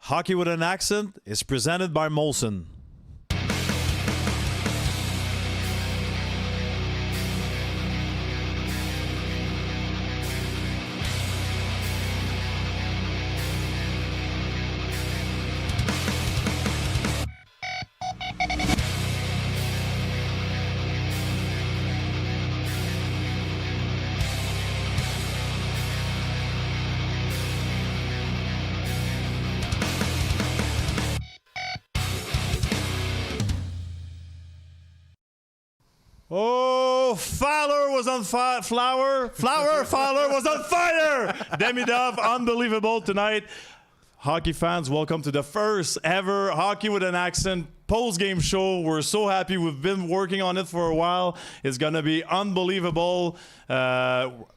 Hockey with an Accent is presented by Molson. Oh, Fowler was on fire. Fowler was on fire. Demidov, unbelievable tonight. Hockey fans, welcome to the first ever Hockey with an Accent post-game show. We're so happy. We've been working on it for a while. It's going to be unbelievable.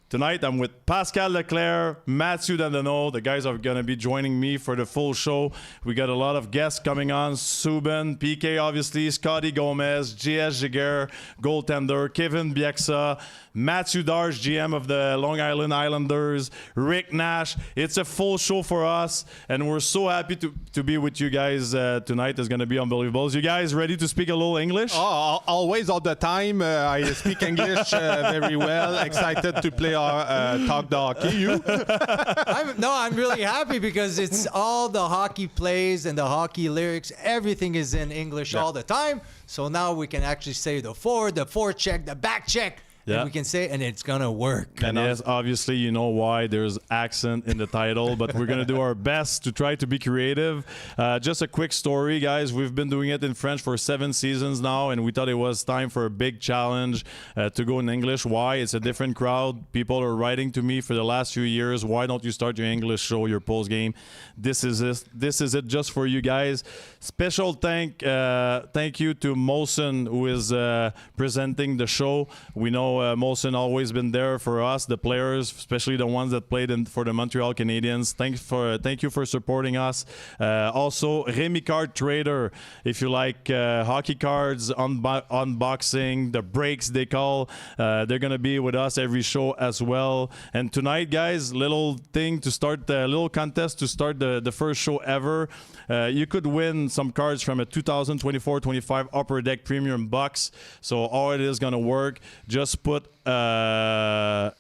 Tonight, I'm with Pascal, Leclaire, Mathieu Dandenault. The guys are going to be joining me for the full show. We got a lot of guests coming on. Subban, PK, obviously, Scotty Gomez, GS Giguère, goaltender, Kevin Bieksa, Mathieu Darche, GM of the Long Island Islanders, Rick Nash. It's a full show for us, and we're so happy to be with you guys tonight. It's going to be unbelievable. Is you guys ready to speak a little English? Oh, always, all the time. I speak English very well. Excited to play talk the hockey. You? I'm really happy because it's all the hockey plays and the hockey lyrics. Everything is in English all the time. So now we can actually say the forecheck, the back check. Yeah. And we can say, and it's going to work. And yes, obviously, you know why there's accent in the title, but we're going to do our best to try to be creative. Just a quick story, guys. We've been doing it in French for 7 seasons now, and we thought it was time for a big challenge to go in English. Why? It's a different crowd. People are writing to me for the last few years. Why don't you start your English show, your post game? This is it just for you guys. Special thank you to Molson, who is presenting the show. We know Molson always been there for us, the players, especially the ones that played for the Montreal Canadiens. Thank you for supporting us. Also, Remy Card Trader, if you like hockey cards, unboxing, the breaks they call, they're gonna be with us every show as well. And tonight, guys, little contest to start the first show ever. You could win some cards from a 2024-25 Upper Deck Premium Box. So all it is gonna work, just put Remy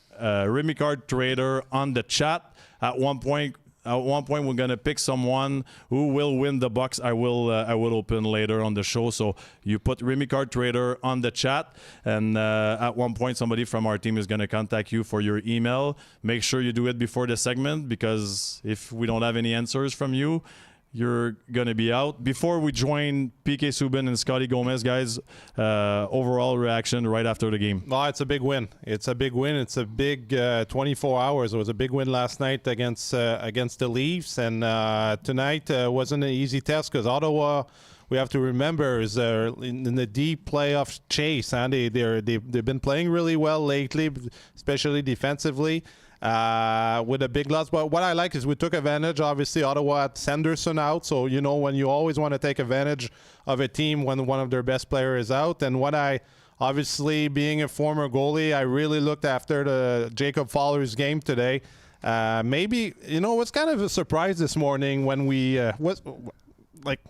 Card Trader on the chat. At one point, we're gonna pick someone who will win the box. I will open later on the show. So you put Remy Card Trader on the chat, and at one point somebody from our team is gonna contact you for your email. Make sure you do it before the segment, because if we don't have any answers from you, you're going to be out. Before we join PK Subban and Scotty Gomez, guys, overall reaction right after the game. No, it's a big win. It's a big win. It's a big 24 hours. It was a big win last night against the Leafs. And tonight wasn't an easy test because Ottawa, we have to remember, is in the deep playoff chase. And they've been playing really well lately, especially defensively. With a big loss. But what I like is we took advantage. Obviously, Ottawa had Sanderson out. So, you know, when you always want to take advantage of a team when one of their best players is out. And obviously, being a former goalie, I really looked after the Jacob Fowler's game today. Maybe, you know, it was kind of a surprise this morning when we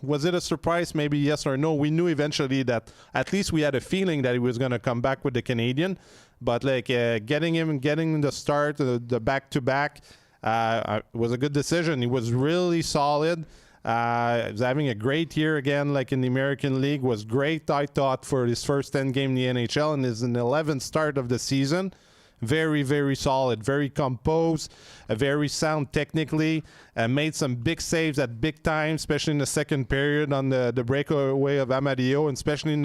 was it a surprise? Maybe yes or no. We knew eventually that at least we had a feeling that he was going to come back with the Canadian. But getting the start, the back-to-back was a good decision. He was really solid. He was having a great year again, like in the American League. Was great, I thought, for his first 10 game in the NHL and his 11th start of the season. Very, very solid, very composed, very sound technically, made some big saves at big time, especially in the second period on the breakaway of Amadio, and especially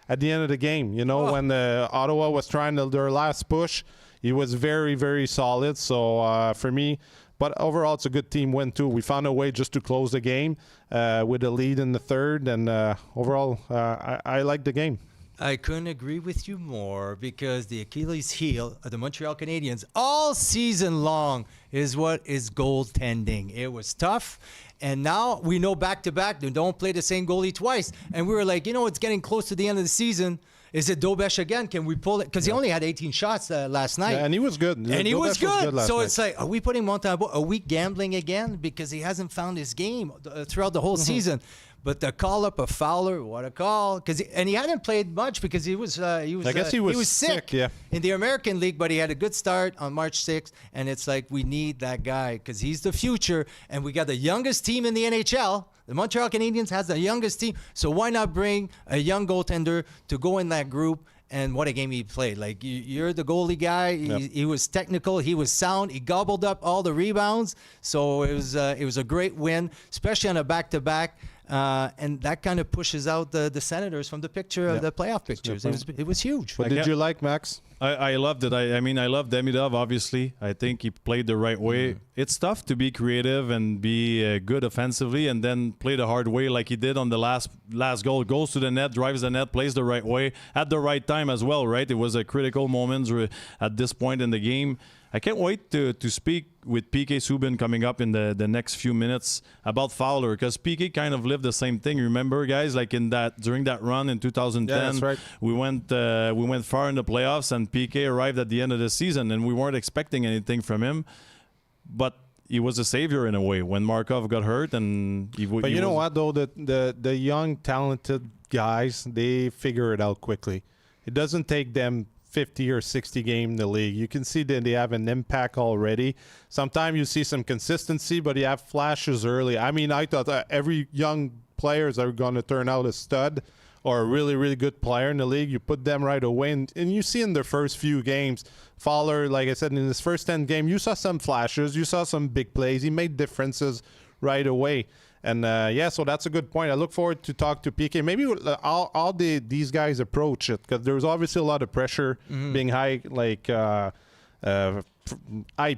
at the end of the game. You know, when Ottawa was trying their last push, he was very, very solid. So for me, but overall, it's a good team win too. We found a way just to close the game with a lead in the third, and overall, I like the game. I couldn't agree with you more, because the Achilles heel of the Montreal Canadiens all season long is what is goaltending. It was tough. And now we know back-to-back, they don't play the same goalie twice. And we were like, it's getting close to the end of the season. Is it Dobesh again? Can we pull it? Because he only had 18 shots last night. Yeah, and he was good. And he was good. So night. it's like, are we putting Montembeault? Are we gambling again? Because he hasn't found his game throughout the whole season. But the call-up of Fowler, what a call. And he hadn't played much because he was I guess he was sick, yeah. in the American League, but he had a good start on March 6th. And it's like, we need that guy because he's the future. And we got the youngest team in the NHL. The Montreal Canadiens has the youngest team. So why not bring a young goaltender to go in that group? And what a game he played. Like, you're the goalie guy. He was technical. He was sound. He gobbled up all the rebounds. So it was a great win, especially on a back-to-back. And that kind of pushes out the Senators from the picture of the playoff pictures. It was huge. What did you like, Max? I loved it. I mean, I love Demidov, obviously. I think he played the right way. It's tough to be creative and be good offensively and then play the hard way like he did on the last goal. Goes to the net, drives the net, plays the right way at the right time as well, right? It was a critical moment at this point in the game. I can't wait to speak with PK Subban coming up in the next few minutes about Fowler, because PK kind of lived the same thing. Remember, guys, like during that run in 2010, that's right. we went far in the playoffs, and PK arrived at the end of the season, and we weren't expecting anything from him, but he was a savior in a way when Markov got hurt, and But you know what though, the young talented guys, they figure it out quickly. It doesn't take them 50 or 60 game in the league. You can see that they have an impact already. Sometimes you see some consistency, but you have flashes early. I mean, I thought every young players are going to turn out a stud or a really, really good player in the league. You put them right away, and you see in their first few games, Fowler, like I said, in his first 10 games, you saw some flashes, you saw some big plays. He made differences right away. And so that's a good point. I look forward to talk to PK. Maybe how these guys approach it, because there's obviously a lot of pressure being high, like high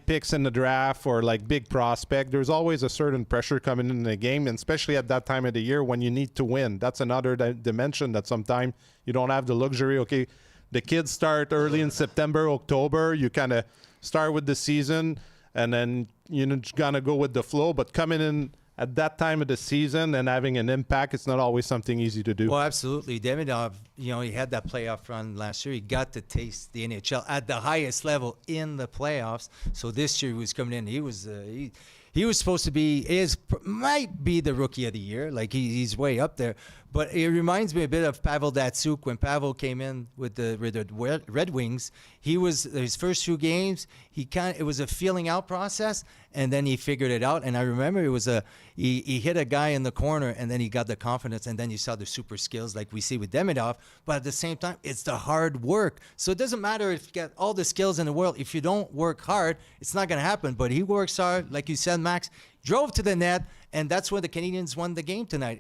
picks in the draft or like big prospect. There's always a certain pressure coming in the game, and especially at that time of the year when you need to win. That's another dimension that sometimes you don't have the luxury. Okay, the kids start early in September, October. You kind of start with the season, and then you're gonna go with the flow. But coming in at that time of the season and having an impact, it's not always something easy to do. Well, absolutely. Demidov, he had that playoff run last year. He got to taste the NHL at the highest level in the playoffs. So this year he was coming in. He was supposed to be, might be the rookie of the year. Like he's way up there. But it reminds me a bit of Pavel Datsyuk when Pavel came in with the Red Wings. He was his first few games. It was a feeling out process, and then he figured it out. And I remember it was he hit a guy in the corner, and then he got the confidence, and then you saw the super skills like we see with Demidov. But at the same time, it's the hard work. So it doesn't matter if you got all the skills in the world. If you don't work hard, it's not going to happen. But he works hard, like you said, Max. Drove to the net, and that's when the Canadiens won the game tonight.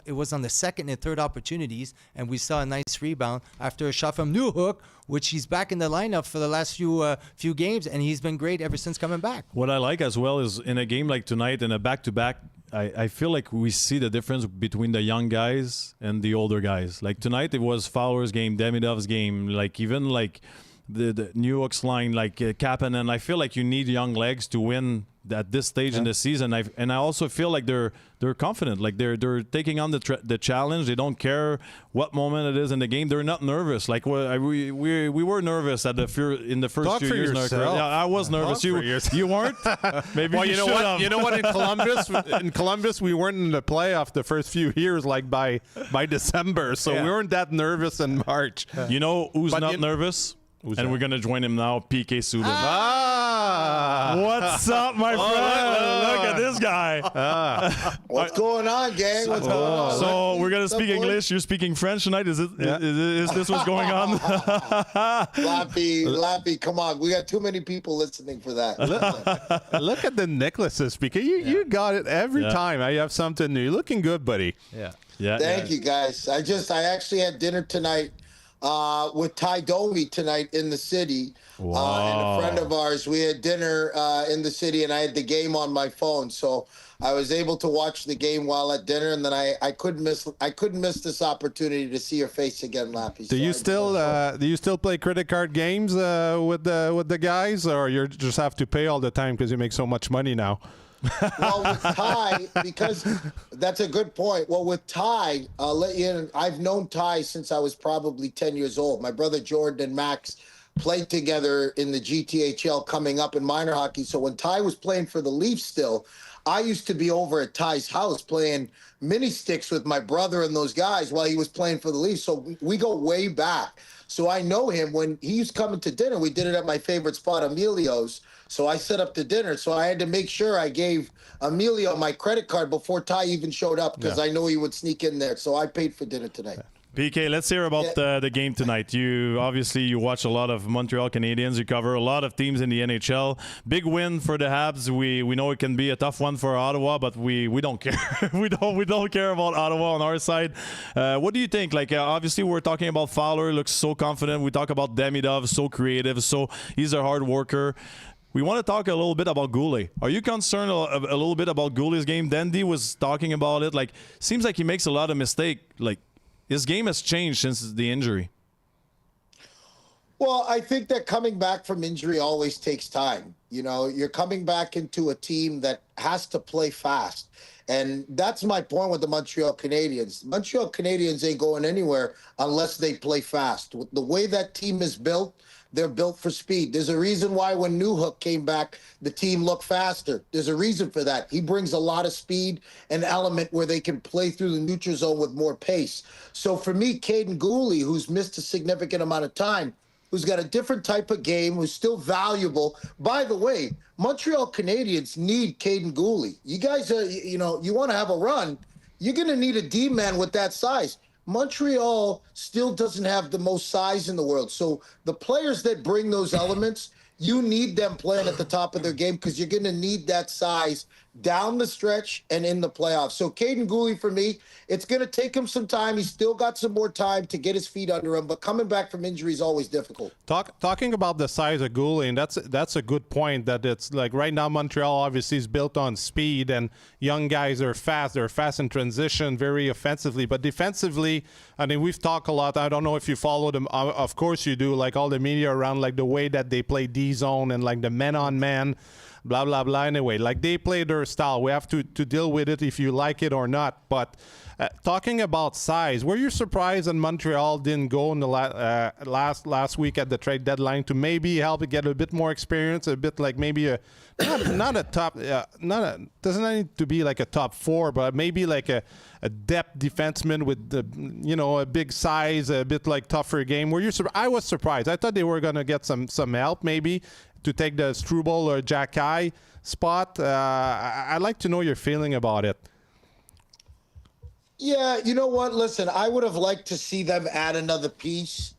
It was on the second and third opportunities, and we saw a nice rebound after a shot from Newhook, which he's back in the lineup for the last few games, and he's been great ever since coming back. What I like as well is in a game like tonight, in a back-to-back, I feel like we see the difference between the young guys and the older guys. Like tonight, it was Fowler's game, Demidov's game, like even like the Newhook's line, like Kapanen. I feel like you need young legs to win at this stage in the season, and I also feel like they're confident, like they're taking on the challenge. They don't care what moment it is in the game. They're not nervous. Like we were nervous in the first Talk few for years. yourself. Yeah, I was nervous. You weren't. Maybe well, you know what? have. You know what? In Columbus, we weren't in the playoff the first few years, like by December, so we weren't that nervous in March. You know who's not nervous? We're going to join him now, PK Subban. What's up, my friend? Look at this guy. What's going on, gang? What's going on? So we're going to speak English. You're speaking French tonight. Is this what's going on? Lappy, come on. We got too many people listening for that. Look at the necklaces, PK. You got it every time. I have something new. You're looking good, buddy. Yeah. Thank you, guys. I actually had dinner tonight with Ty Domi tonight in the city. And a friend of ours, we had dinner in the city, and I had the game on my phone. So I was able to watch the game while at dinner, and then I couldn't miss this opportunity to see your face again, Lappy. Do you still play credit card games with the guys, or you just have to pay all the time because you make so much money now? Well, with Ty, because that's a good point. Well, with Ty, I'll let you in. I've known Ty since I was probably 10 years old. My brother Jordan and Max played together in the GTHL coming up in minor hockey. So when Ty was playing for the Leafs still, I used to be over at Ty's house playing mini sticks with my brother and those guys while he was playing for the Leafs. So we go way back. So I know him. When he was coming to dinner, we did it at my favorite spot, Emilio's. So I set up the dinner. So I had to make sure I gave Emilio my credit card before Ty even showed up because I know he would sneak in there. So I paid for dinner tonight. PK, let's hear about the game tonight. You watch a lot of Montreal Canadiens. You cover a lot of teams in the NHL. Big win for the Habs. We know it can be a tough one for Ottawa, but we don't care. we don't care about Ottawa on our side. What do you think? Like obviously we're talking about Fowler. Looks so confident. We talk about Demidov, so creative. So he's a hard worker. We want to talk a little bit about Goulet. Are you concerned a little bit about Goulet's game? Dandy was talking about it. Like, seems like he makes a lot of mistakes. Like, his game has changed since the injury. Well, I think that coming back from injury always takes time. You know, you're coming back into a team that has to play fast. And that's my point with the Montreal Canadiens. Montreal Canadiens ain't going anywhere unless they play fast. The way that team is built, they're built for speed. There's a reason why when Newhook came back, the team looked faster. There's a reason for that. He brings a lot of speed and element where they can play through the neutral zone with more pace. So for me, Caden Goulet, who's missed a significant amount of time, who's got a different type of game, who's still valuable. By the way, Montreal Canadiens need Caden Goulet. You guys are, you want to have a run, you're going to need a D-man with that size. Montreal still doesn't have the most size in the world. So the players that bring those elements, you need them playing at the top of their game because you're going to need that size down the stretch and in the playoffs. So Caden Goulet, for me, it's going to take him some time. He's still got some more time to get his feet under him, but coming back from injury is always difficult. Talking about the size of Goulet, and that's a good point, that it's like right now Montreal obviously is built on speed, and young guys are fast. They're fast in transition, very offensively. But defensively, I mean, we've talked a lot. I don't know if you follow them. Of course you do, like all the media around, like the way that they play D-zone and like the man-on-man, blah, blah, blah. Anyway, like they play their style. We have to deal with it if you like it or not. But talking about size, were you surprised that Montreal didn't go in the last week at the trade deadline to maybe help get a bit more experience, a bit like maybe a not a top, doesn't need to be like a top four, but maybe like a depth defenseman with the a big size, a bit like tougher game. Were you? I was surprised. I thought they were gonna get some help maybe to take the Struble or Jacky spot. I'd like to know your feeling about it. Yeah, you know what? Listen, I would have liked to see them add another piece,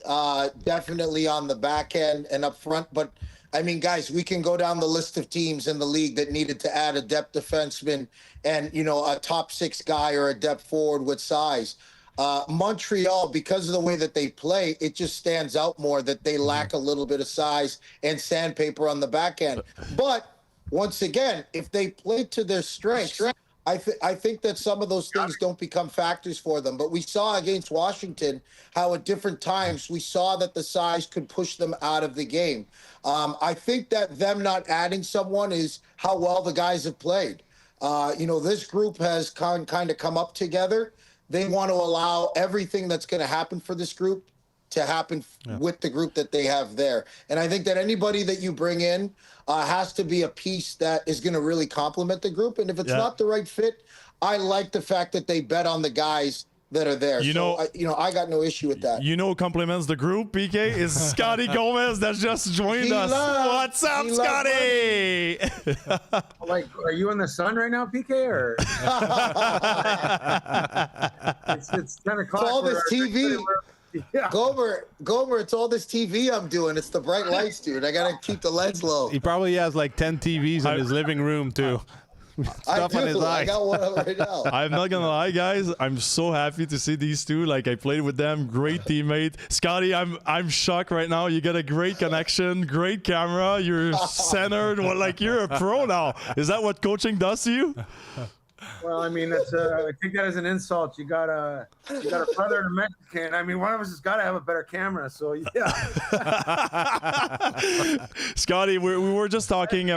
definitely on the back end and up front. But, I mean, guys, we can go down the list of teams in the league that needed to add a depth defenseman and, a top six guy or a depth forward with size. Montreal, because of the way that they play, it just stands out more that they lack a little bit of size and sandpaper on the back end. But, once again, if they play to their strengths, I think that some of those things don't become factors for them. But we saw against Washington how at different times we saw that the size could push them out of the game. I think that them not adding someone is how well the guys have played. This group has kind of come up together. They want to allow everything that's going to happen for this group to happen with the group that they have there. And I think that anybody that you bring in has to be a piece that is going to really complement the group. And if it's not the right fit, I like the fact that they bet on the guys that are there. I got no issue with that. Compliments the group, PK, is Scotty Gomez that just joined us. What's up, Scotty? Like, are you in the sun right now, PK? Or it's 10 o'clock. It's all this TV. Yeah. Gomer, it's all this TV I'm doing. It's the bright lights, dude. I got to keep the lights low. He probably has like 10 TVs in his living room, too. Stuff on his I eyes. got one up right now. I'm not gonna lie, guys. I'm so happy to see these two. Like, I played with them. Great teammate. Scotty, I'm shocked right now. You got a great connection, great camera. You're centered. Well, like, you're a pro now. Is that what coaching does to you? Well, I mean, that's I take that as an insult. You got a brother and a Mexican. I mean, one of us has got to have a better camera. So yeah. Scotty, we were just talking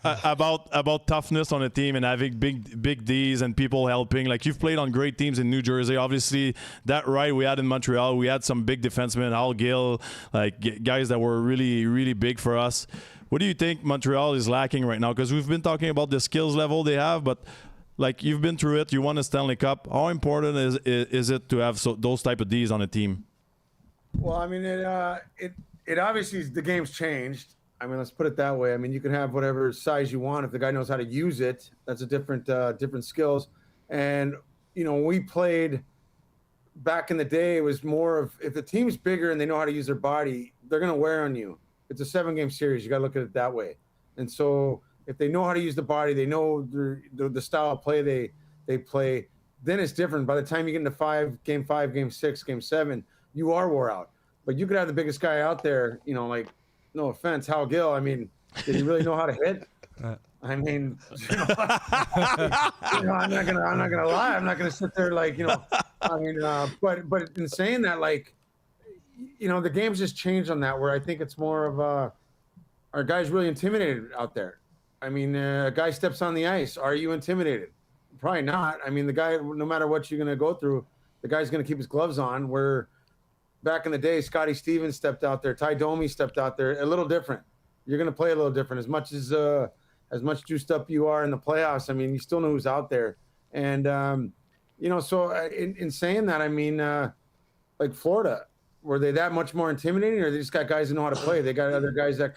about toughness on a team and having big D's and people helping. Like, you've played on great teams in New Jersey. Obviously, that right we had in Montreal, we had some big defensemen, Al Gill, like guys that were really, really big for us. What do you think Montreal is lacking right now? Because we've been talking about the skills level they have, but like, you've been through it, you won a Stanley Cup. How important is it to have those type of D's on a team? Well, I mean, it obviously, the game's changed. I mean, let's put it that way. I mean, you can have whatever size you want if the guy knows how to use it. That's a different skills. And when we played back in the day, it was more of, if the team's bigger and they know how to use their body, they're going to wear on you. It's a 7-game series. You got to look at it that way. And so, if they know how to use the body, they know the style of play they play, then it's different. By the time you get into game 5, game 6, game 7, you are wore out. But you could have the biggest guy out there, like, no offense, Hal Gill. I mean, did he really know how to hit? I mean, I'm not gonna lie. I'm not gonna sit there like, I mean, but in saying that, like, the game's just changed on that, where I think it's more of are guys really intimidated out there? I mean, a guy steps on the ice. Are you intimidated? Probably not. I mean, the guy, no matter what you're going to go through, the guy's going to keep his gloves on. Where back in the day, Scotty Stevens stepped out there. Ty Domi stepped out there. A little different. You're going to play a little different. As much juiced up you are in the playoffs, I mean, you still know who's out there. And, so in saying that, I mean, like Florida, were they that much more intimidating, or they just got guys that know how to play? They got other guys that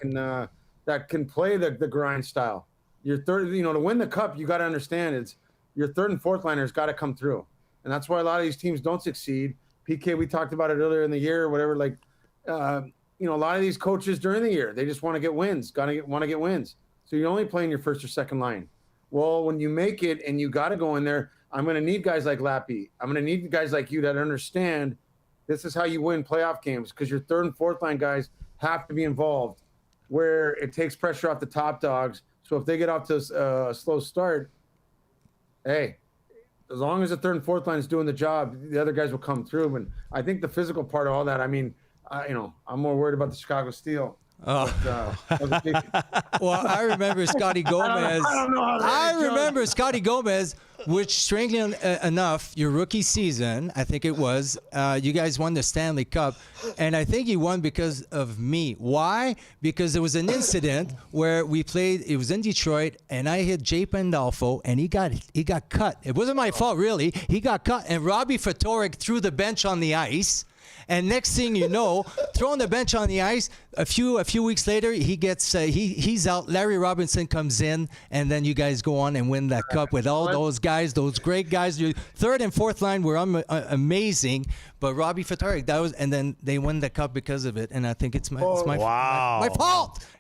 can play the grind style. Your third, to win the cup, you got to understand it's your third and fourth liners got to come through. And that's why a lot of these teams don't succeed. PK, we talked about it earlier in the year or whatever, like, a lot of these coaches during the year, they just want to get wins, want to get wins. So you're only playing your first or second line. Well, when you make it and you got to go in there, I'm going to need guys like Lappy. I'm going to need guys like you that understand this is how you win playoff games, because your third and fourth line guys have to be involved, where it takes pressure off the top dogs. So if they get off to a slow start, hey, as long as the third and fourth line is doing the job, the other guys will come through. And I think the physical part of all that, I mean, I'm more worried about the Chicago Steel. Oh. Well, I remember Scotty Gomez. I remember Scotty Gomez, which, strangely enough, your rookie season, I think it was, you guys won the Stanley Cup, and I think you won because of me. Why? Because there was an incident where we played. It was in Detroit, and I hit Jay Pandolfo, and he got cut. It wasn't my fault, really. He got cut, and Robbie Ftorek threw the bench on the ice. And next thing you know, throwing the bench on the ice, a few weeks later, he gets he's out. Larry Robinson comes in, and then you guys go on and win that cup with all those guys, those great guys. Your third and fourth line were amazing, but Robbie Ftorek, and then they win the cup because of it. And I think it's my fault.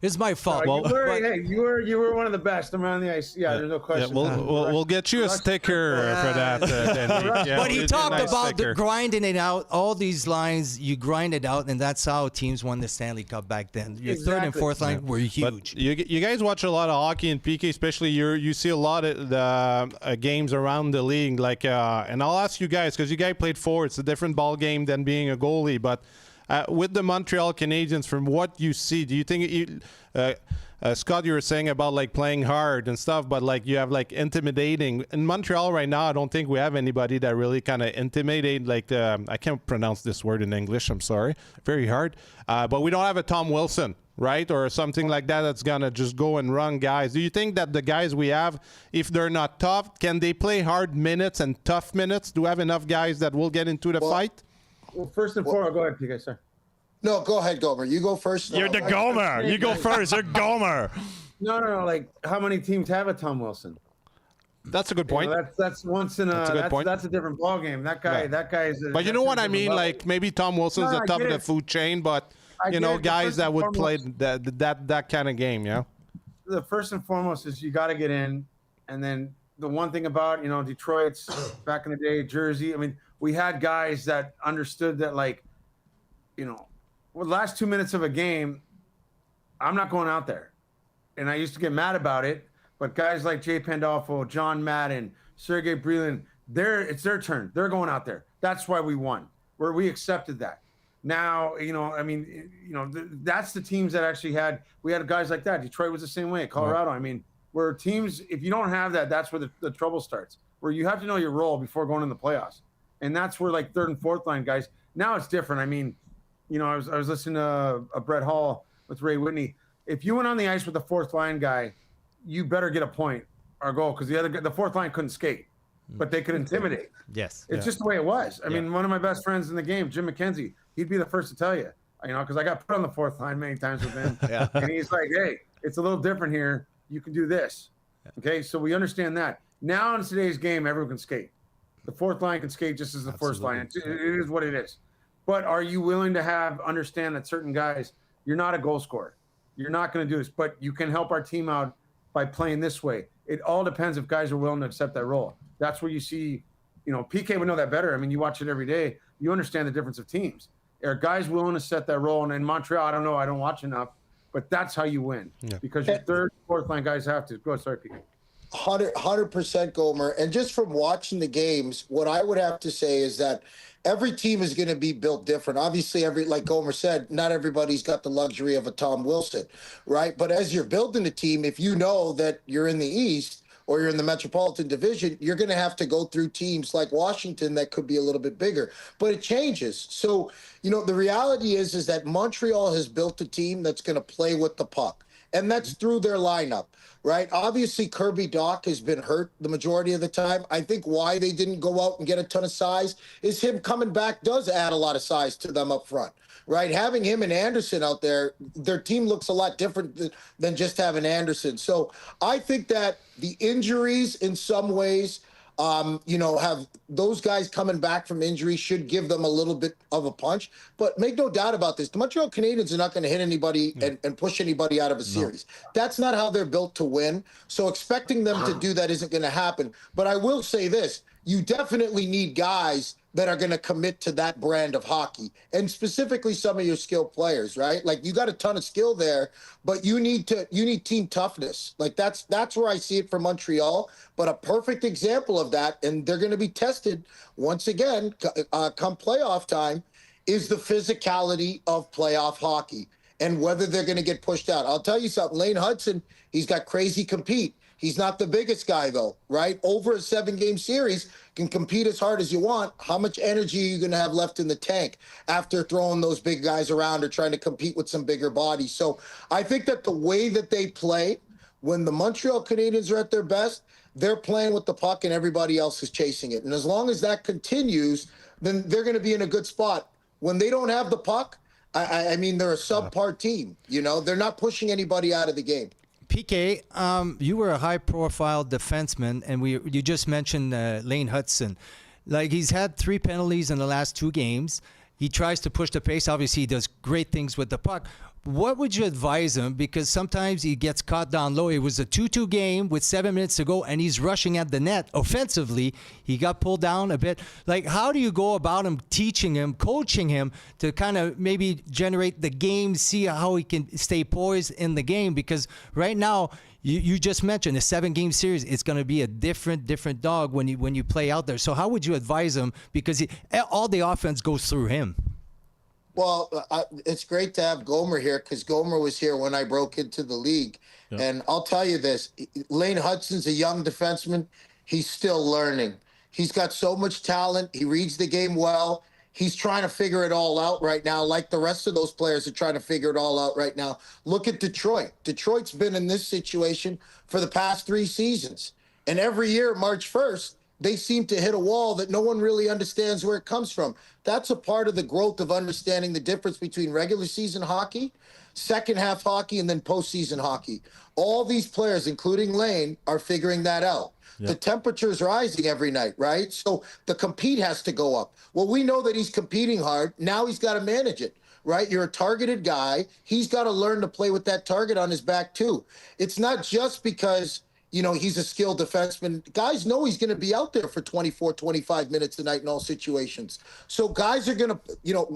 It's my fault. You were one of the best around the ice. Yeah, there's no question. Yeah, we'll get you a sticker for that. But he talked about grinding it out. All these lines, you grind it out, and that's how teams won the Stanley Cup back then. Your third and fourth line were huge. But you guys watch a lot of hockey in PK, especially you see a lot of the games around the league. Like, and I'll ask you guys, because you guys played forward. It's a different ball game than being a goalie. But with the Montreal Canadiens, from what you see, do you think Scott, you were saying about like playing hard and stuff, but like you have like intimidating in Montreal right now? I don't think we have anybody that really kind of intimidate. Like I can't pronounce this word in English. I'm sorry, very hard. But we don't have a Tom Wilson, right, or something like that that's gonna just go and run guys. Do you think that the guys we have, if they're not tough, can they play hard minutes and tough minutes? Do we have enough guys that will get into the fight? Well, first and foremost, go ahead, PK, sir. No, go ahead, Gomer. You go first. You're the Gomer. You go first. You're Gomer. No. Like, how many teams have a Tom Wilson? That's a good point. That's once in that's a different ballgame. That guy is. But you know what I mean? Like maybe Tom Wilson's the top of the food chain, but guys that would play that kind of game. Yeah. The first and foremost is you got to get in. And then the one thing about, Detroit's back in the day, Jersey, I mean, we had guys that understood that, like, the last 2 minutes of a game, I'm not going out there. And I used to get mad about it, but guys like Jay Pandolfo, John Madden, Sergei Brylin, it's their turn. They're going out there. That's why we won. We accepted that. Now, that's the teams that actually we had guys like that. Detroit was the same way. Colorado, I mean, where teams, if you don't have that, that's where the trouble starts, where you have to know your role before going in the playoffs. And that's where, like, third and fourth line guys, now it's different. I mean, I was listening to a Brett Hall with Ray Whitney. If you went on the ice with the fourth line guy, you better get a point or goal, because the fourth line couldn't skate, but they could intimidate. Yes. It's just the way it was. I mean, one of my best friends in the game, Jim McKenzie, he'd be the first to tell you, because I got put on the fourth line many times with him. And he's like, hey, it's a little different here. You can do this. Okay, so we understand that. Now in today's game, everyone can skate. The fourth line can skate just as the first line. It is what it is. But are you willing to understand that certain guys, you're not a goal scorer. You're not going to do this, but you can help our team out by playing this way. It all depends if guys are willing to accept that role. That's where you see, PK would know that better. I mean, you watch it every day. You understand the difference of teams. Are guys willing to set that role? And in Montreal, I don't know. I don't watch enough. But that's how you win, because your third, fourth line guys have to. Go ahead, sorry, PK. 100% Gomer. And just from watching the games, what I would have to say is that every team is going to be built different. Obviously, like Gomer said, not everybody's got the luxury of a Tom Wilson, right? But as you're building a team, if you know that you're in the East or you're in the Metropolitan Division, you're going to have to go through teams like Washington that could be a little bit bigger. But it changes. So, the reality is that Montreal has built a team that's going to play with the puck. And that's through their lineup, right? Obviously, Kirby Dach has been hurt the majority of the time. I think why they didn't go out and get a ton of size is him coming back does add a lot of size to them up front, right? Having him and Anderson out there, their team looks a lot different than just having Anderson. So I think that the injuries in some ways, have those guys coming back from injury should give them a little bit of a punch. But make no doubt about this, the Montreal Canadiens are not going to hit anybody and push anybody out of a series. That's not how they're built to win. So expecting them to do that isn't going to happen. But I will say this, you definitely need guys that are going to commit to that brand of hockey, and specifically some of your skilled players, right? Like, you got a ton of skill there, but you need team toughness. Like, that's where I see it for Montreal. But a perfect example of that, and they're going to be tested once again come playoff time, is the physicality of playoff hockey and whether they're going to get pushed out. I'll tell you something, Lane Hudson, he's got crazy compete. He's not the biggest guy, though, right? Over a 7-game series, can compete as hard as you want. How much energy are you going to have left in the tank after throwing those big guys around or trying to compete with some bigger bodies? So I think that the way that they play, when the Montreal Canadiens are at their best, they're playing with the puck and everybody else is chasing it. And as long as that continues, then they're going to be in a good spot. When they don't have the puck, I mean, they're a subpar team. They're not pushing anybody out of the game. PK, you were a high-profile defenseman, and you just mentioned Lane Hudson. Like, he's had 3 penalties in the last 2 games. He tries to push the pace. Obviously, he does great things with the puck. What would you advise him? Because sometimes he gets caught down low. It was a 2-2 game with 7 minutes to go, and he's rushing at the net offensively. He got pulled down a bit. Like, how do you go about him, teaching him, coaching him to kind of maybe generate the game, see how he can stay poised in the game? Because right now, you just mentioned a 7-game series. It's going to be a different dog when you play out there. So how would you advise him? Because all the offense goes through him. Well, it's great to have Gomer here, because Gomer was here when I broke into the league. Yep. And I'll tell you this, Lane Hudson's a young defenseman. He's still learning. He's got so much talent. He reads the game well. He's trying to figure it all out right now, like the rest of those players are trying to figure it all out right now. Look at Detroit. Detroit's been in this situation for the past 3 seasons. And every year, March 1st, they seem to hit a wall that no one really understands where it comes from. That's a part of the growth of understanding the difference between regular season hockey, second half hockey, and then postseason hockey. All these players, including Lane, are figuring that out. Yep. The temperature's rising every night, right? So the compete has to go up. Well, we know that he's competing hard. Now he's got to manage it, right? You're a targeted guy. He's got to learn to play with that target on his back, too. It's not just because he's a skilled defenseman. Guys know he's going to be out there for 24, 25 minutes a night in all situations. So guys are going to,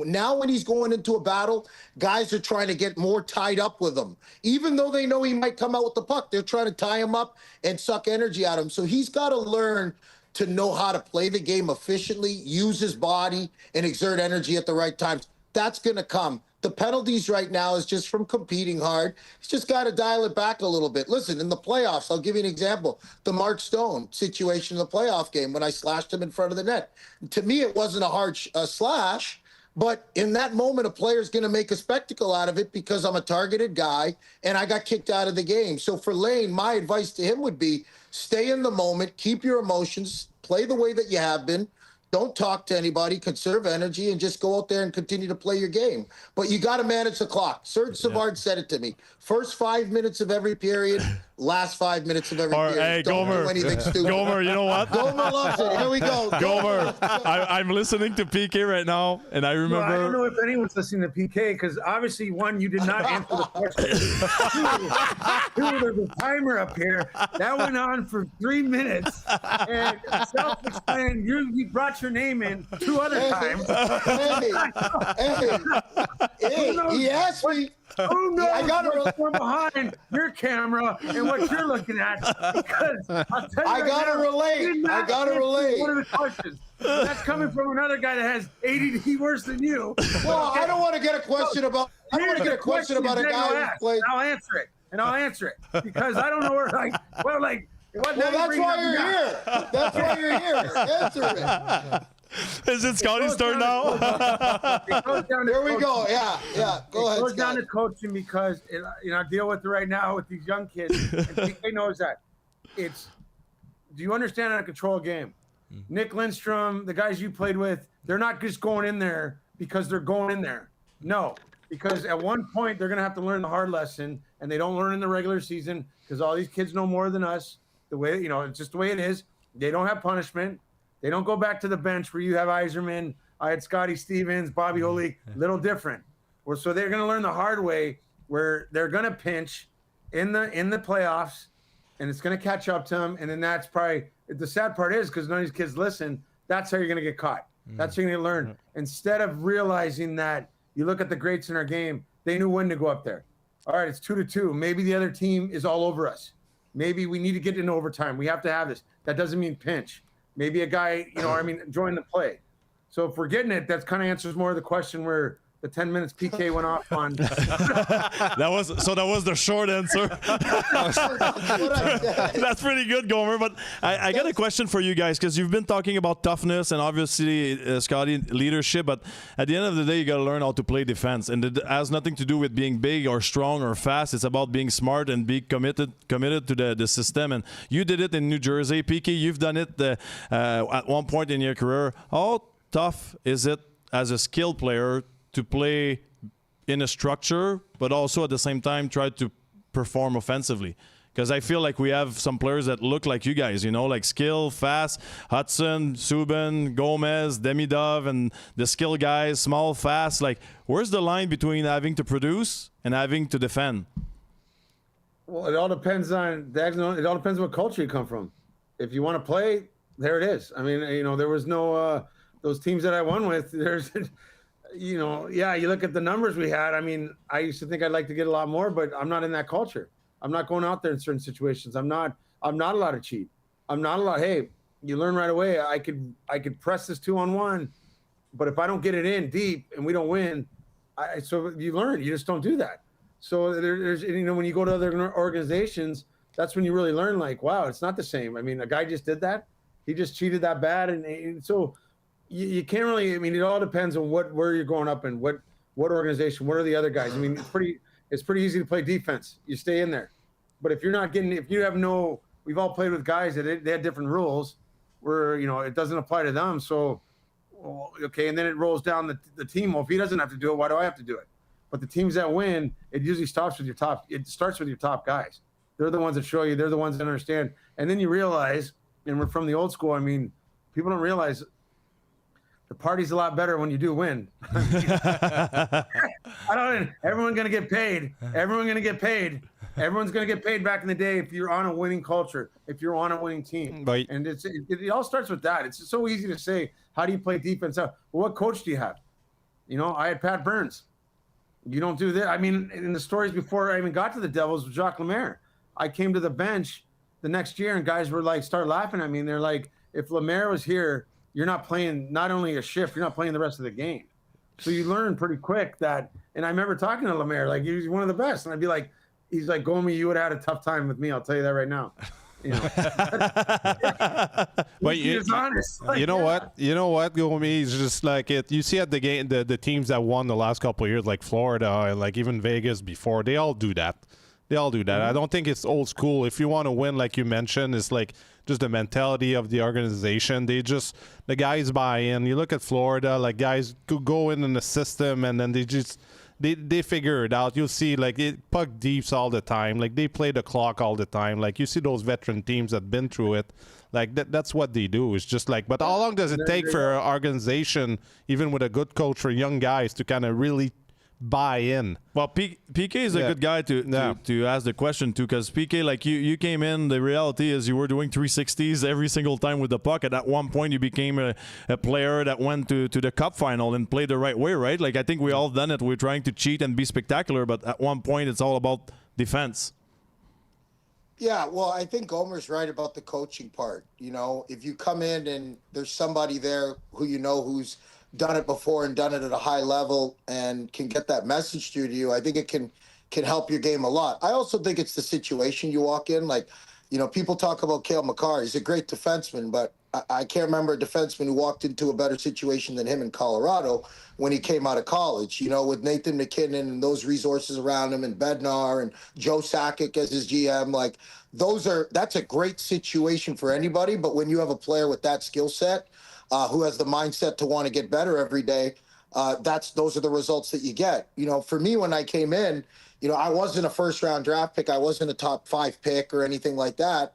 now when he's going into a battle, guys are trying to get more tied up with him. Even though they know he might come out with the puck, they're trying to tie him up and suck energy out of him. So he's got to learn to know how to play the game efficiently, use his body, and exert energy at the right times. That's going to come. The penalties right now is just from competing hard. He's just got to dial it back a little bit. Listen, in the playoffs, I'll give you an example. The Mark Stone situation in the playoff game when I slashed him in front of the net. To me, it wasn't a hard slash, but in that moment, a player's going to make a spectacle out of it because I'm a targeted guy and I got kicked out of the game. So for Lane, my advice to him would be stay in the moment, keep your emotions, play the way that you have been. Don't talk to anybody, conserve energy, and just go out there and continue to play your game. But you got to manage the clock. Serge Savard said it to me. First 5 minutes of every period, last 5 minutes of every period. Hey, Don't Gomer. do anything stupid. Gomer, you know what? Gomer loves it. Here we go. Gomer, I'm listening to PK right now, and I remember. I don't know if anyone's listening to PK because obviously, one, you did not answer the question. Two, there's a timer up here. That went on for 3 mintes. And self-explained, you brought your name in 2 other times. Hey, he asked me. Who knows I gotta what's from behind your camera and what you're looking at? Because I'll tell you I gotta relate. I gotta relate. One of the questions. That's coming from another guy that has ADD worse than you. Well, I don't want to get a question about. I don't want to get a question about a guy who played. I'll answer it, and I'll answer it because I don't know where. Well, that's why you're here. That's why you're here. Answer it. Is it Scotty's turn now? There we go. Yeah. Go ahead. It goes down Scott. to coaching because I deal with it right now with these young kids, and PK knows that. Do you understand how to control a game? Nick Lindstrom, the guys you played with, they're not just going in there because they're going in there. No, because at one point they're gonna have to learn the hard lesson, and they don't learn in the regular season because all these kids know more than us. The way it's just the way it is. They don't have punishment. They don't go back to the bench where you have Yzerman. I had Scotty Stevens, Bobby Holy, little different. So they're going to learn the hard way where they're going to pinch in the playoffs, and it's going to catch up to them. And then that's probably the sad part is because none of these kids listen. That's how you're going to get caught. That's how you're going to learn. Instead of realizing that you look at the greats in our game, they knew when to go up there. All right, it's 2-2. Maybe the other team is all over us. Maybe we need to get into overtime. We have to have this. That doesn't mean pinch. Maybe a guy, join the play. So if we're getting it, that kind of answers more of the question where the 10 minutes PK went off on. that was the short answer. That's pretty good, Gomer. But I got a question for you guys because you've been talking about toughness and obviously, Scotty, leadership. But at the end of the day, you got to learn how to play defense, and it has nothing to do with being big or strong or fast. It's about being smart and be committed to the system. And you did it in New Jersey, PK. You've done it at one point in your career. How tough is it as a skilled player to play in a structure, but also at the same time try to perform offensively? Because I feel like we have some players that look like you guys, like skill, fast, Hudson, Subban, Gomez, Demidov, and the skill guys, small, fast. Like, where's the line between having to produce and having to defend? Well, it all depends on what culture you come from. If you want to play, there it is. I mean, there was no those teams that I won with. There's. You look at the numbers we had. I mean, I used to think I'd like to get a lot more, but I'm not in that culture. I'm not going out there in certain situations. I'm not allowed to cheat. I'm not allowed. Hey, you learn right away. I could press this 2-on-1, but if I don't get it in deep and we don't win, so you learn. You just don't do that. So there's when you go to other organizations, that's when you really learn. Like, wow, it's not the same. I mean, a guy just did that. He just cheated that bad, and so. You can't really. I mean, it all depends on where you're growing up and what organization. What are the other guys? I mean, it's pretty easy to play defense. You stay in there, but if you have no, we've all played with guys that they had different rules, where it doesn't apply to them. So, okay, and then it rolls down the team. Well, if he doesn't have to do it, why do I have to do it? But the teams that win, it usually starts with your top. It starts with your top guys. They're the ones that show you. They're the ones that understand. And then you realize, and we're from the old school. I mean, people don't realize. The party's a lot better when you do win. Everyone's going to get paid. Everyone's going to get paid back in the day if you're on a winning culture, if you're on a winning team. Right. And it all starts with that. It's so easy to say, how do you play defense? Well, what coach do you have? I had Pat Burns. You don't do that. I mean, in the stories before I even got to the Devils with Jacques Lemaire, I came to the bench the next year and guys were like, start laughing at me. And they're like, if Lemaire was here, you're not playing not only a shift, you're not playing the rest of the game. So you learn pretty quick that, and I remember talking to Lemaire, like he's one of the best. And I'd be like, he's like, Gomi, you would have had a tough time with me. I'll tell you that right now. But he's honest. Like, you know what, Gomi is just like it. You see at the game, the teams that won the last couple of years, like Florida and like even Vegas before, they all do that. I don't think it's old school. If you want to win, like you mentioned, it's like just the mentality of the organization. The guys buy in. You look at Florida, like guys go in the system and then they figure it out. You'll see like puck deeps all the time. Like they play the clock all the time. Like you see those veteran teams that been through it. Like that's what they do. It's just like, but how long does it take for an organization, even with a good coach, for young guys to kind of really buy in? Well, PK is a good guy to ask the question to, because PK, like you came in, the reality is you were doing 360s every single time with the puck, and at one point you became a player that went to the cup final and played the right way, right? Like I think we all done it. We're trying to cheat and be spectacular, but at one point it's all about defense. Yeah, well, I think Gomer's right about the coaching part. If you come in and there's somebody there who who's done it before and done it at a high level and can get that message through to you, I think it can help your game a lot. I also think it's the situation you walk in. Like, people talk about Cale Makar. He's a great defenseman, but I can't remember a defenseman who walked into a better situation than him in Colorado when he came out of college, with Nathan McKinnon and those resources around him and Bednar and Joe Sakic as his GM. Like that's a great situation for anybody. But when you have a player with that skill set, who has the mindset to want to get better every day, those are the results that you get. For me, when I came in, I wasn't a first-round draft pick. I wasn't a top 5 pick or anything like that.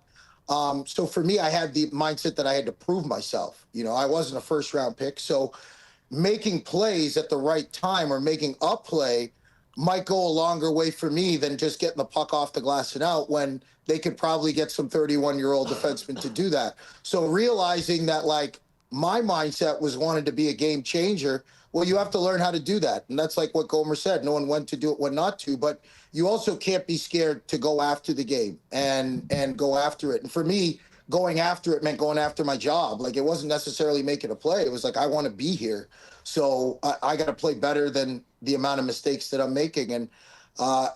So for me, I had the mindset that I had to prove myself. I wasn't a first-round pick. So making plays at the right time or making a play might go a longer way for me than just getting the puck off the glass and out, when they could probably get some 31-year-old defensemen to do that. So realizing that, like, my mindset was wanted to be a game changer. Well, you have to learn how to do that. And that's like what Gomer said. No one when to do it, when not to. But you also can't be scared to go after the game and go after it. And for me, going after it meant going after my job. Like, it wasn't necessarily making a play. It was like, I want to be here. So I got to play better than the amount of mistakes that I'm making. And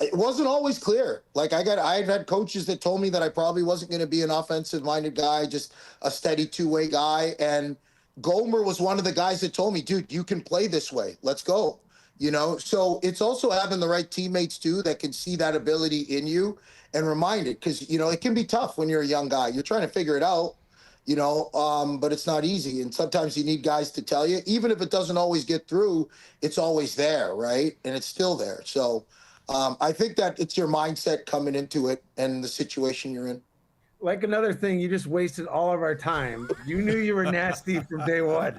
it wasn't always clear. Like, I had coaches that told me that I probably wasn't going to be an offensive-minded guy, just a steady two-way guy. And Gomer was one of the guys that told me, dude, you can play this way. Let's go. So it's also having the right teammates too that can see that ability in you and remind it, because it can be tough when you're a young guy. You're trying to figure it out, but it's not easy. And sometimes you need guys to tell you, even if it doesn't always get through, it's always there, right? And it's still there. So I think that it's your mindset coming into it and the situation you're in. Like another thing, you just wasted all of our time. You knew you were nasty from day one.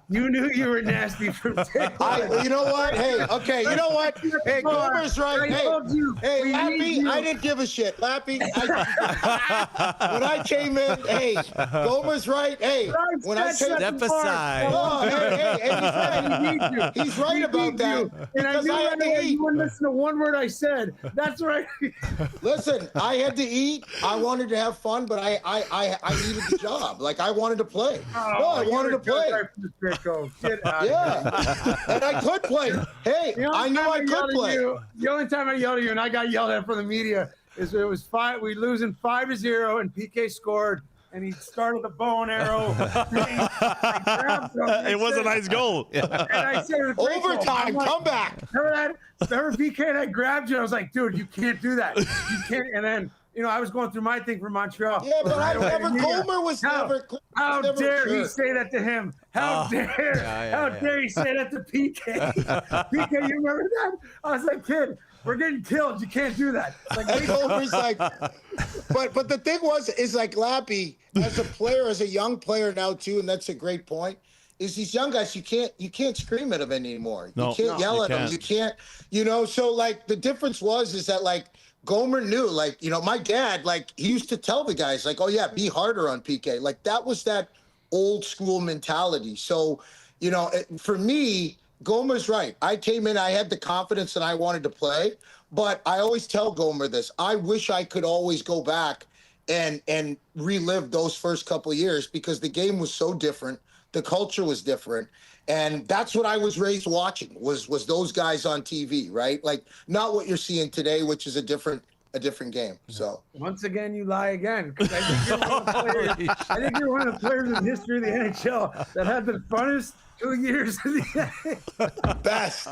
You knew you were nasty from day one. You know what? Hey, okay, you know what? Hey, Gomer's right. Hey, Lappy, I didn't give a shit. Lappy, when I came in, hey, Gomer's right. Hey, when I came in. Step aside. Oh, hey, he's right about that. And I knew right away you wouldn't listen to one word I said. That's right. Listen, I had to eat. I wanted to have fun, but I needed the job. Like, I wanted to play. I wanted to play. Yeah, and I could play. Hey, I knew I could play. The only time I yelled at you, and I got yelled at from the media, is it was we losing 5-0, and PK scored, and he started the bow and arrow. It was a nice goal. And I said, overtime, come back. Remember PK and I grabbed you. I was like, dude, you can't do that. You can't. And then, I was going through my thing for Montreal. Yeah, but Gomer was never. How dare he say that to him? How dare he say that to PK? PK, you remember that? I was like, kid, we're getting killed. You can't do that. Like, Gomer's like, but the thing is like, Lappy, as a player, as a young player now too, and that's a great point, is these young guys, you can't scream at them anymore. No, you can't yell at them. You can't, so like the difference is that like Gomer knew, like, my dad, like he used to tell the guys like, oh yeah, be harder on PK. Like that was that old school mentality. So, for me, Gomer's right. I came in, I had the confidence and I wanted to play, but I always tell Gomer this. I wish I could always go back and relive those first couple of years because the game was so different. The culture was different. And that's what I was raised watching was those guys on TV, right? Like not what you're seeing today, which is a different game. So once again, you lie again. Because I think you're one of the players in history of the NHL that had the funnest 2 years in the NHL. Best.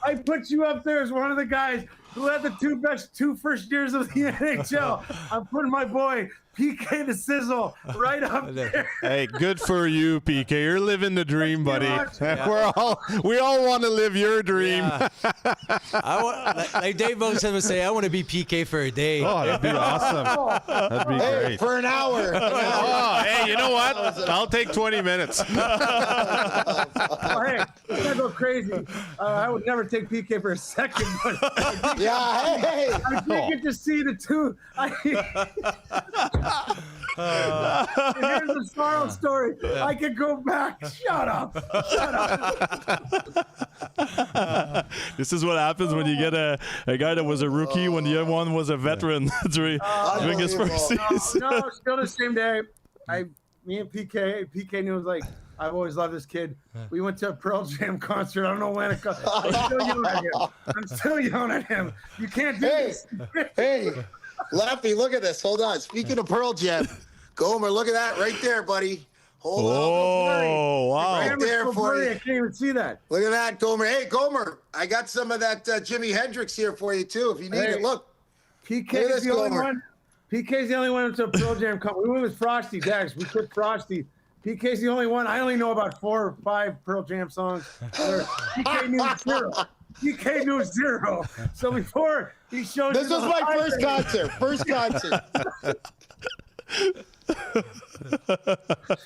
I put you up there as one of the guys who had the two first years of the NHL. I'm putting my boy PK the Sizzle right up there. Hey, good for you, PK. You're living the dream, buddy. Yeah. We all want to live your dream. Yeah. Like Dave Bosa would say, I want to be PK for a day. Oh, that'd be awesome. That'd be great. For an hour. Oh, hey, you know what? I'll take 20 minutes. Hey, it's gonna go crazy. I would never take PK for a second, but Yeah, hey. I did get to see the two. Here's the sorrow story. I could go back. Shut up. This is what happens when you get a guy that was a rookie when the other one was a veteran during his first season. No, still the same day. Me and PK knew, was like, I've always loved this kid. We went to a Pearl Jam concert. I don't know when it comes. I'm still yelling at him. You can't do this. Hey, Lappy, look at this. Hold on. Speaking of Pearl Jam, Gomer, look at that right there, buddy. Hold on. Oh, wow. Right there for you. I can't even see that. Look at that, Gomer. Hey, Gomer, I got some of that Jimi Hendrix here for you, too, if you need it. Look. PK's the only one. PK's the only one who took Pearl Jam. We went with Frosty, Dax. We took Frosty. PK's the only one. I only know about 4 or 5 Pearl Jam songs. PK knew 0. PK knew 0. So before he showed This was my first concert.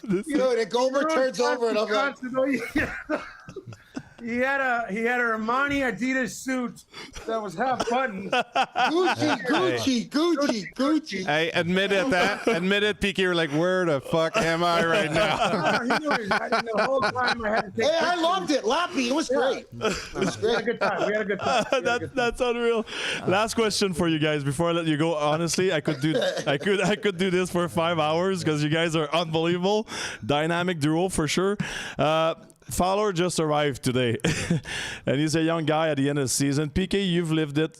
Dude, and Gomer turns over and I'm like, He had a Armani Adidas suit that was half buttoned. Gucci. Hey, admit it, PK. You're like, where the fuck am I right now? He knew the whole time I had to take. Hey, I loved it, Lappy. It was great. We had a good time. That's unreal. Last question for you guys before I let you go. Honestly, I could do this for 5 hours because you guys are unbelievable, dynamic duo for sure. Fowler just arrived today, and he's a young guy at the end of the season. PK, you've lived it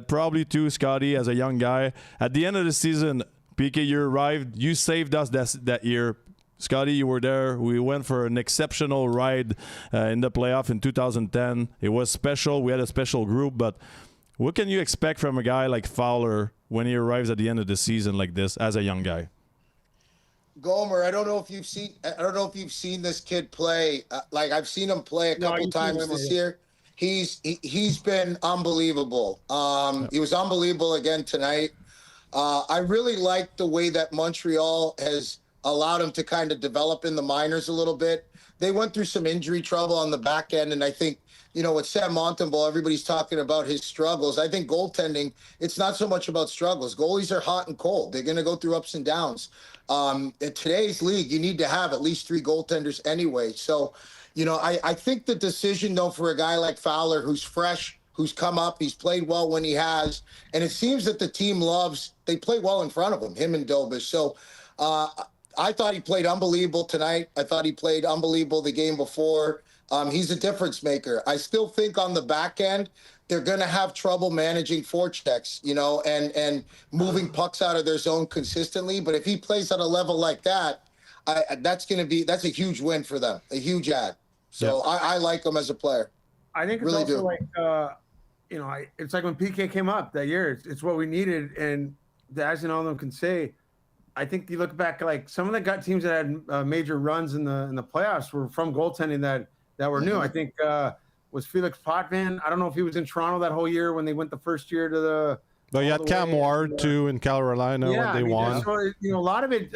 probably too, Scotty, as a young guy. At the end of the season, PK, you arrived. You saved us that year. Scotty, you were there. We went for an exceptional ride in the playoff in 2010. It was special. We had a special group, but what can you expect from a guy like Fowler when he arrives at the end of the season like this as a young guy? Gomer, I don't know if you've seen this kid play. Like I've seen him play a couple times this year. He's been unbelievable. He was unbelievable again tonight. I really like the way that Montreal has allowed him to kind of develop in the minors a little bit. They went through some injury trouble on the back end, and I think, with Sam Montembeault, everybody's talking about his struggles. I think goaltending, it's not so much about struggles. Goalies are hot and cold. They're going to go through ups and downs. In today's league, you need to have at least 3 goaltenders anyway. So, I think the decision, though, for a guy like Fowler, who's fresh, who's come up, he's played well when he has, and it seems that the team they play well in front of him and Dobis. So I thought he played unbelievable tonight. I thought he played unbelievable the game before. He's a difference maker. I still think on the back end, they're going to have trouble managing forechecks, and moving pucks out of their zone consistently. But if he plays at a level like that, that's a huge win for them, a huge add. So yeah. I like him as a player. I think it's really also like, it's like when PK came up that year, it's what we needed. And as all of them can say, I think you look back, like some of the gut teams that had major runs in the playoffs were from goaltending that were new. I think was Felix Potvin. I don't know if he was in Toronto that whole year when they went the first year to But you had Cam Ward too in Carolina when they won. So, a lot of it,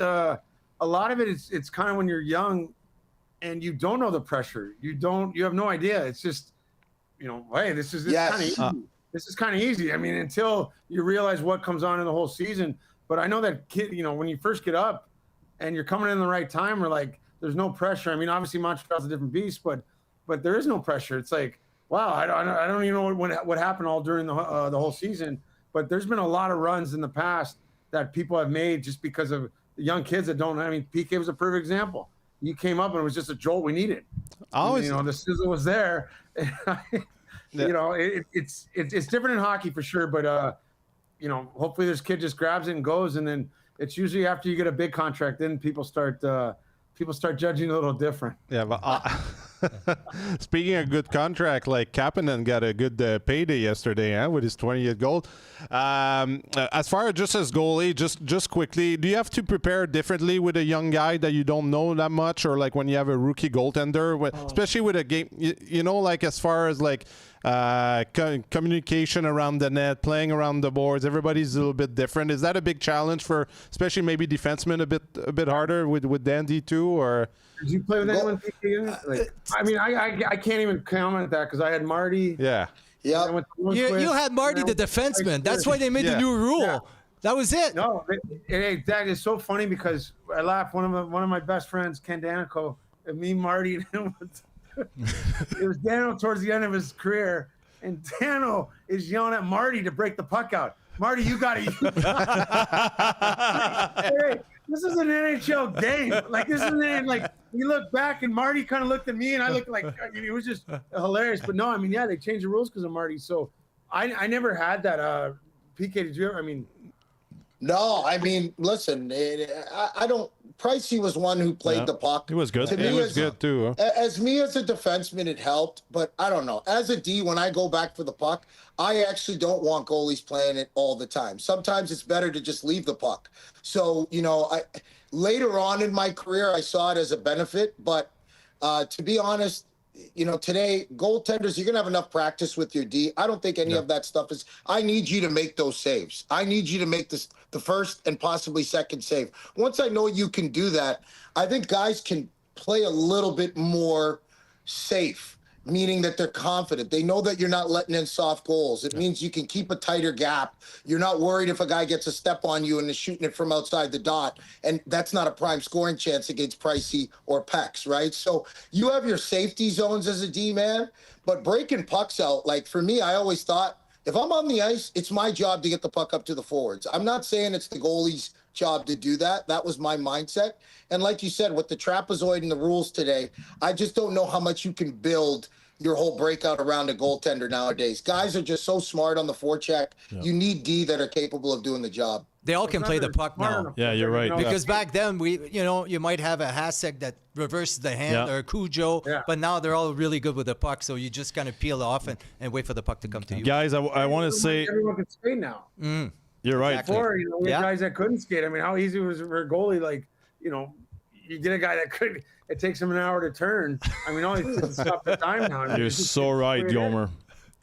it's kind of when you're young, and you don't know the pressure. You have no idea. It's just, hey, this is kind of easy. This is kind of easy. I mean, until you realize what comes on in the whole season. But I know that kid, when you first get up, and you're coming in the right time, or like there's no pressure. I mean, obviously Montreal's a different beast, but there is no pressure. It's like, wow, I don't even know what happened all during the whole season. But there's been a lot of runs in the past that people have made just because of the young kids that don't. I mean, PK was a perfect example. He came up and it was just a jolt we needed. Always, the sizzle was there. It's different in hockey for sure. But hopefully this kid just grabs it and goes, and then it's usually after you get a big contract, then people start judging a little different. Yeah, but speaking of good contract, like Kapanen got a good payday yesterday with his 20th goal. As far as goalie, just quickly, do you have to prepare differently with a young guy that you don't know that much, or like when you have a rookie goaltender, especially with a game, like as far as like communication around the net, playing around the boards, everybody's a little bit different. Is that a big challenge for especially maybe defensemen a bit harder with Dandy too, or? Did you play with anyone? I mean, I can't even comment that because I had Marty. Yeah. Yeah. You had Marty the defenseman. That's why they made the new rule. Yeah. That was it. No, that is so funny because I laugh. One of my best friends, Ken Danico, and me, Marty, and it was Dano towards the end of his career, and Dano is yelling at Marty to break the puck out. Marty, you got it. Hey, this is an NHL game. Like this is like we look back and Marty kind of looked at me and I looked like it was just hilarious. But no, I mean, yeah, they changed the rules because of Marty. So I never had that. PK, did you ever? I mean, no. I mean, listen, I don't. Pricey was one who played the puck. He was good. He was good too. Huh? As me as a defenseman, it helped, but I don't know. As a D, when I go back for the puck, I actually don't want goalies playing it all the time. Sometimes it's better to just leave the puck. So, later on in my career, I saw it as a benefit, but to be honest, today, goaltenders, you're going to have enough practice with your D. I don't think any of that stuff is. I need you to make those saves. I need you to make the first and possibly second save. Once I know you can do that, I think guys can play a little bit more safe, meaning that they're confident. They know that you're not letting in soft goals. It means you can keep a tighter gap. You're not worried if a guy gets a step on you and is shooting it from outside the dot. And that's not a prime scoring chance against Pricey or Pex, right? So you have your safety zones as a D-man, but breaking pucks out, like for me, I always thought, if I'm on the ice, it's my job to get the puck up to the forwards. I'm not saying it's the goalie's job to do that. That was my mindset. And like you said, with the trapezoid and the rules today, I just don't know how much you can build your whole breakout around a goaltender nowadays. Guys are just so smart on the forecheck. Yeah. You need D that are capable of doing the job. They all can play the puck now. Yeah, you're right. Because back then, you might have a Hasek that reverses the hand or Cujo, but now they're all really good with the puck, so you just kind of peel off and wait for the puck to come to you. Guys, I want to say... Everyone can skate now. You're right. Before, we had guys that couldn't skate. I mean, how easy was it for a goalie? You get a guy that could... It takes him an hour to turn. I mean, all he has to stop the time now. I mean, you're so right, Gomer.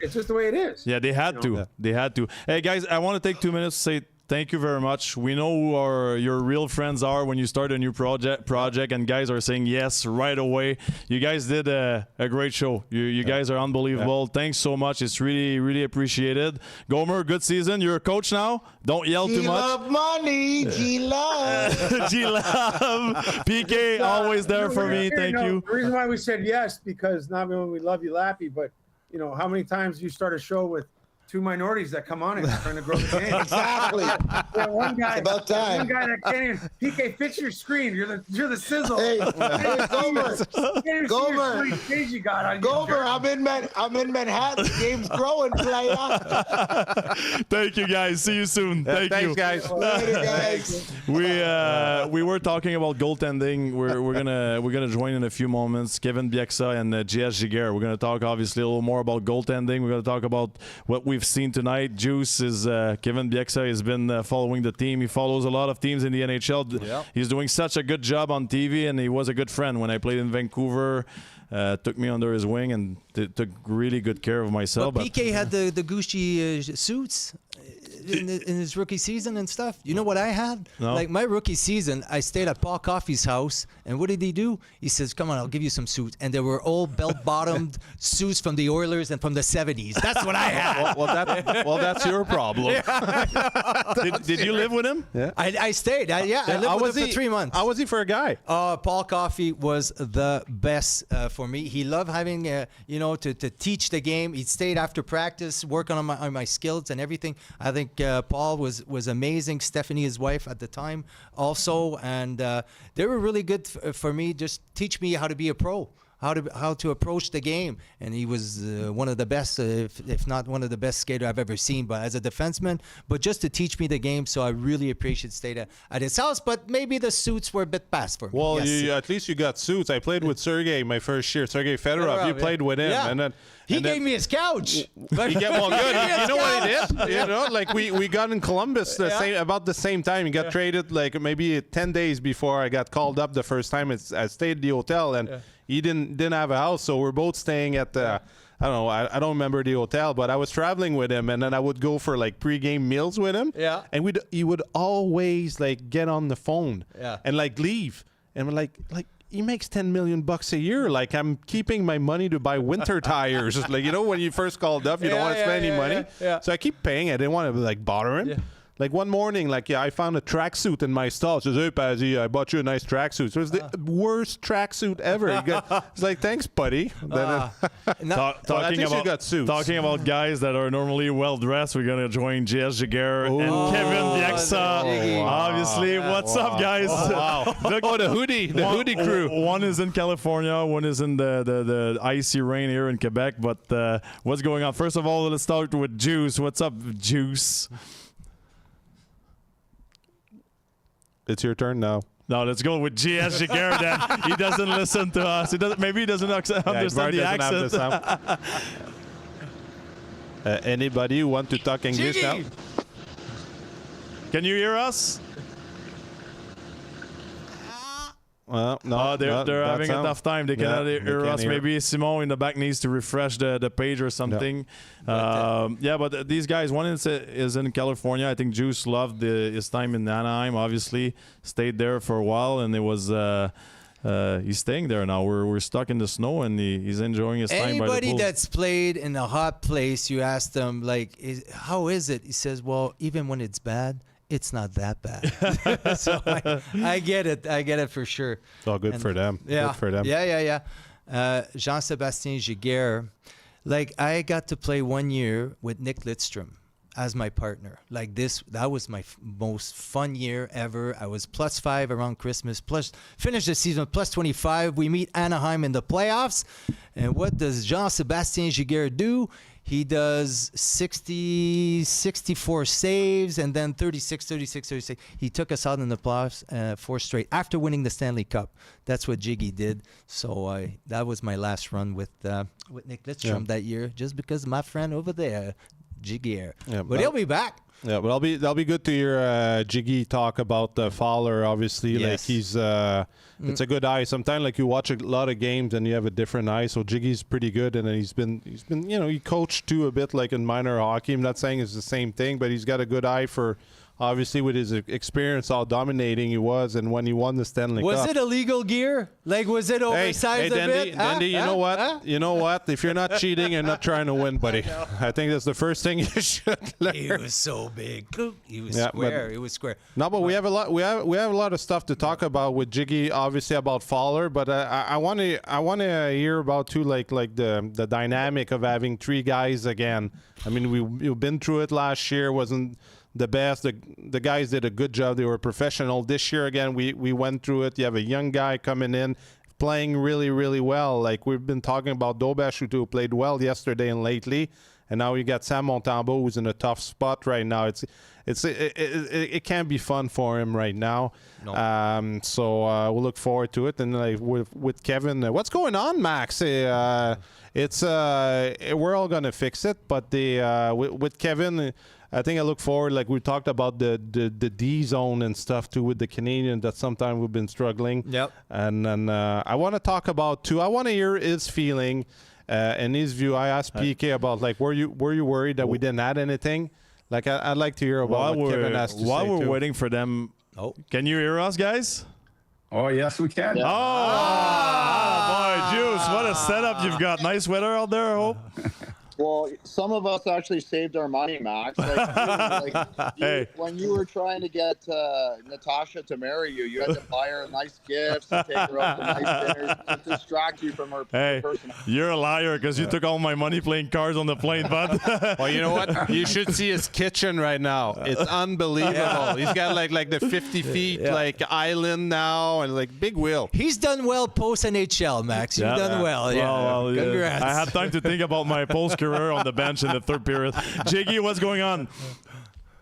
It's just the way it is. Yeah, they had to. They had to. Hey, guys, I want to take 2 minutes to say thank you very much. We know who your real friends are when you start a new project, and guys are saying yes right away. You guys did a great show. You guys are unbelievable. Thanks so much. It's really, really appreciated. Gomer, good season. You're a coach now. Don't yell too much. G-Love money. G-Love. G-Love. PK, always there for me. Thank you. The reason why we said yes, because not only we love you, Lappy, but, how many times you start a show with two minorities that come on it trying to grow the game. Exactly. One guy, about time. One guy that can't even. PK, fix your screen. You're the sizzle. Hey, Gomer. You got on Gomer, I'm in Manhattan. The game's growing, player. Thank you, guys. See you soon. Thanks, you, guys. Later, guys. We were talking about goaltending. We're gonna join in a few moments. Kevin Bieksa and GS Giguère. We're gonna talk obviously a little more about goaltending. We're gonna talk about what we've seen tonight. Juice is Kevin Bieksa has been following the team. He follows a lot of teams in the NHL. Yep. He's doing such a good job on TV, and he was a good friend when I played in Vancouver. Took me under his wing and took really good care of myself. But PK had the Gucci suits. in his rookie season and stuff? You know what I had? No. Like my rookie season, I stayed at Paul Coffey's house, and what did he do? He says, "Come on, I'll give you some suits," and there were old belt-bottomed suits from the Oilers and from the '70s. That's what I had. Well, that's your problem. Did you live with him? Yeah. I stayed. I lived with him for 3 months. How was he for a guy? Paul Coffey was the best for me. He loved having, to teach the game. He stayed after practice, working on my skills and everything. I think Paul was amazing. Stephanie, his wife at the time, also, and they were really good for me. Just teach me how to be a pro. How to approach the game, and he was one of the best, if not one of the best skater I've ever seen. But as a defenseman, but just to teach me the game, so I really appreciate staying at his house. But maybe the suits were a bit past for me. Well, Yes. at least you got suits. I played with Sergei my first year. Sergei Fedorov. You played with him, Yeah. and then He and then- gave me his couch. He good. You know what he did? You know, like we got in Columbus about the same time. He got traded like maybe 10 days before I got called up the first time. I stayed at the hotel, and he didn't have a house, so we're both staying at the. I don't know. I don't remember the hotel, but I was traveling with him, and then I would go for like pregame meals with him. Yeah. And he would always like get on the phone. Yeah. And like leave, and we're like. He makes $10 million a year. Like, I'm keeping my money to buy winter tires. Like, when you first called up, you don't want to spend any money. Yeah. So I keep paying. I didn't want to like bother him. Yeah. Like one morning, I found a tracksuit in my stall. He says, "Hey, Pazzy, I bought you a nice tracksuit." So it was the worst tracksuit ever. It's like, "Thanks, buddy." Talking about guys that are normally well dressed, we're gonna join JS Giguère and Kevin Bieksa. Obviously, what's up, guys? Look, the hoodie crew. One is in California, one is in the icy rain here in Quebec. But what's going on? First of all, let's start with Juice. What's up, Juice? It's your turn now. No, let's go with JS Giguère then. He doesn't listen to us. Maybe he doesn't understand the accent. Anybody who want to talk English now? Can you hear us? Well, no, they're having a tough time. They cannot hear us. Hear. Maybe Simon in the back needs to refresh the page or something. But these guys, one is in California. I think Juice loved his time in Anaheim. Obviously, stayed there for a while, and it was. He's staying there now. We're stuck in the snow, and he's enjoying his time by the pool. Anybody that's played in a hot place, you ask them how is it? He says, "Well, even when it's bad, it's not that bad." So I get it. I get it for sure. It's all good for them. Yeah. Good for them. Yeah. Jean-Sébastien Giguère. Like, I got to play 1 year with Nick Lidstrom as my partner. Like that was my most fun year ever. I was +5 around Christmas, finished the season +25. We meet Anaheim in the playoffs. And what does Jean-Sébastien Giguère do? He does 64 saves and then 36. He took us out in the playoffs 4 straight after winning the Stanley Cup. That's what Jiggy did. So that was my last run with Nick Lidstrom that year, just because of my friend over there, Giguère. Yeah, but he'll be back. Yeah, but that'll be good to hear Jiggy talk about Fowler. Obviously, Yes. like he's it's a good eye. Sometimes like you watch a lot of games and you have a different eye. So Jiggy's pretty good, and then he's been he coached too a bit like in minor hockey. I'm not saying it's the same thing, but he's got a good eye for. Obviously, with his experience, how dominating he was, and when he won the Stanley Cup. Was it illegal gear? Like, was it oversized a bit? Dandy, you know what? You know what? If you're not cheating, you're not trying to win, buddy. I think that's the first thing you should learn. He was so big. He was square. It was square. No, but we have a lot. We have a lot of stuff to talk about with Jiggy. Obviously about Fowler, but I want to hear about too, like the dynamic of having 3 guys again. I mean, we've been through it last year. Wasn't the best. The guys did a good job. They were professional. This year again, we went through it. You have a young guy coming in, playing really, really well. Like we've been talking about Darche, who played well yesterday and lately, and now you got Sam Montembeault, who's in a tough spot right now. It can't be fun for him right now. No. So we'll look forward to it. And like with Kevin, what's going on, Max? We're all gonna fix it, but with Kevin. I think I look forward, like we talked about the D zone and stuff too with the Canadians, that sometimes we've been struggling. Yep. And then I want to talk about too. I want to hear his feeling and his view. I asked PK about like were you worried that we didn't add anything? Like I'd like to hear about what Kevin has to while say we're too. waiting for them, Oh. can you hear us, guys? Oh, yes, we can. Oh, boy, Juice, what a setup you've got. Nice weather out there, I hope. Well, some of us actually saved our money, Max. Hey. When you were trying to get Natasha to marry you, you had to buy her nice gifts and take her out to nice dinners to distract you from her personal. You're a liar because you took all my money playing cards on the plane, bud. Well, you know what? You should see his kitchen right now. It's unbelievable. He's got like the 50 feet like island now and like big wheel. He's done well post NHL, Max. You've done well. Well, Congrats. I had time to think about my post career on the bench in the third period. Jiggy, what's going on?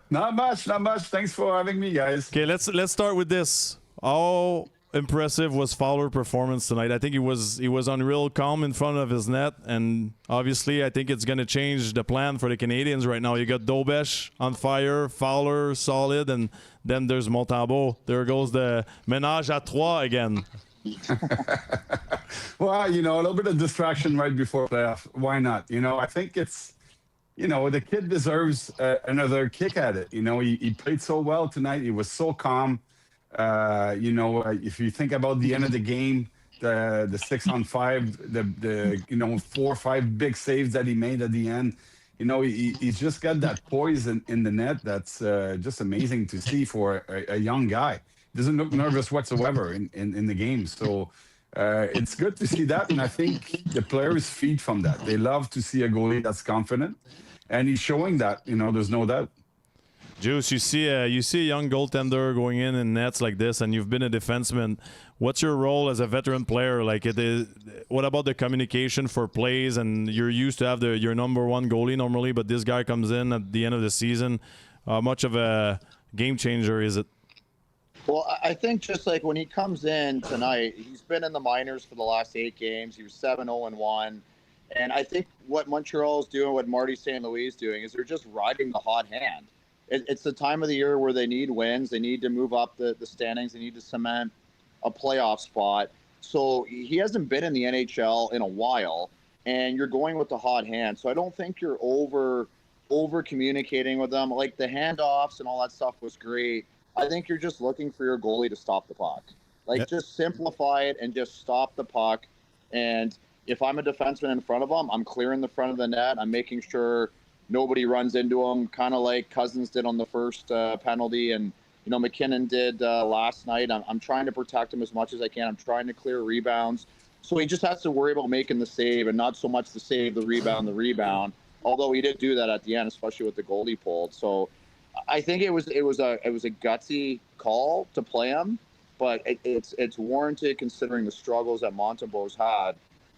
Not much. Thanks for having me, guys. Okay, let's start with this. How impressive was Fowler performance tonight? I think he was unreal calm in front of his net, and obviously I think it's going to change the plan for the Canadiens right now. You got Darche on fire, Fowler solid, and then there's Montembeault. There goes the ménage à trois again. Well, a little bit of distraction right before playoff. Why not? I think it's, the kid deserves another kick at it. He played so well tonight. He was so calm. If you think about the end of the game, the 6-on-5, the 4 or 5 big saves that he made at the end, he's just got that poise in the net that's just amazing to see for a young guy. Doesn't look nervous whatsoever in the game. So it's good to see that, and I think the players feed from that. They love to see a goalie that's confident, and he's showing that. There's no doubt. Juice, you see a young goaltender going in nets like this, and you've been a defenseman. What's your role as a veteran player? What about the communication for plays? And you're used to have your number one goalie normally, but this guy comes in at the end of the season. How much of a game changer is it? Well, I think just like when he comes in tonight, he's been in the minors for the last 8 games. He was 7-0-1. And I think what Montreal is doing, what Marty St. Louis is doing, is they're just riding the hot hand. It's the time of the year where they need wins. They need to move up the standings. They need to cement a playoff spot. So he hasn't been in the NHL in a while, and you're going with the hot hand. So I don't think you're over communicating with them. Like the handoffs and all that stuff was great. I think you're just looking for your goalie to stop the puck. Just simplify it and just stop the puck. And if I'm a defenseman in front of him, I'm clearing the front of the net. I'm making sure nobody runs into him, kind of like Cousins did on the first penalty and, McKinnon did last night. I'm trying to protect him as much as I can. I'm trying to clear rebounds. So he just has to worry about making the save and not so much the save, the rebound. Although he did do that at the end, especially with the goal he pulled. So I think it was a gutsy call to play him, but it's warranted considering the struggles that Montembeault's had.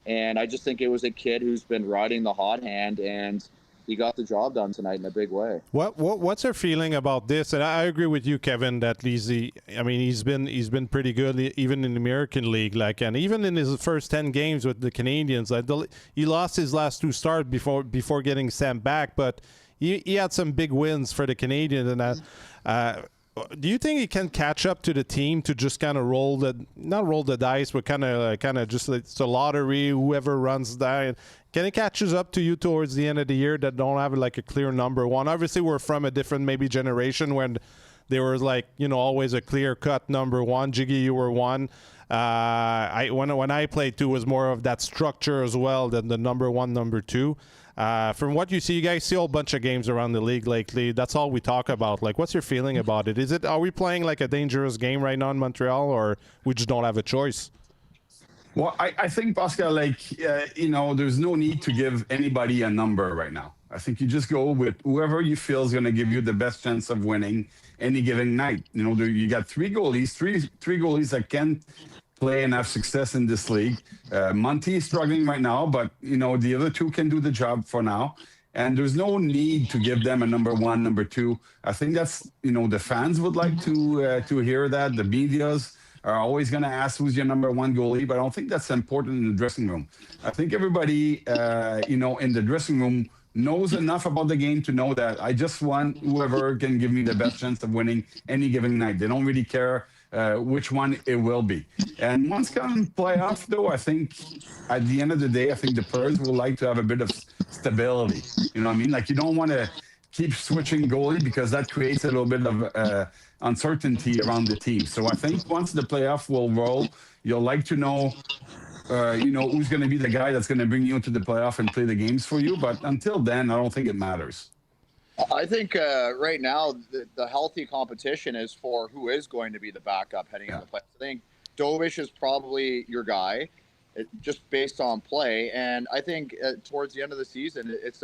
And I just think it was a kid who's been riding the hot hand, and he got the job done tonight in a big way. What's your feeling about this? And I agree with you, Kevin, that he's been pretty good even in the American League, and even in his first 10 games with the Canadiens. He lost his last 2 starts before getting sent back, but he had some big wins for the Canadiens. And do you think he can catch up to the team to just kind of not roll the dice, but kind of just it's a lottery, whoever runs that? Can he catch up to you towards the end of the year that don't have a clear number one? Obviously, we're from a different maybe generation when there was always a clear cut number one. Jiggy, you were one. When I played too, was more of that structure as well than the number one, number two. From what you see, you guys see a whole bunch of games around the league lately. That's all we talk about. What's your feeling about it? Are we playing a dangerous game right now in Montreal, or we just don't have a choice? Well, I think, Pascal, there's no need to give anybody a number right now. I think you just go with whoever you feel is going to give you the best chance of winning any given night. You got 3 goalies, three goalies that can play and have success in this league. Monty is struggling right now, but, the other 2 can do the job for now. And there's no need to give them a number 1, number 2. I think that's, the fans would like to hear that. The medias are always going to ask who's your number 1 goalie, but I don't think that's important in the dressing room. I think everybody, in the dressing room knows enough about the game to know that I just want whoever can give me the best chance of winning any given night. They don't really care which one it will be. And once come playoff, though, I think at the end of the day, I think the players will like to have a bit of stability. You know what I mean? You don't want to keep switching goalie because that creates a little bit of uncertainty around the team. So I think once the playoff will roll, you'll like to know, who's going to be the guy that's going to bring you into the playoff and play the games for you. But until then, I don't think it matters. I think right now the healthy competition is for who is going to be the backup heading into the playoffs. I think Dovish is probably your guy, just based on play. And I think towards the end of the season, it's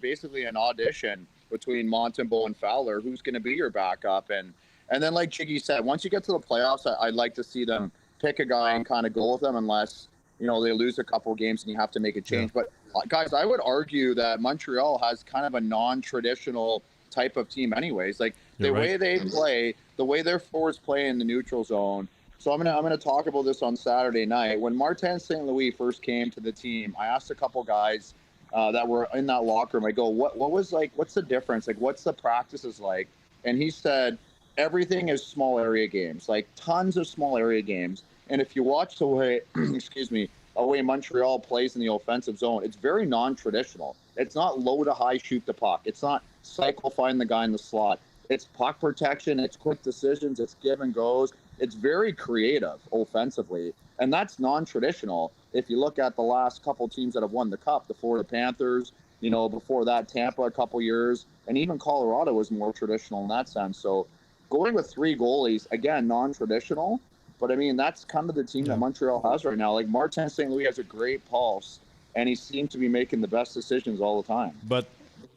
basically an audition between Montembeault and Fowler, who's going to be your backup. And then, like Jiggy said, once you get to the playoffs, I'd like to see them pick a guy and kind of go with them, unless they lose a couple of games and you have to make a change. But guys, I would argue that Montreal has kind of a non-traditional type of team anyways. Like the way they play, the way their forwards play in the neutral zone. So I'm gonna talk about this on Saturday night. When Martin St. Louis first came to the team, I asked a couple guys that were in that locker room. I go, what's the difference? Like, what's the practices like? And he said, everything is small area games, like tons of small area games. And if you watch the way, the way Montreal plays in the offensive zone, it's very non-traditional. It's not low to high, shoot the puck. It's not cycle, find the guy in the slot. It's puck protection. It's quick decisions. It's give and goes. It's very creative offensively. And that's non-traditional. If you look at the last couple teams that have won the Cup, the Florida Panthers, before that Tampa a couple years, and even Colorado was more traditional in that sense. So going with 3 goalies, again, non-traditional. But, I mean, that's kind of the team that Montreal has right now. Like, Martin St. Louis has a great pulse, and he seems to be making the best decisions all the time. But,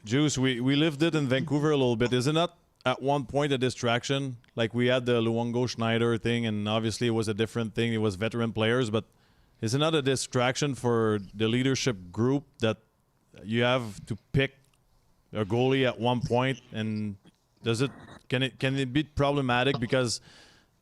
Juice, we lived it in Vancouver a little bit. Isn't that at one point a distraction? Like, we had the Luongo-Schneider thing, and obviously it was a different thing. It was veteran players. But isn't that a distraction for the leadership group that you have to pick a goalie at one point? And can it be problematic? Because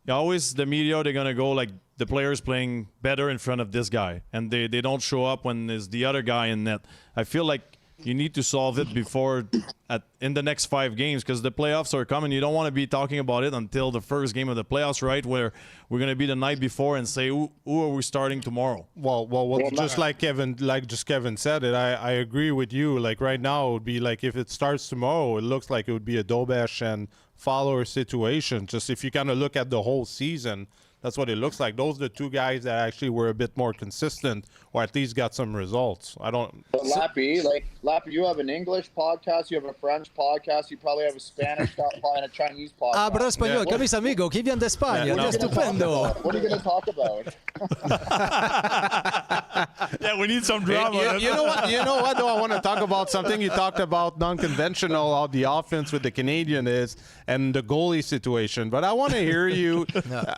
always the media, they're going to go like the player's playing better in front of this guy, and they don't show up when there's the other guy in net. I feel like you need to solve it before in the next 5 games, because the playoffs are coming. You don't want to be talking about it until the first game of the playoffs, right, where we're going to be the night before and say, who are we starting tomorrow? Well, just like Kevin said it, I agree with you. Like right now, it would be like if it starts tomorrow, it looks like it would be a Dobesh and Fowler situation. Just if you kind of look at the whole season, that's what it looks like. Those are the 2 guys that actually were a bit more consistent, or at least got some results. I don't. But Lappy, you have an English podcast, you have a French podcast, you probably have a Spanish podcast, and a Chinese podcast. Hablo español, con mis amigos que vienen de España. Estupendo. What are you going to talk about? Yeah, we need some drama. You know what? Though I want to talk about something. You talked about non-conventional, how the offense with the Canadian is, and the goalie situation. But I want to hear you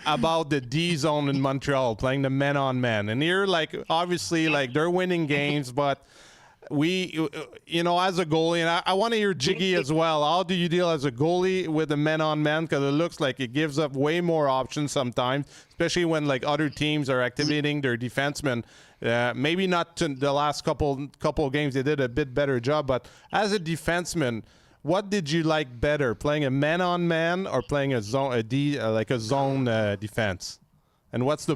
about the D zone in Montreal, playing the man-on-man. And here, like, obviously, like, they're winning games, but we, as a goalie, and I want to hear Jiggy as well. How do you deal as a goalie with a man-on-man? Because it looks like it gives up way more options sometimes, especially when, like, other teams are activating their defensemen. Maybe not to the last couple of games, they did a bit better job, but as a defenseman, what did you like better, playing a man-on-man or playing a zone, zone defense? And what's the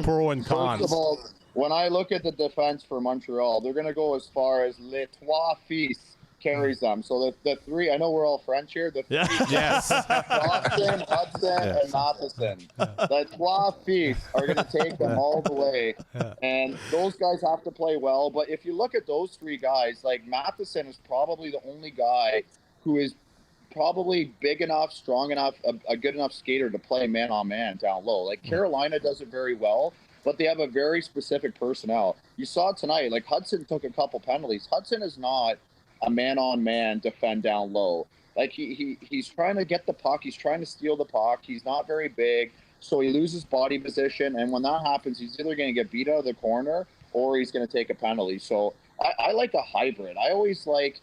pro and cons? First of all, when I look at the defense for Montreal, they're going to go as far as Les Trois Fils carries them. So the 3, I know we're all French here. The 3, yes. Dawson, Hudson, and Matheson. The Trois Fils are going to take them all the way. And those guys have to play well. But if you look at those 3 guys, like Matheson is probably the only guy who is probably big enough, strong enough, a good enough skater to play man-on-man down low. Like Carolina does it very well, but they have a very specific personnel. You saw tonight, like Hudson took a couple penalties. Hudson is not a man-on-man defend down low. Like he's trying to get the puck. He's trying to steal the puck. He's not very big, so he loses body position. And when that happens, he's either going to get beat out of the corner or he's going to take a penalty. So I like a hybrid. I always like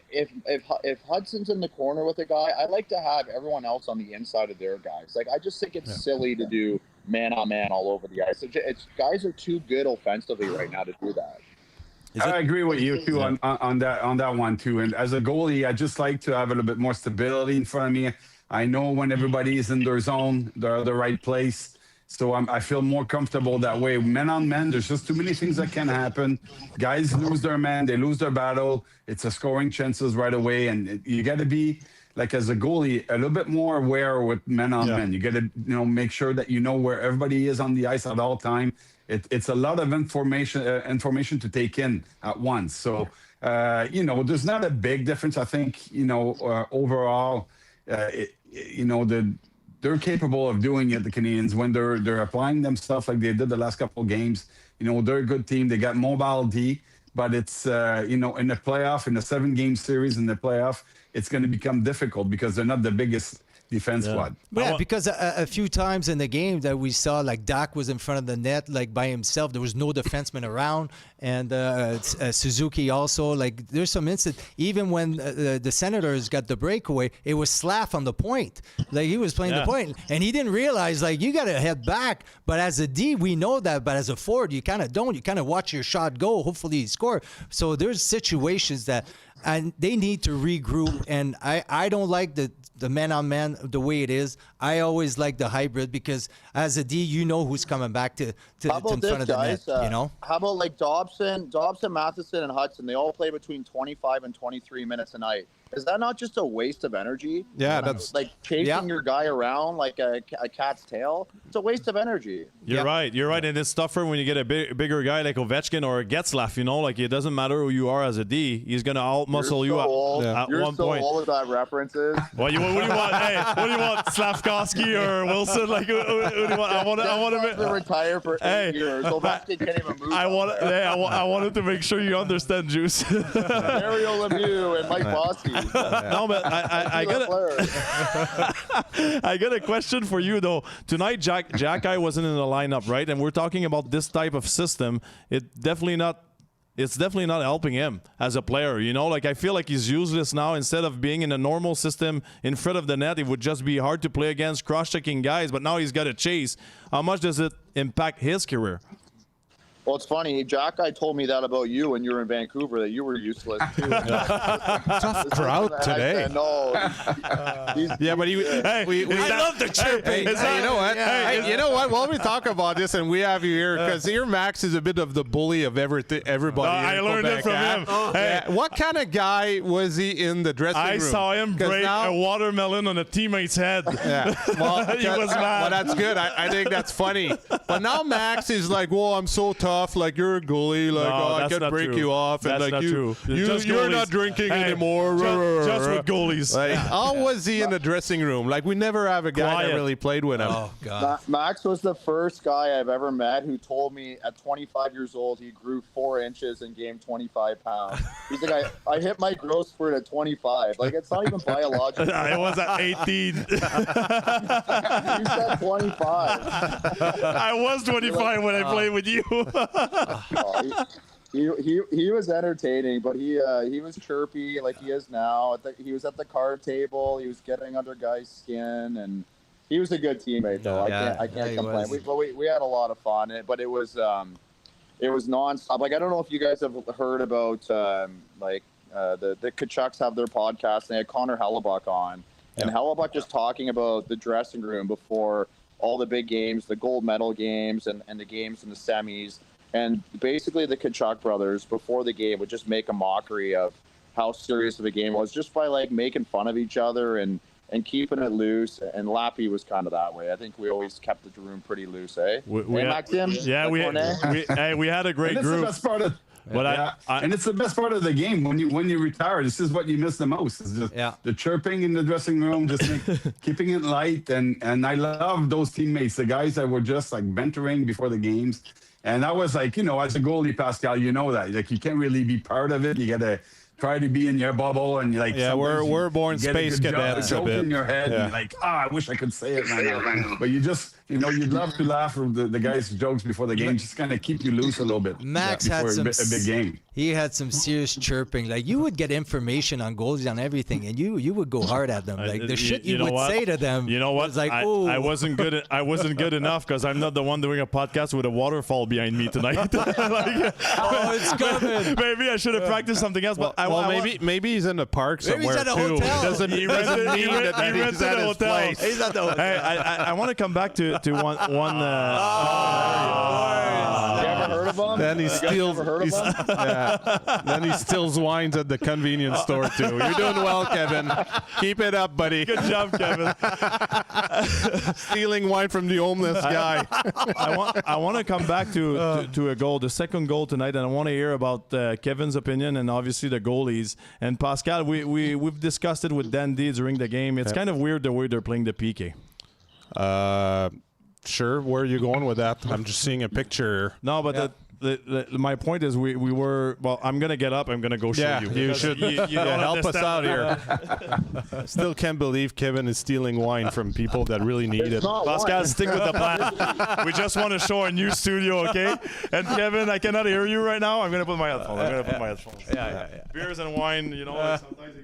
if Hudson's in the corner with a guy, I like to have everyone else on the inside of their guys. Like, I just think it's silly to do man-on-man all over the ice. Guys are too good offensively right now to do that. I agree with you too on that one too. And as a goalie, I just like to have a little bit more stability in front of me. I know when everybody is in their zone, they're the right place. So I feel more comfortable that way. Men on men, there's just too many things that can happen. Guys lose their man, they lose their battle. It's a scoring chances right away, and you got to be, like, as a goalie, a little bit more aware with men on men. You got to, make sure that you know where everybody is on the ice at all time. It's a lot of information to take in at once. So, there's not a big difference. I think, overall, they're capable of doing it, the Canadians, when they're applying them stuff like they did the last couple of games. They're a good team. They got mobile D, but it's, in the playoff, in the 7-game series in the playoff, it's going to become difficult because they're not the biggest defense squad. Yeah, because a few times in the game that we saw, like, Dak was in front of the net, like, by himself. There was no defenseman around. And Suzuki also, like, there's some incidents. Even when the Senators got the breakaway, it was Slav on the point. Like, he was playing the point. And he didn't realize, like, you got to head back. But as a D, we know that. But as a forward, you kind of don't. You kind of watch your shot go. Hopefully you score. So there's situations that and they need to regroup. And I don't like the man-on-man the way it is. I always like the hybrid because as a D, you know who's coming back to in front of the net. How about, like, Dobson, Matheson, and Hudson? They all play between 25 and 23 minutes a night. Is that not just a waste of energy? Yeah, that's like chasing your guy around like a cat's tail. It's a waste of energy. You're right. And it's tougher when you get a bigger guy like Ovechkin or Getzlaf. Like, it doesn't matter who you are as a D. He's gonna out-muscle you at one point. You're so old with that references. What do you want? Hey, what do you want? Slavkovsky or Wilson? Like, who do you want? I want to retire for 8 years. Ovechkin can't even move. I wanted to make sure you understand, Juice. Mario Lemieux and Mike Bossy. No, but I got a question for you though. Tonight, Jack wasn't in the lineup, right? And we're talking about this type of system. It's definitely not helping him as a player. Like, I feel like he's useless now. Instead of being in a normal system in front of the net, it would just be hard to play against cross-checking guys. But now he's got to chase. How much does it impact his career? Well, it's funny. Jack guy told me that about you when you were in Vancouver, that you were useless too. Tough crowd today. No. But I love the chirping. Hey, you know what? Hey, you know what? While we talk about this, and we have you here, because here Max is a bit of the bully of everybody. I learned it from him. What kind of guy was he in the dressing room? I saw him break a watermelon on a teammate's head. Yeah. Well, he was mad. Well, that's good. I think that's funny. But now Max is like, well, I'm so tough. Like, you're a goalie. Like, I can break you off. That's and like, you're not drinking anymore. Just with goalies. Like, how was he in the dressing room? Like, we never have a guy that really played with him. Oh, God. Max was the first guy I've ever met who told me at 25 years old he grew 4 inches and gained 25 pounds. He's like, I hit my growth spurt at 25. Like, it's not even biological. I was at 18. You said 25. I was 25 when I played with you. He was entertaining, but he was chirpy like he is now. He was at the card table. He was getting under guys' skin, and he was a good teammate though. I can't complain. We had a lot of fun, but it was nonstop. Like, I don't know if you guys have heard about the Kachucks have their podcast, and they had Connor Hellebuck on, and Hellebuck just talking about the dressing room before all the big games, the gold medal games, and the games in the semis. And basically the Kachuk brothers before the game would just make a mockery of how serious of a game it was, just by, like, making fun of each other and keeping it loose. And Lappy was kind of that way. I think we always kept the room pretty loose, eh? Maxim? Yeah, we had a great group. That's the best part of, and it's the best part of the game when you retire. This is what you miss the most. It's just the chirping in the dressing room, just keeping it light. And I love those teammates, the guys that were just like mentoring before the games. And I was like, as a goalie, Pascal, that. Like, you can't really be part of it. You got to try to be in your bubble, and we're born space cadets. Joke in your head, and like, I wish I could say it right now. But you just, you'd love to laugh at the guys' jokes before the game, just kind of keep you loose a little bit. Max had some a big game. He had some serious chirping. Like, you would get information on goalies on everything, and you would go hard at them. Like, the shit you would say to them. You know what? Like, I wasn't good. I wasn't good enough because I'm not the one doing a podcast with a waterfall behind me tonight. It's coming. Maybe I should have practiced something else. But maybe he's in the park somewhere he's at a too. Hotel. Doesn't mean that he's at his place. He's at the hotel. Hey, I want to come back to to one. You ever heard of him? Then he steals. Then he steals wines at the convenience store too. You're doing well, Kevin. Keep it up, buddy. Good job, Kevin. Stealing wine from the homeless guy. I want to come back to a goal, the second goal tonight, and I want to hear about Kevin's opinion and obviously the goalies. And Pascal, we've discussed it with Dandy during the game. It's kind of weird the way they're playing the PK. Sure. Where are you going with that? I'm just seeing a picture. No, but my point is we were. Well, I'm gonna get up. I'm gonna go show you. You should. You don't help us understand. out here. Still can't believe Kevin is stealing wine from people that really need it. Pascal, stick with the plan. We just want to show our new studio, okay? And Kevin, I cannot hear you right now. I'm gonna put my headphones. Yeah. Beers and wine, sometimes.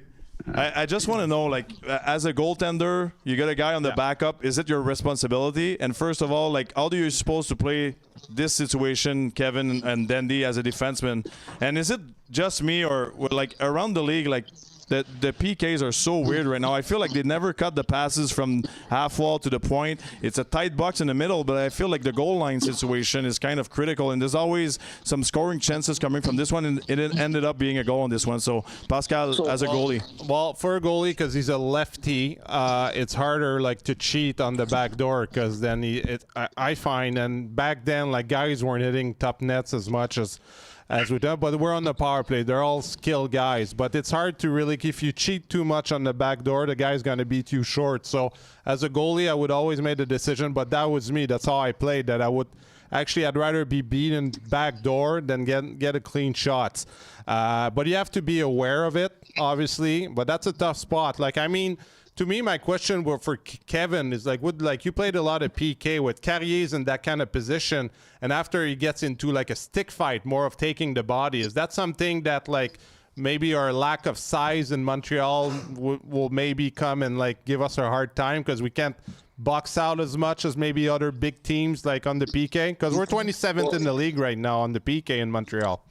I just want to know, like, as a goaltender, you got a guy on the backup. Is it your responsibility? And first of all, like, how do you supposed to play this situation, Kevin and Dandy, as a defenseman? And is it just me or, like, around the league, like, the PKs are so weird right now. I feel like they never cut the passes from half wall to the point. It's a tight box in the middle, but I feel like the goal line situation is kind of critical, and there's always some scoring chances coming from this one, and it ended up being a goal on this one. So, Pascal, as a goalie. Well, for a goalie, because he's a lefty, it's harder like to cheat on the back door because then I find, and back then, like, guys weren't hitting top nets as much as we do, but we're on the power play. They're all skilled guys, but it's hard to really, if you cheat too much on the back door, the guy's going to beat you short. So as a goalie, I would always make the decision, but that was me. That's how I played, that I'd rather be beaten back door than get a clean shot. But you have to be aware of it, obviously, but that's a tough spot. Like, I mean, to me, my question for Kevin is like, you played a lot of PK with Carrier's in that kind of position, and after he gets into like a stick fight, more of taking the body, is that something that like maybe our lack of size in Montreal will maybe come and like give us a hard time because we can't box out as much as maybe other big teams like on the PK? Because we're 27th in the league right now on the PK in Montreal.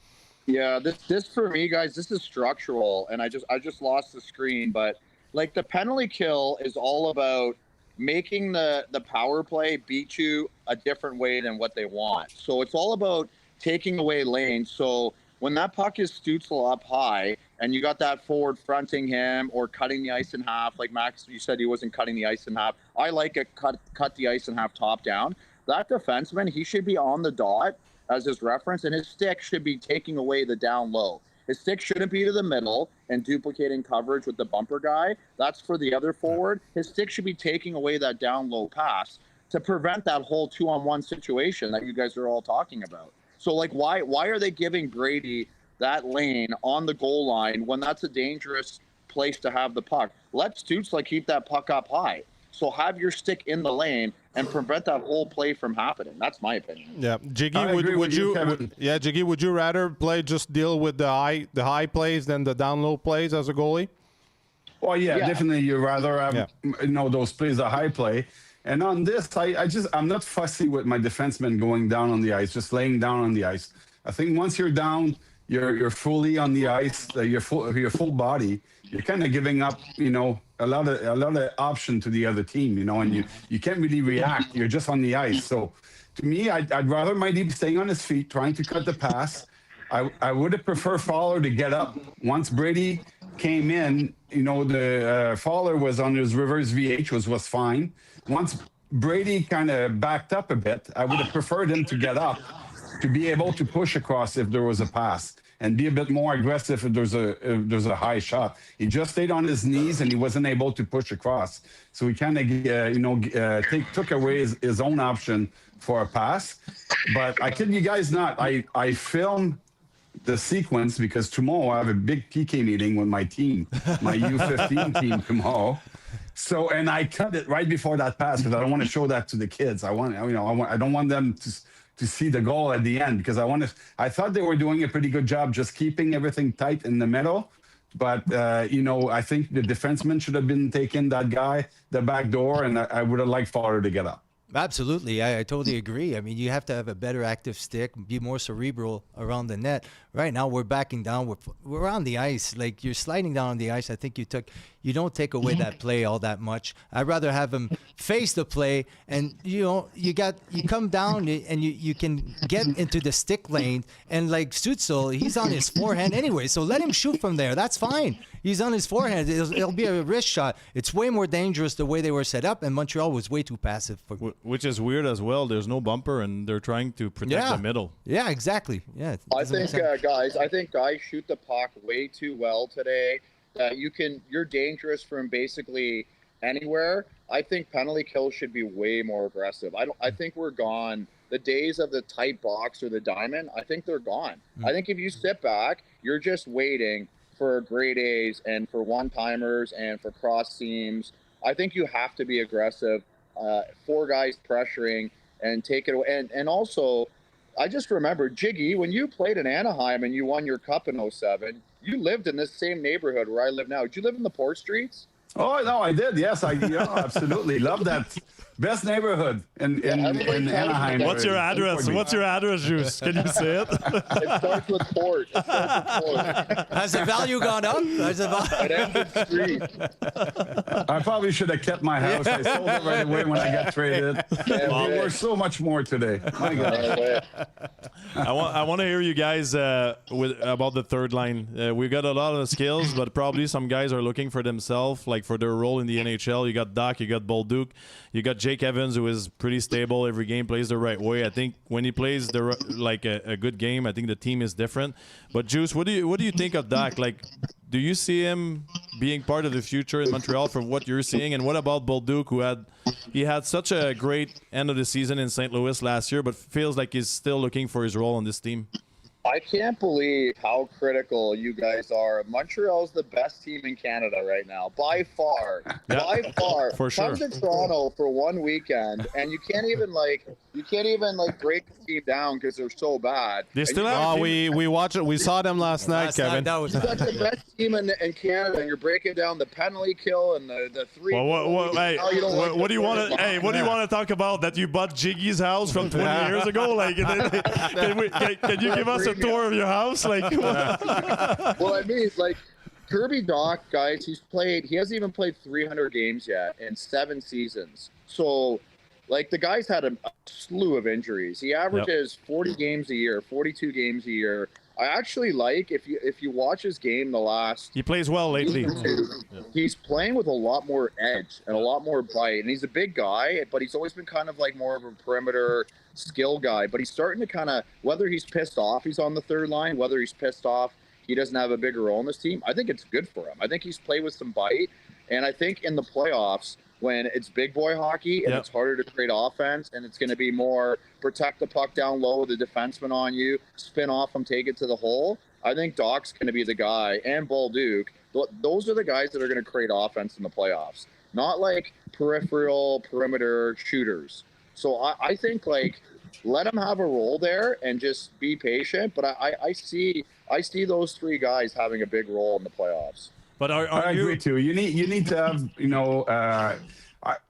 Yeah, this for me, guys, this is structural, and I just lost the screen, but like the penalty kill is all about making the power play beat you a different way than what they want. So it's all about taking away lanes. So when that puck is Stützle up high and you got that forward fronting him or cutting the ice in half, like Max, you said he wasn't cutting the ice in half. I like it, cut the ice in half top down. That defenseman, he should be on the dot as his reference, and his stick should be taking away the down low. His stick shouldn't be to the middle and duplicating coverage with the bumper guy. That's for the other forward. His stick should be taking away that down low pass to prevent that whole 2-on-1 situation that you guys are all talking about. So, like, why are they giving Brady that lane on the goal line when that's a dangerous place to have the puck? Let Stützle keep that puck up high. So have your stick in the lane and prevent that whole play from happening. That's my opinion. Yeah, Jiggy, would you rather deal with the high plays than the down low plays as a goalie? Well, yeah. Definitely. You'd rather have those plays, the high play. And on this, I'm not fussy with my defensemen going down on the ice, just laying down on the ice. I think once you're down, you're fully on the ice, your full body. You're kind of giving up, a lot of option to the other team, and you can't really react. You're just on the ice. So to me, I'd rather my deep staying on his feet, trying to cut the pass. I would have preferred Fowler to get up. Once Brady came in, the Fowler was on his reverse VH, was fine. Once Brady kind of backed up a bit, I would have preferred him to get up to be able to push across if there was a pass and be a bit more aggressive if there's a high shot. He just stayed on his knees and he wasn't able to push across. So he kind of, took away his own option for a pass. But I kid you guys not, I filmed the sequence because tomorrow I have a big PK meeting with my team, my U15 team tomorrow. So, and I cut it right before that pass because I don't want to show that to the kids. I don't want them to see the goal at the end because I thought they were doing a pretty good job just keeping everything tight in the middle. But, I think the defenseman should have been taking that guy, the back door, and I would have liked Fowler to get up. Absolutely. I totally agree. I mean, you have to have a better active stick, be more cerebral around the net Right now we're backing down. We're on the ice. Like, you're sliding down on the ice. I think you don't take away that play all that much. I'd rather have him face the play, and you come down and you can get into the stick lane, and like Stützle, he's on his forehand anyway, so let him shoot from there. That's fine. He's on his forehand. It'll be a wrist shot. It's way more dangerous the way they were set up, and Montreal was way too passive. Which is weird as well. There's no bumper, and they're trying to protect the middle. Yeah, exactly. Yeah. I think guys shoot the puck way too well today. You're dangerous from basically anywhere. I think penalty kills should be way more aggressive. I think we're gone. The days of the tight box or the diamond, I think they're gone. I think if you sit back, you're just waiting for grade A's and for one-timers and for cross seams. I think you have to be aggressive. 4 guys pressuring and take it away. And also, I just remember, Jiggy, when you played in Anaheim and you won your cup in 07, you lived in this same neighborhood where I live now. Did you live in the Port Streets? Oh, no, I did. Yes, absolutely. Love that. Best neighborhood in Anaheim. What's your address? What's your address, Juice? Can you say it? It starts with Port. Has the value gone up? It ends with Street. I probably should have kept my house. I sold it right away when I got traded. We're worth so much more today. My God. I want to hear you guys about the third line. We've got a lot of skills, but probably some guys are looking for themselves, like for their role in the NHL. You got Doc, you got Bolduc, you got Jake Evans, who is pretty stable every game, plays the right way. I think when he plays a good game, I think the team is different. But Juice, what do you think of Doc? Like, do you see him being part of the future in Montreal from what you're seeing? And what about Bolduc, who had such a great end of the season in St. Louis last year, but feels like he's still looking for his role on this team? I can't believe how critical you guys are. Montreal's the best team in Canada right now, by far. Yeah, by far. for sure. Come to Toronto for one weekend, and you can't even break the team down because they're so bad. They still have. We watched it. We saw them last night, Kevin. That was You got the best team in Canada, and you're breaking down the penalty kill and the three. Well, what do you want to? Hey, what do you want to talk about? That you bought Jiggy's house from 20 years ago? Like, can you give us a tour of your house? Like, well, I mean, like, Kirby Dach, guys, he hasn't even played 300 games yet in 7 seasons. So, like, the guy's had a slew of injuries. He averages 40 games a year, 42 games a year. I actually like, if you watch his game the last... He plays well lately. He's playing with a lot more edge and a lot more bite. And he's a big guy, but he's always been kind of like more of a perimeter skill guy. But he's starting to kind of, whether he's pissed off he's on the third line, whether he's pissed off he doesn't have a bigger role in this team, I think it's good for him. I think he's played with some bite. And I think in the playoffs, when it's big boy hockey and it's harder to create offense and it's going to be more protect the puck down low with the defenseman on you, spin off him, take it to the hole, I think Doc's going to be the guy, and Bolduc. Those are the guys that are going to create offense in the playoffs, not like peripheral perimeter shooters. So I think, like, let him have a role there and just be patient. But I see those 3 guys having a big role in the playoffs. But I agree too. You need to have,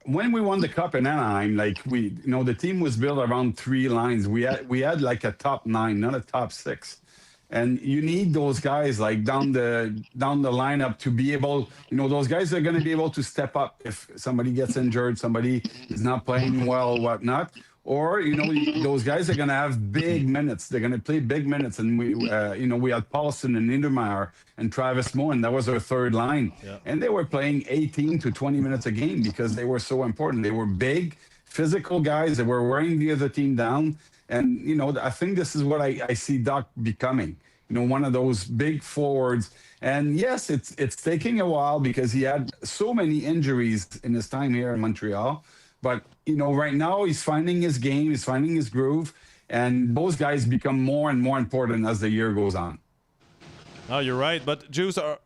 when we won the cup in Anaheim, like, the team was built around 3 lines. We had like a top 9, not a top 6. And you need those guys like down the lineup to be able, those guys are going to be able to step up if somebody gets injured, somebody is not playing well, whatnot. Or, those guys are going to have big minutes. They're going to play big minutes. And we had Paulson and Niedermayer and Travis Moen. That was our third line. Yeah. And they were playing 18 to 20 minutes a game because they were so important. They were big, physical guys that were wearing the other team down. And, I think this is what I see Doc becoming, one of those big forwards. And yes, it's taking a while because he had so many injuries in his time here in Montreal. But, right now he's finding his game, he's finding his groove, and those guys become more and more important as the year goes on. Oh, you're right. But Juice, I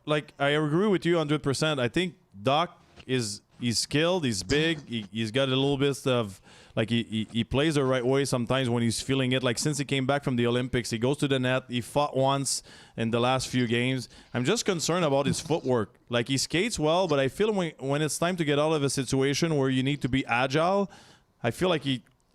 agree with you 100%. I think Doc he's skilled, he's big, he's got a little bit of, like, he plays the right way sometimes when he's feeling it. Like, since he came back from the Olympics, he goes to the net. He fought once in the last few games. I'm just concerned about his footwork. Like, he skates well, but I feel when it's time to get out of a situation where you need to be agile, I feel like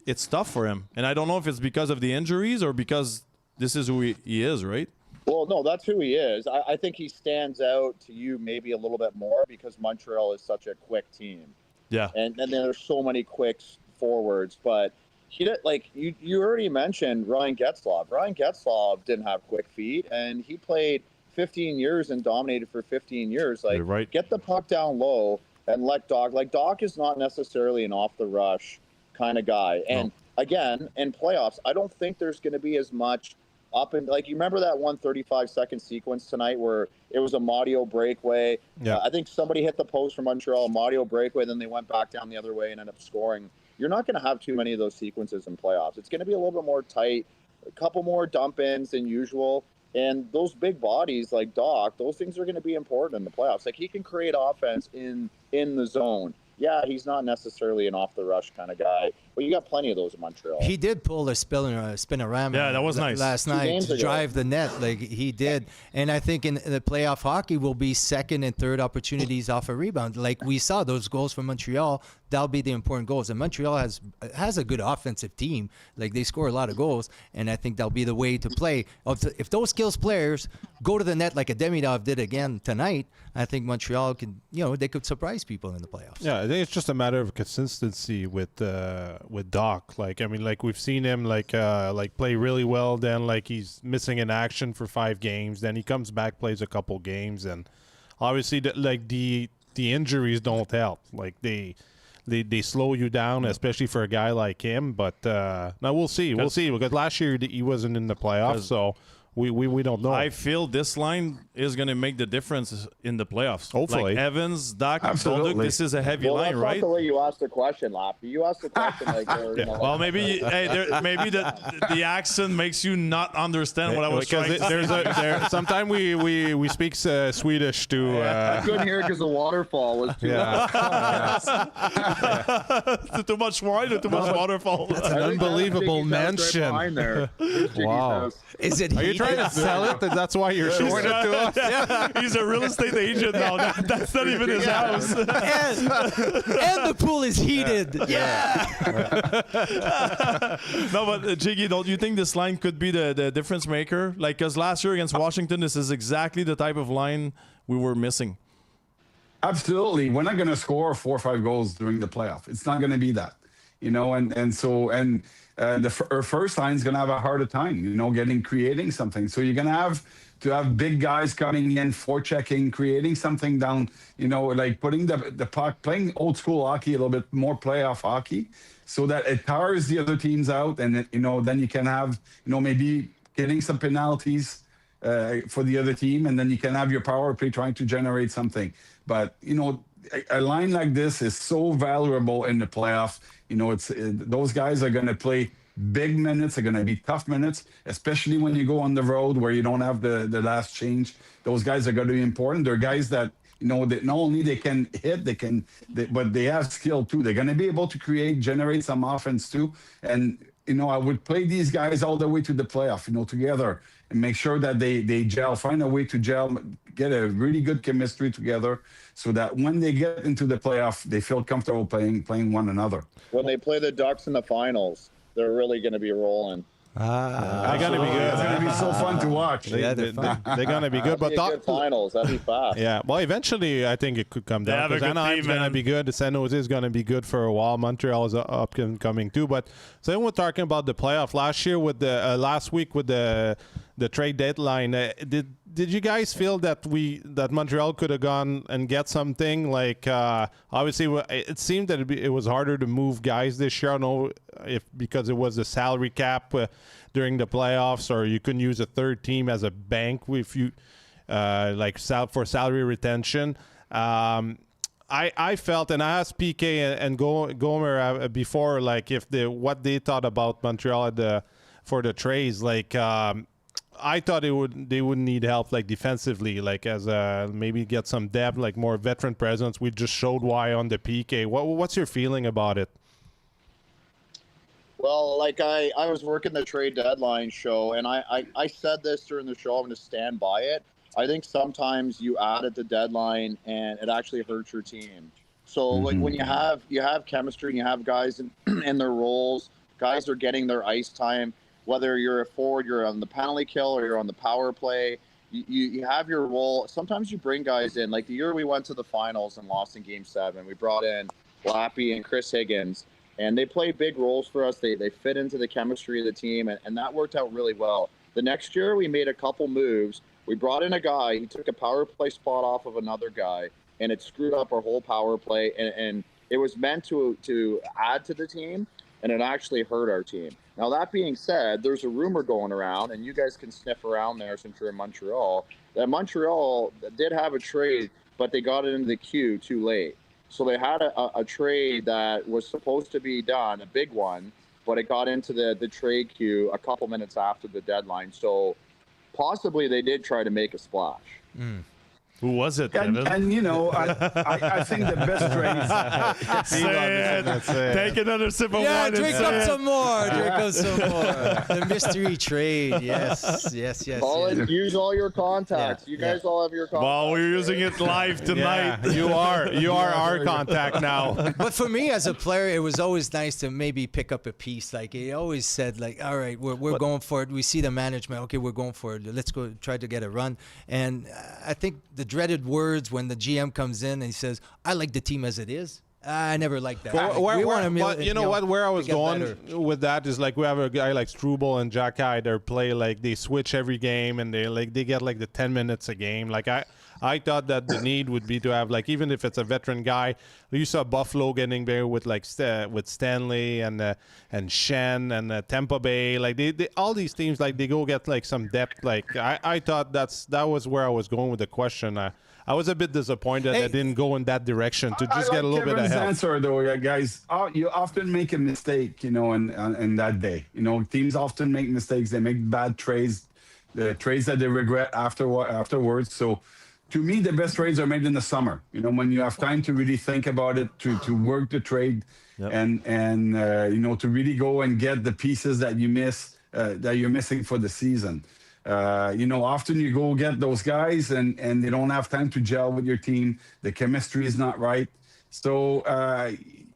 it's tough for him. And I don't know if it's because of the injuries or because this is who he is, right? Well, no, that's who he is. I think he stands out to you maybe a little bit more because Montreal is such a quick team. Yeah. And there's so many quick forwards, but he did, like you already mentioned Ryan Getzlaf. Ryan Getzlaf didn't have quick feet, and he played 15 years and dominated for 15 years. Like, You're right. Get the puck down low and let Doc. Like, Doc is not necessarily an off the rush kind of guy. And again, in playoffs, I don't think there's going to be as much up and like you remember that 135-second sequence tonight where it was a Mario breakaway. Yeah. I think somebody hit the post for Montreal, Mario breakaway, then they went back down the other way and ended up scoring. You're not going to have too many of those sequences in playoffs. It's going to be a little bit more tight, a couple more dump ins than usual. And those big bodies like Doc, those things are going to be important in the playoffs. Like he can create offense in the zone. Yeah, he's not necessarily an off-the-rush kind of guy, but you got plenty of those in Montreal. He did pull a spinorama. Yeah, that was nice. Last 2 night games to ago. drive the net. Like he did, and I think in the playoff hockey will be second and third opportunities off a rebound. Like we saw those goals from Montreal. That'll be the important goals. And Montreal has a good offensive team. Like they score a lot of goals, and I think that'll be the way to play. If those skills players go to the net like a Demidov did again tonight, I think Montreal can, they could surprise people in the playoffs. Yeah, I think it's just a matter of consistency with Doc. Like we've seen him play really well, then like he's missing in action for 5 games, then he comes back, plays a couple games, and obviously the injuries don't help. Like they slow you down, especially for a guy like him. But now we'll see because last year he wasn't in the playoffs, so. We don't know. I feel this line is going to make the difference in the playoffs. Hopefully. Like Evans, Doc, Absolutely. Bolduc, this is a heavy Well, line, that's right? not the way you asked the question, Lappy. You asked the question like, Well, maybe maybe the accent makes you not understand what I was trying to say. Sometimes we speak Swedish to. I couldn't hear it because the waterfall was too Too much wine or too much waterfall? That's an unbelievable mansion. Wow. Is it? Are you trying to sell it? That's why you're showing it to us? Yeah, he's a real estate agent now. That's not even his house. and the pool is heated. Yeah. No, but Jiggy, don't you think this line could be the difference maker? Like, because last year against Washington, this is exactly the type of line we were missing. Absolutely. We're not going to score 4 or 5 goals during the playoff. It's not going to be that, our first line is going to have a harder time, creating something. So you're going to have big guys coming in, forechecking, creating something down, like putting the puck, playing old school hockey, a little bit more playoff hockey, so that it tires the other teams out. And, then you can have, maybe getting some penalties for the other team. And then you can have your power play trying to generate something. But, a line like this is so valuable in the playoff. Those guys are going to play big minutes. Are going to be tough minutes, especially when you go on the road where you don't have the last change. Those guys are going to be important. They're guys that that not only they can hit, but they have skill too. They're going to be able to generate some offense too. And I would play these guys all the way to the playoff, together, and make sure that they gel, find a way to gel, get a really good chemistry together, so that when they get into the playoff, they feel comfortable playing one another. When they play the Ducks in the finals, they're really going to be rolling. They're going to be good. It's going to be so fun to watch. They're going to be good. But Good finals. That'd be fast. Yeah. Well, eventually, I think it could come down. have a Because good Anaheim's team, going to man. be good. San Jose is going to be good for a while. Montreal is up and coming too. But so we're talking about the playoff last year with the last week with the trade deadline. Did you guys feel that Montreal could have gone and get something? Like obviously, it seemed that it was harder to move guys this year. I don't know if because it was a salary cap during the playoffs, or you couldn't use a third team as a bank if you for salary retention. I felt, and I asked PK and Gomer before, like what they thought about Montreal for the trades. Like I thought they would need help, like defensively, like as maybe get some depth, like more veteran presence. We just showed why on the PK. What's your feeling about it? Well, like I was working the trade deadline show, and I said this during the show. I'm going to stand by it. I think sometimes you add at the deadline, and it actually hurts your team. So like when you have chemistry and you have guys in their roles, guys are getting their ice time. whether you're a forward, you're on the penalty kill, or you're on the power play. You have your role. Sometimes you bring guys in. Like the year we went to the finals and lost in Game 7, we brought in Lappy and Chris Higgins, and they play big roles for us. They fit into the chemistry of the team, and that worked out really well. The next year, we made a couple moves. We brought in a guy. He took a power play spot off of another guy, and it screwed up our whole power play. And it was meant to add to the team, and it actually hurt our team. Now, that being said, there's a rumor going around, and you guys can sniff around there since you're in Montreal, that Montreal did have a trade, but they got it into the queue too late. So they had a trade that was supposed to be done, a big one, but it got into the trade queue a couple minutes after the deadline. So possibly they did try to make a splash. Who was it, And, Kevin? and you know, I think the best trades. Say it. That's it. Take another sip of Yeah, wine. drink and say up it. some more. Drink up some more. The mystery trade. Yes. Use all your contacts. You guys all have your contacts. Well, we're using it live tonight. Yeah, you are our contact now. But for me as a player, it was always nice to maybe pick up a piece. Like he always said, like, all right, we're going for it. We see the management. Okay, we're going for it. Let's go try to get a run. And I think the dreaded words when the GM comes in and he says, I like the team as it is. I never liked that. But you know what? Where I was to get going better. with that is like we have a guy like Struble and Jacky. They play like they switch every game and they get like the 10 minutes a game. Like I thought that the need would be to have like even if it's a veteran guy. You saw Buffalo getting there with like with Stanley and Shen and Tampa Bay. Like they all these teams like they go get like some depth. Like I thought that was where I was going with the question. I was a bit disappointed that I didn't go in that direction to just get a little bit of Kevin's help. answer, though, yeah, guys. You often make a mistake, you know, in that day. You know, teams often make mistakes. They make bad trades, the trades that they regret afterwards. So, to me, the best trades are made in the summer. You know, when you have time to really think about it, to work the trade, and you know, to really go and get the pieces that you miss, that you're missing for the season. You know, often you go get those guys and they don't have time to gel with your team. The chemistry is not right. So,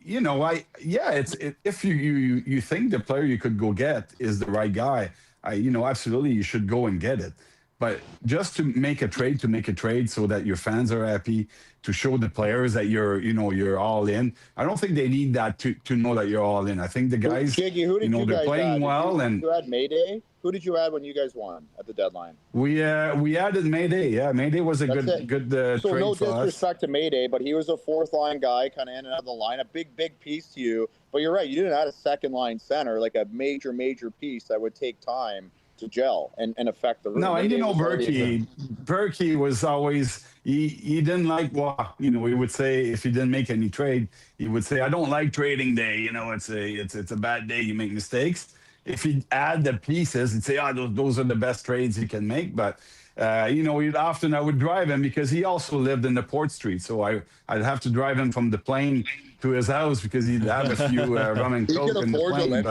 you know, if you think the player you could go get is the right guy, you know, absolutely you should go and get it. But just to make a trade so that your fans are happy, to show the players that you're all in. I don't think they need that to know that you're all in. I think the guys, Jiggy, who did you they're guys playing add? well. And you had Mayday? Who did you add when you guys won at the deadline? we added Mayday. Yeah, Mayday was a good So trade no for us. disrespect to Mayday, but he was a fourth line guy, kind of in and out of the line, a big piece to you. But you're right, you didn't add a second line center, like a major piece that would take time to gel and affect the room. No, and you know, Berkey was always, he didn't like, well, you know, he would say, if he didn't make any trade, he would say, I don't like trading day. You know, it's a bad day. You make mistakes. If he'd add the pieces, he'd say, those are the best trades he can make. But, you know, I would drive him because he also lived in the Port Street. So I'd have to drive him from the plane to his house because he'd have a few rum and coke in the plane.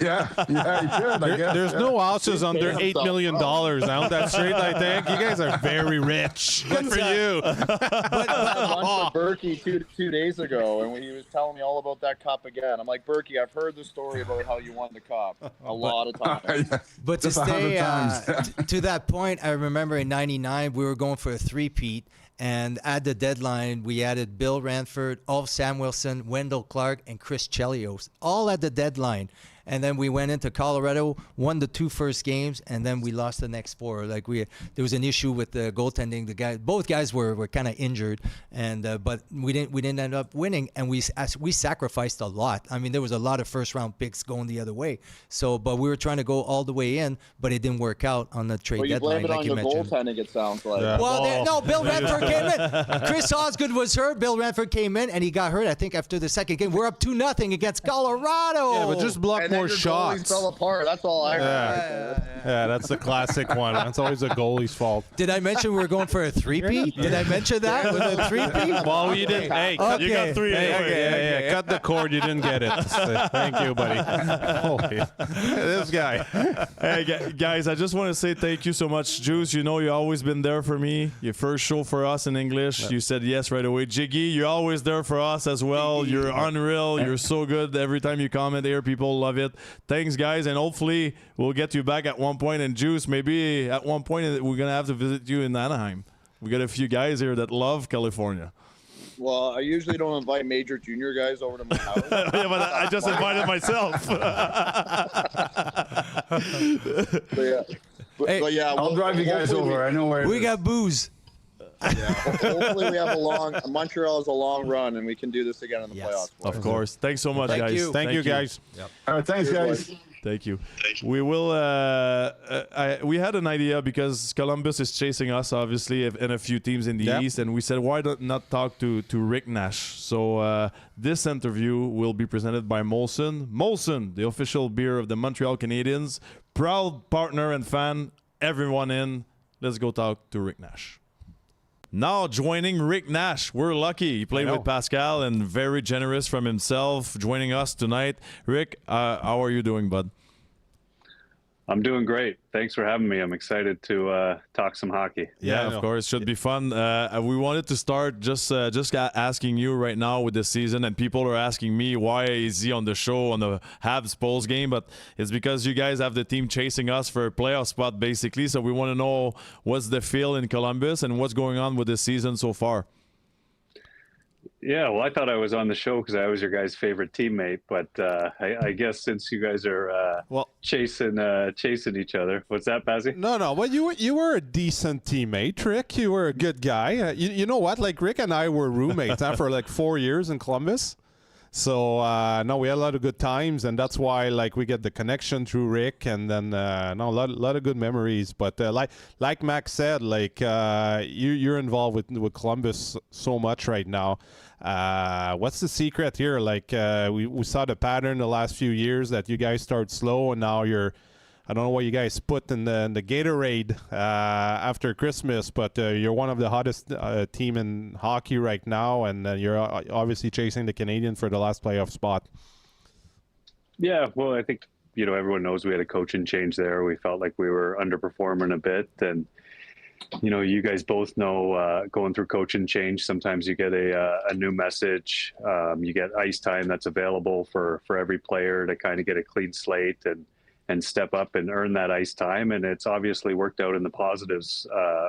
Yeah, he could, I guess. There's no houses under $8 million out that street, I think. You guys are very rich. Good for you. I went to Berkey two days ago, and when he was telling me all about that cup again, I'm like, Berkey, I've heard the story about how you won the cup a lot of times. But to Just 100 stay times. to that point, I remember in '99 we were going for a three-peat, and at the deadline we added Bill Ranford, Ulf Samuelsson, Wendell Clark, and Chris Chelios, all at the deadline. And then we went into Colorado, won the 2 first games, and then we lost the next 4. Like there was an issue with the goaltending. Both guys were kind of injured, and but we didn't end up winning, and we sacrificed a lot. I mean, there was a lot of first round picks going the other way. So, but we were trying to go all the way in, but it didn't work out on the trade deadline, like you mentioned. Blame it on the goaltending, it sounds like. Yeah. Well, Bill Ranford came in. Chris Osgood was hurt. Bill Ranford came in, and he got hurt, I think, after the second game. We're up 2-0 against Colorado. Yeah, but just block And more then your shots. goalies fell apart. That's all I heard. Yeah, that's the classic one. That's always a goalie's fault. Did I mention we were going for a three-peat? Did I mention that with a three-peat? Well, you didn't. Hey, Okay. You got 3. Hey, cut the cord. You didn't get it. Thank you, buddy. Holy, this guy. Hey, guys, I just want to say thank you so much. Juice, you know you've always been there for me. Your first show for us in English, you said yes right away. Jiggy, you're always there for us as well. You're unreal. You're so good. Every time you comment here, people love it. it. Thanks, guys, and hopefully we'll get you back at one point. And Juice, maybe at one point we're gonna have to visit you in Anaheim. We got a few guys here that love California. Well, I usually don't invite major junior guys over to my house. Yeah, but I just invited myself. But yeah, I'll drive you guys over. I know where We got booze. Yeah, hopefully we have Montreal is a long run, and we can do this again in the playoffs. Of course. Thanks so much, Thank guys. you. Thank you, guys. All right, thanks, guys. Thank you. We will. We had an idea because Columbus is chasing us, obviously, and a few teams in the East, and we said, why not talk to Rick Nash? So this interview will be presented by Molson. Molson, the official beer of the Montreal Canadiens, proud partner and fan. Everyone in. Let's go talk to Rick Nash. Now joining Rick Nash. We're lucky. He played with Pascal and very generous from himself joining us tonight. Rick, how are you doing, bud? I'm doing great. Thanks for having me. I'm excited to talk some hockey. Yeah, of course. Should be fun. We wanted to start just asking you right now with the season, and people are asking me why is he on the show on the Habs Pulse game, but it's because you guys have the team chasing us for a playoff spot, basically. So we want to know what's the feel in Columbus and what's going on with the season so far. Yeah, well, I thought I was on the show because I was your guys' favorite teammate, but I guess since you guys are chasing each other, what's that, Pazzi? No, well, you were a decent teammate, Rick. You were a good guy. You know what? Like, Rick and I were roommates for like 4 years in Columbus. So, no, we had a lot of good times, and that's why, like, we get the connection through Rick, and then, a lot of good memories. But, like Max said, like, you're involved with Columbus so much right now. What's the secret here? Like, we saw the pattern the last few years that you guys start slow, and now I don't know what you guys put in the Gatorade after Christmas, but you're one of the hottest team in hockey right now, and you're obviously chasing the Canadiens for the last playoff spot. Yeah, well, I think everyone knows we had a coaching change there. We felt like we were underperforming a bit, and you guys both know going through coaching change, sometimes you get a new message. You get ice time that's available for every player to kind of get a clean slate and step up and earn that ice time. And it's obviously worked out in the positives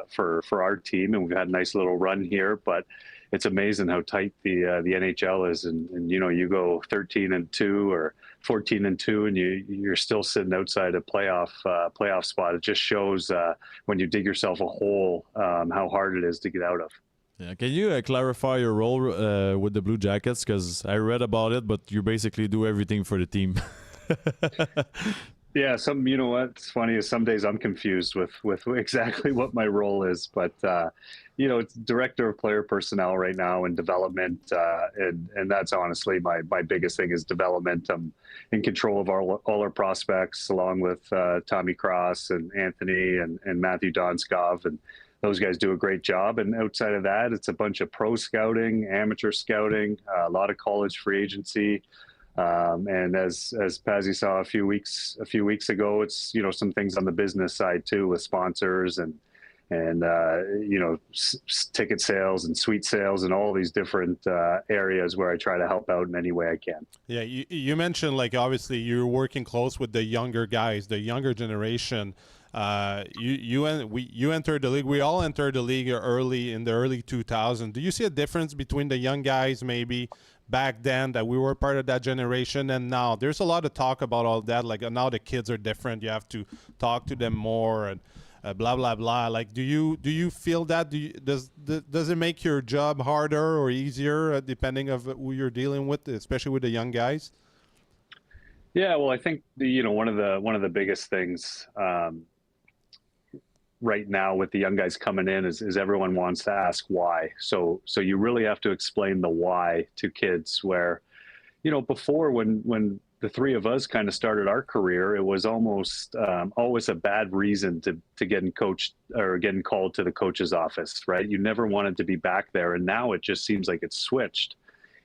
for our team. And we've had a nice little run here, but it's amazing how tight the NHL is. And you go 13-2 or 14-2, and you're still sitting outside a playoff spot. It just shows when you dig yourself a hole, how hard it is to get out of. Yeah. Can you clarify your role with the Blue Jackets? Because I read about it, but you basically do everything for the team. Yeah, what's funny is some days I'm confused with exactly what my role is, but it's director of player personnel right now and development, and that's honestly my biggest thing is development. I'm in control of all our prospects, along with Tommy Cross and Anthony and Mathieu Darche, and those guys do a great job. And outside of that, it's a bunch of pro scouting, amateur scouting, a lot of college free agency. And as Pazzi saw a few weeks ago, it's some things on the business side too, with sponsors and ticket sales and suite sales and all these different areas where I try to help out in any way I can. Yeah, you mentioned, like, obviously you're working close with the younger guys, the younger generation. You entered the league. We all entered the league in the early 2000s. Do you see a difference between the young guys maybe back then, that we were part of that generation, and now? There's a lot of talk about all that, like, now the kids are different, you have to talk to them more, and blah blah blah. Like, do you feel that? Does it make your job harder or easier depending of who you're dealing with, especially with the young guys? Yeah, well, I think one of the biggest things right now with the young guys coming in is everyone wants to ask why. So you really have to explain the why to kids, where, before when the three of us kind of started our career, it was almost always a bad reason to get coached or getting called to the coach's office, right? You never wanted to be back there. And now it just seems like it's switched.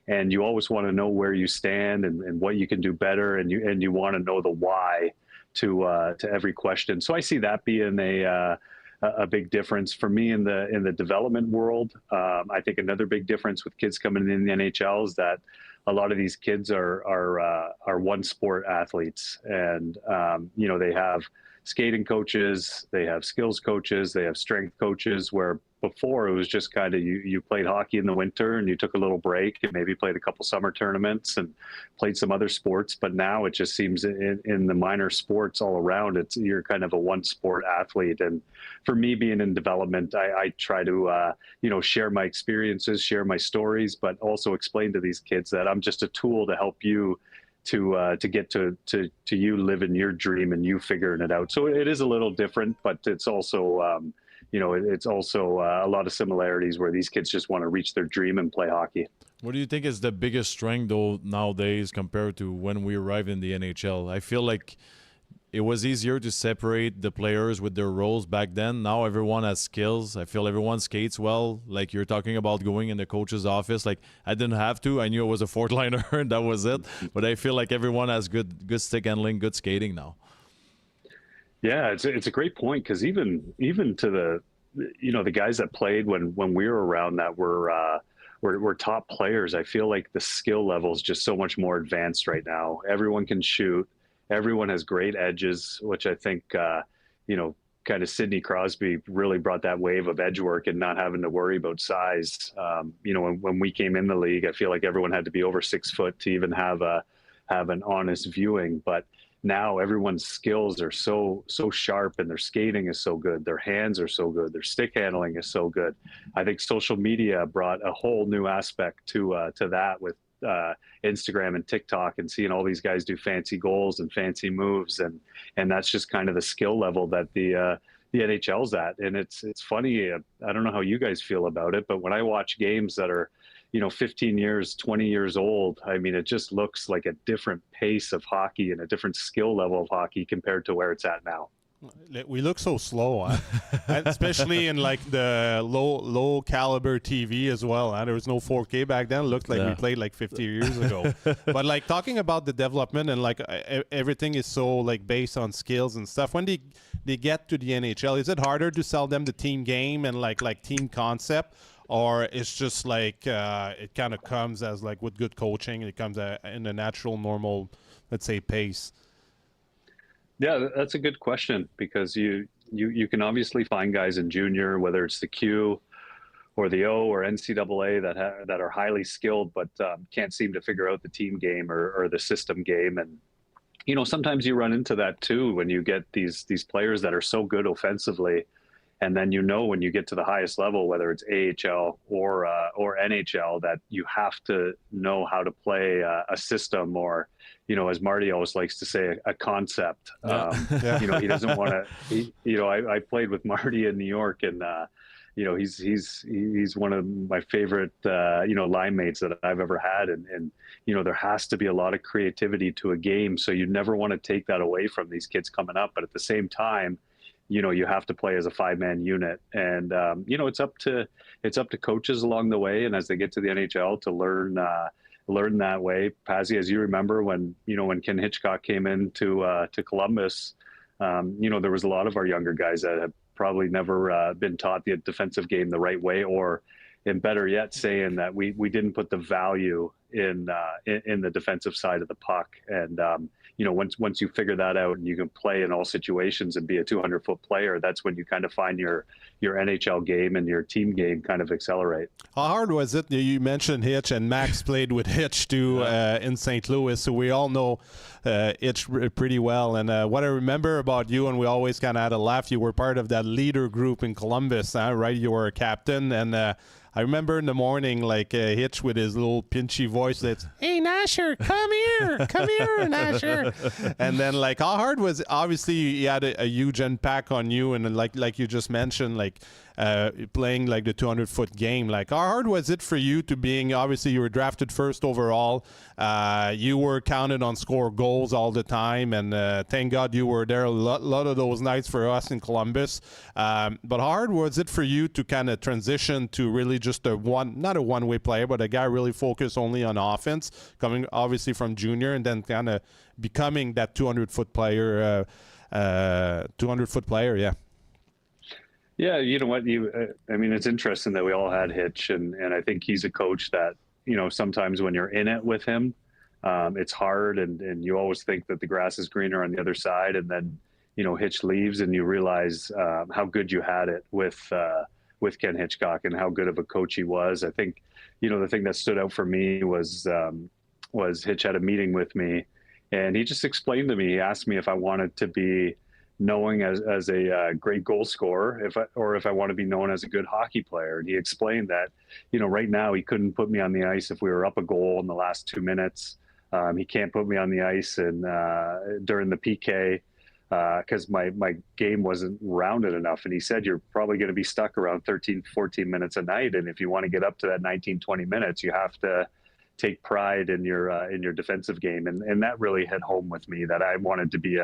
And you always want to know where you stand and what you can do better. And you want to know the why to every question. So I see that being a big difference for me in the development world. I think another big difference with kids coming in the NHL is that a lot of these kids are one sport athletes, and they have skating coaches, they have skills coaches, they have strength coaches, where before it was just kind of you played hockey in the winter and you took a little break and maybe played a couple summer tournaments and played some other sports. But now it just seems in the minor sports all around, you're kind of a one sport athlete. And for me, being in development, I try to share my experiences, share my stories, but also explain to these kids that I'm just a tool to help you to get to you living your dream and you figuring it out. So it is a little different, but it's also it's also a lot of similarities where these kids just want to reach their dream and play hockey. What do you think is the biggest strength, though, nowadays compared to when we arrived in the NHL? I feel like it was easier to separate the players with their roles back then. Now everyone has skills. I feel everyone skates well. Like you're talking about going in the coach's office. Like I didn't have to. I knew it was a fourth liner and that was it. But I feel like everyone has good stick handling, good skating now. Yeah, it's a great point, because even to the guys that played when we were around that were top players, I feel like the skill level is just so much more advanced right now. Everyone can shoot. Everyone has great edges, which I think kind of Sidney Crosby really brought that wave of edge work and not having to worry about size. When we came in the league, I feel like everyone had to be over 6 foot to even have an honest viewing. But now everyone's skills are so sharp, and their skating is so good. Their hands are so good. Their stick handling is so good. I think social media brought a whole new aspect to that with Instagram and TikTok, and seeing all these guys do fancy goals and fancy moves, and that's just kind of the skill level that the NHL's at. And it's funny. I don't know how you guys feel about it, but when I watch games that are 15 years, 20 years old, I mean, it just looks like a different pace of hockey and a different skill level of hockey compared to where it's at now. We look so slow, huh? And especially in like the low caliber TV as well. Huh? There was no 4K back then. It looked like we played like 50 years ago. But like talking about the development and like everything is so like based on skills and stuff. When they get to the NHL, is it harder to sell them the team game and like team concept? Or it's just like it kind of comes as like with good coaching, it comes in a natural, normal, let's say, pace? Yeah, that's a good question, because you can obviously find guys in junior, whether it's the Q or the O or NCAA that are highly skilled, but can't seem to figure out the team game or the system game. And sometimes you run into that too when you get these players that are so good offensively. And then when you get to the highest level, whether it's AHL or NHL, that you have to know how to play a system, or as Marty always likes to say, a concept. He doesn't want to. I played with Marty in New York, and he's one of my favorite line mates that I've ever had, and there has to be a lot of creativity to a game, so you never want to take that away from these kids coming up, but at the same time, you have to play as a 5-man unit, and it's up to coaches along the way, and as they get to the NHL, to learn that way. Pazzi, as you remember, when Ken Hitchcock came into to Columbus, there was a lot of our younger guys that have probably never been taught the defensive game the right way, and better yet, saying that we didn't put the value in the defensive side of the puck. And once you figure that out and you can play in all situations and be a 200-foot player, that's when you kind of find your NHL game and your team game kind of accelerate. How hard was it? You mentioned Hitch, and Max played with Hitch too in St. Louis, so we all know Hitch pretty well. And what I remember about you, and we always kind of had a laugh, you were part of that leader group in Columbus, right? You were a captain, and I remember in the morning, like Hitch with his little pinchy voice, that's, "Hey, Nasher, come here, Nasher." And then, like, how hard was it? Obviously, he had a huge impact on you, and like you just mentioned, like playing like the 200-foot game. Like, how hard was it for you to being? Obviously, you were drafted first overall. You were counted on score goals all the time, and thank God you were there a lot of those nights for us in Columbus. But how hard was it for you to kind of transition to really just not a one-way player, but a guy really focused only on offense, coming obviously from junior, and then kind of becoming that 200-foot player? 200-foot player, yeah. Yeah, you know what? It's interesting that we all had Hitch, and I think he's a coach that, sometimes when you're in it with him, it's hard, and you always think that the grass is greener on the other side, and then Hitch leaves and you realize how good you had it with Ken Hitchcock and how good of a coach he was. I think the thing that stood out for me was Hitch had a meeting with me, and he just explained to me. He asked me if I wanted to be known as a great goal scorer, if I want to be known as a good hockey player. And he explained that right now he couldn't put me on the ice if we were up a goal in the last 2 minutes. He can't put me on the ice and during the PK because my game wasn't rounded enough. And he said, you're probably going to be stuck around 13, 14 minutes a night. And if you want to get up to that 19, 20 minutes, you have to take pride in your defensive game. And that really hit home with me, that I wanted to be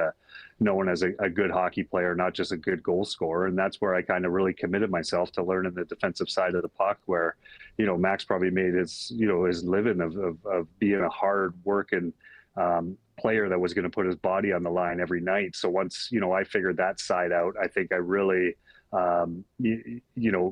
known as a good hockey player, not just a good goal scorer. And that's where I kind of really committed myself to learning the defensive side of the puck, where, Max probably made his living of being a hard working player that was going to put his body on the line every night. So once, I figured that side out, I think I really,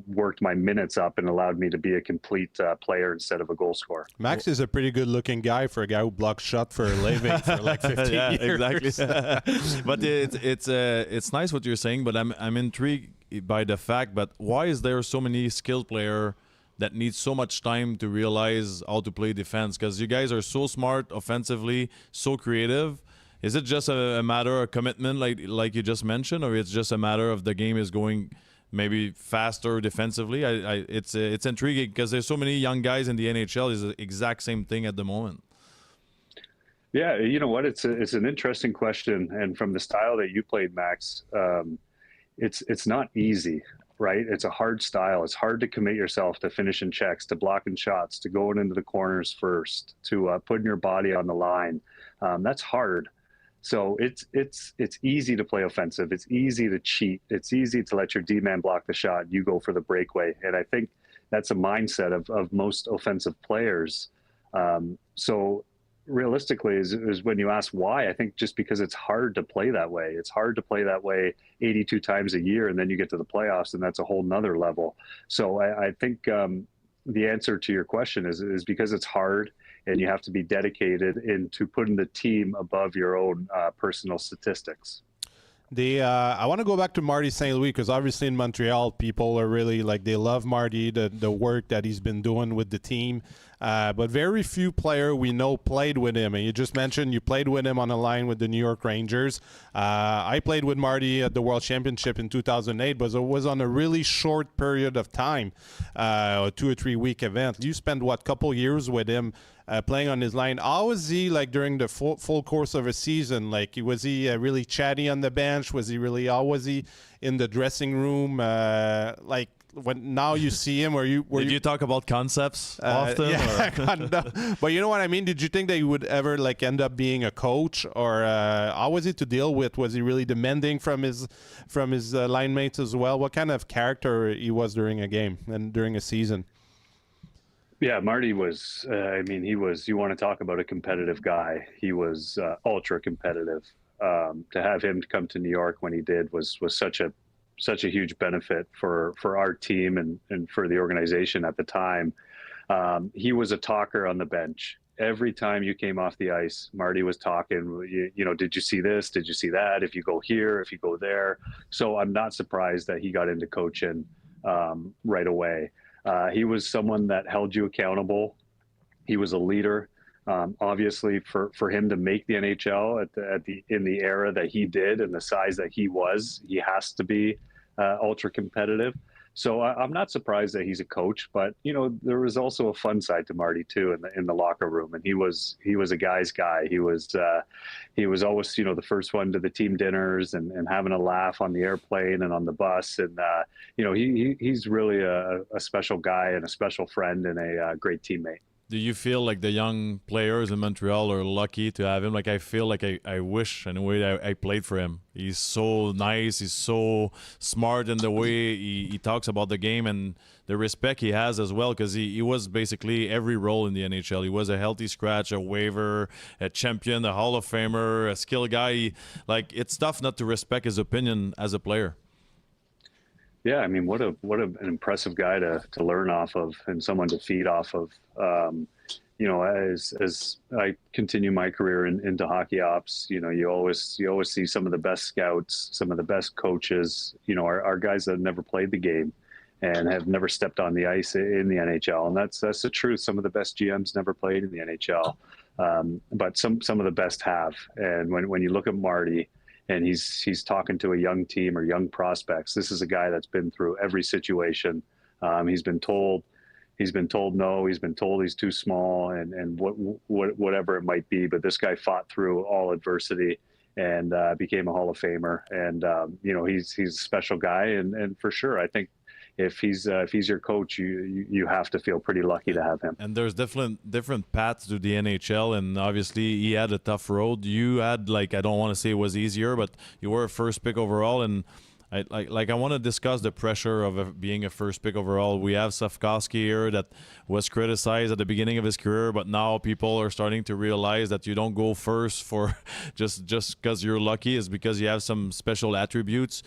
worked my minutes up and allowed me to be a complete player instead of a goal scorer. Max is a pretty good looking guy for a guy who blocks shot for a living for like 15 yeah, years. Exactly. But it's nice what you're saying, but I'm intrigued by the fact, but why is there so many skilled players that need so much time to realize how to play defense? Because you guys are so smart offensively, so creative. Is it just a matter of commitment, like you just mentioned, or it's just a matter of the game is going maybe faster defensively? It's intriguing because there's so many young guys in the NHL. Is the exact same thing at the moment. Yeah, you know what? It's an interesting question, and from the style that you played, Max, it's not easy. Right? It's a hard style. It's hard to commit yourself to finishing checks, to blocking shots, to going into the corners first, to putting your body on the line. That's hard. So it's easy to play offensive. It's easy to cheat. It's easy to let your D-man block the shot. You go for the breakaway. And I think that's a mindset of most offensive players. So realistically is when you ask why, I think just because it's hard to play that way. It's hard to play that way 82 times a year, and then you get to the playoffs and that's a whole nother level. So I think the answer to your question is because it's hard and you have to be dedicated into putting the team above your own personal statistics. I want to go back to Marty St. Louis because obviously in Montreal, people are really they love Marty, the work that he's been doing with the team. But very few players we know played with him. And you just mentioned you played with him on a line with the New York Rangers. I played with Marty at the World Championship in 2008, but it was on a really short period of time, a 2 or 3 week event. You spent, couple years with him playing on his line. How was he during the full course of a season? Was he really chatty on the bench? Was he really, how was he in the dressing room? When now you see him, did you talk about concepts often? Yeah, but you know what I mean? Did you think that he would ever end up being a coach, or how was he to deal with? Was he really demanding from his line mates as well? What kind of character he was during a game and during a season? Yeah, Marty was, he was, you want to talk about a competitive guy. He was ultra competitive. To have him come to New York when he did was such a huge benefit for our team and for the organization at the time. He was a talker on the bench. Every time you came off the ice, Marty was talking, did you see this? Did you see that? If you go here, if you go there. So I'm not surprised that he got into coaching right away. He was someone that held you accountable. He was a leader. Obviously, for him to make the NHL in the era that he did and the size that he was, he has to be ultra competitive. So I'm not surprised that he's a coach, but there was also a fun side to Marty too in the locker room, and he was a guy's guy. He was always the first one to the team dinners and having a laugh on the airplane and on the bus, and he's really a special guy and a special friend and a great teammate. Do you feel like the young players in Montreal are lucky to have him? I feel like I wish in a way that I played for him. He's so nice. He's so smart in the way he talks about the game and the respect he has as well, because he was basically every role in the NHL. He was a healthy scratch, a waiver, a champion, a Hall of Famer, a skill guy. It's tough not to respect his opinion as a player. Yeah, what an impressive guy to learn off of and someone to feed off of. as I continue my career into hockey ops, you always see some of the best scouts, some of the best coaches, are guys that have never played the game and have never stepped on the ice in the NHL. And that's the truth. Some of the best GMs never played in the NHL. But some of the best have. And when you look at Marty and he's talking to a young team or young prospects, this is a guy that's been through every situation. He's been told no, he's been told he's too small and whatever it might be. But this guy fought through all adversity and became a Hall of Famer. And, he's a special guy. And for sure, I think if he's your coach, you have to feel pretty lucky to have him. And there's different paths to the NHL, and obviously he had a tough road. You had, I don't want to say it was easier, but you were a first pick overall, and I want to discuss the pressure of being a first pick overall. We have Safkowski here that was criticized at the beginning of his career, but now people are starting to realize that you don't go first for just because you're lucky. It's because you have some special attributes.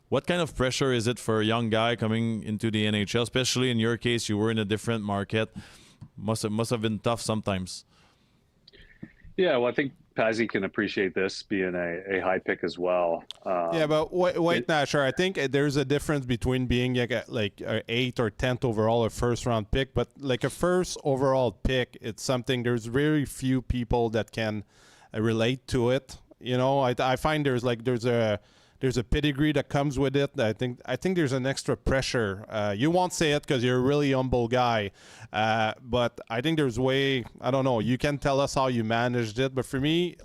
What kind of pressure is it for a young guy coming into the NHL, especially in your case, you were in a different market? Must have been tough sometimes. Yeah, well, I think Pazzi can appreciate this being a high pick as well. But wait, Nash, I think there's a difference between being like a 8th or 10th overall or first round pick, but like a first overall pick, it's something there's very few people that can relate to it. I find there's a pedigree that comes with it. I think there's an extra pressure. You won't say it because you're a really humble guy, but I think there's I don't know. You can tell us how you managed it, but for me,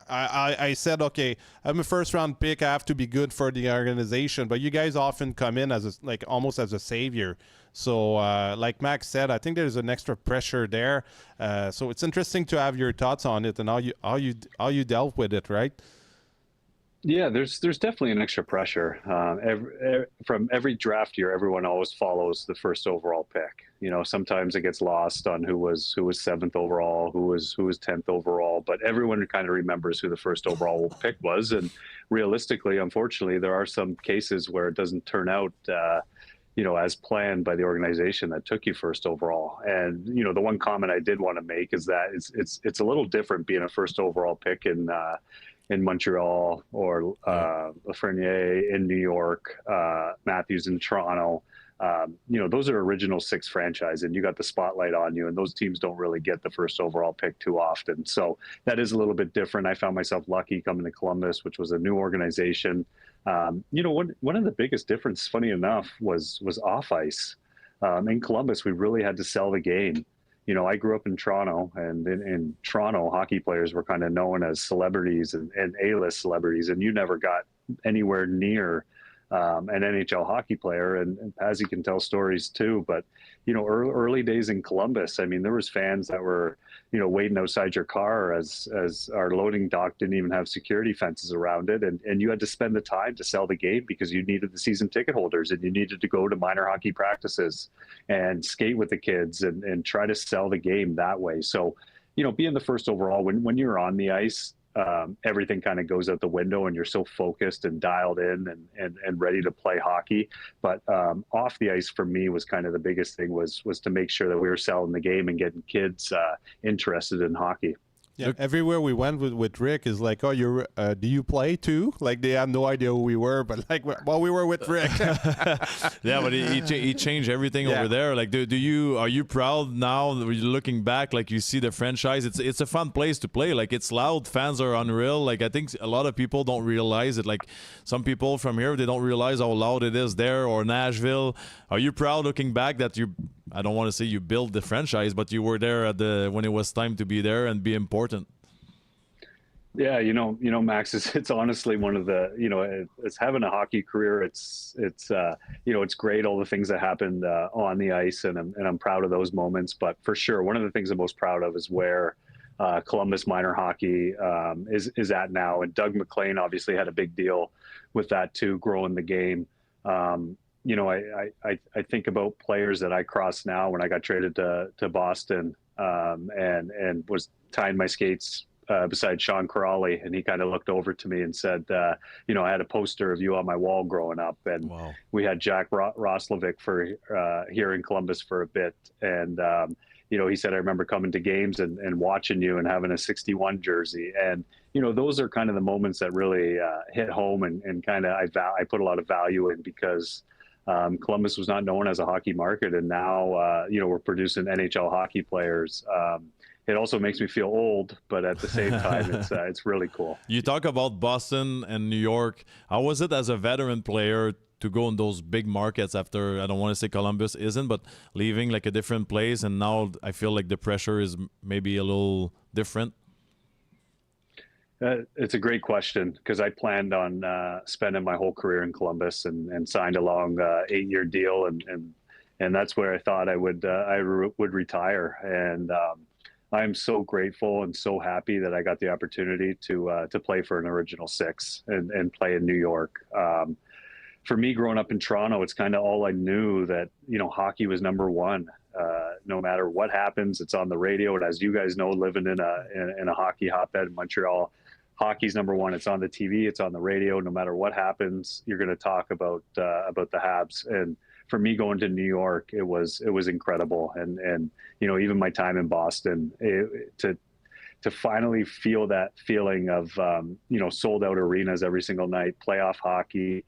I said, okay, I'm a first round pick. I have to be good for the organization. But you guys often come in as almost as a savior. So like Max said, I think there's an extra pressure there. So it's interesting to have your thoughts on it and how you dealt with it, right? Yeah, there's definitely an extra pressure. From every draft year, everyone always follows the first overall pick. Sometimes it gets lost on who was 7th overall, who was 10th overall, but everyone kind of remembers who the first overall pick was. And realistically, unfortunately, there are some cases where it doesn't turn out, as planned by the organization that took you first overall. And the one comment I did want to make is that it's a little different being a first overall pick in Montreal or Lafreniere in New York, Matthews in Toronto. Those are original 6 franchise, and you got the spotlight on you, and those teams don't really get the first overall pick too often. So that is a little bit different. I found myself lucky coming to Columbus, which was a new organization. One of the biggest difference, funny enough, was off ice. In Columbus, we really had to sell the game. I grew up in Toronto, and in Toronto, hockey players were kind of known as celebrities and A-list celebrities, and you never got anywhere near an NHL hockey player. And Pazzi can tell stories too, but early days in Columbus, I mean, there was fans that were waiting outside your car as our loading dock didn't even have security fences around it, and you had to spend the time to sell the game because you needed the season ticket holders, and you needed to go to minor hockey practices and skate with the kids and try to sell the game that way. So being the first overall, when you're on the ice, everything kind of goes out the window, and you're so focused and dialed in and ready to play hockey. But off the ice for me was kind of the biggest thing was to make sure that we were selling the game and getting kids interested in hocky. Yeah, everywhere we went with Rick is like, oh, do you play too? Like they had no idea who we were, but we were with Rick. Yeah, but he changed everything over there. Like, are you proud now? Looking back, like you see the franchise, it's a fun place to play. Like it's loud, fans are unreal. Like I think a lot of people don't realize it. Like some people from here, they don't realize how loud it is there or Nashville. Are you proud looking back that I don't want to say you built the franchise, but you were there when it was time to be there and be important? Yeah, Max, it's honestly one of the, it's having a hockey career. It's great, all the things that happened on the ice, and I'm proud of those moments. But for sure, one of the things I'm most proud of is where Columbus minor hockey is at now. And Doug McLean obviously had a big deal with that too, growing the game. I think about players that I cross now when I got traded to Boston and was tying my skates beside Sean Crawley, and he kind of looked over to me and said, I had a poster of you on my wall growing up, and we had Jack Roslovic for here in Columbus for a bit, and he said, I remember coming to games and watching you and having a 61 jersey. And, those are kind of the moments that really hit home and kind of I put a lot of value in, because Columbus was not known as a hockey market. And now, we're producing NHL hockey players. It also makes me feel old, but at the same time, it's really cool. You talk about Boston and New York. How was it as a veteran player to go in those big markets after, I don't want to say Columbus isn't, but leaving like a different place, and now I feel like the pressure is maybe a little different? It's a great question, because I planned on spending my whole career in Columbus and signed a long 8-year deal, and that's where I thought I would retire. And I'm so grateful and so happy that I got the opportunity to play for an Original Six and play in New York. For me, growing up in Toronto, it's kind of all I knew, that hockey was number one. No matter what happens, it's on the radio. And as you guys know, living in a hockey hotbed in Montreal, hockey's number one. It's on the TV, it's on the radio. No matter what happens, you're going to talk about the Habs. And for me, going to New York, it was incredible. And even my time in Boston, to finally feel that feeling of sold out arenas every single night, playoff hockey.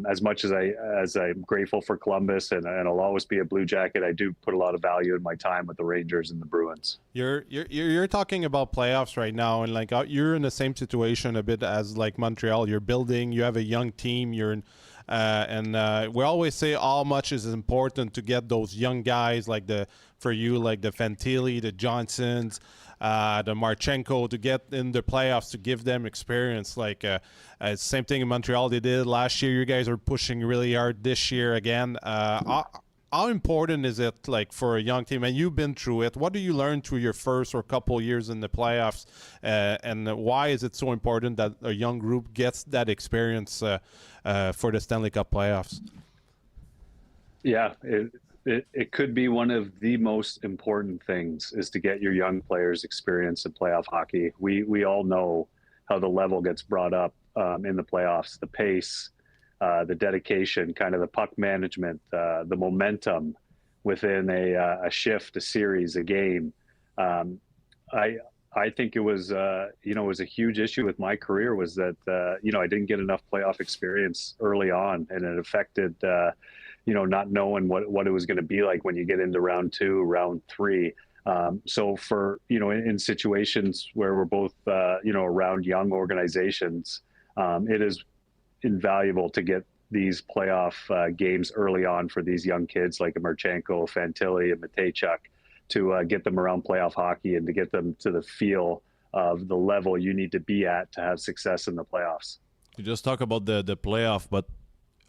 As much as I'm grateful for Columbus and I'll always be a Blue Jacket, I do put a lot of value in my time with the Rangers and the Bruins. You're talking about playoffs right now, and like you're in the same situation a bit as like Montreal. You're building, you have a young team. And we always say how much is important to get those young guys like the Fantilli, the Johnsons, the Marchenko, to get in the playoffs, to give them experience. Like same thing in Montreal, they did last year. You guys are pushing really hard this year again. How important is it, like, for a young team? And you've been through it. What do you learn through your first or couple years in the playoffs? And why is it so important that a young group gets that experience for the Stanley Cup playoffs? Yeah, it could be one of the most important things, is to get your young players experience in playoff hockey. We all know how the level gets brought up in the playoffs, the pace, the dedication, kind of the puck management, the momentum within a shift, a series, a game. I think it was, it was a huge issue with my career, was that, I didn't get enough playoff experience early on, and it affected, not knowing what it was going to be like when you get into round 2, round 3. So for, in situations where we're both, around young organizations, it is invaluable to get these playoff games early on for these young kids like Marchenko, Fantilli, and Matejchuk, to get them around playoff hockey and to get them to the feel of the level you need to be at to have success in the playoffs. You just talk about the playoff, but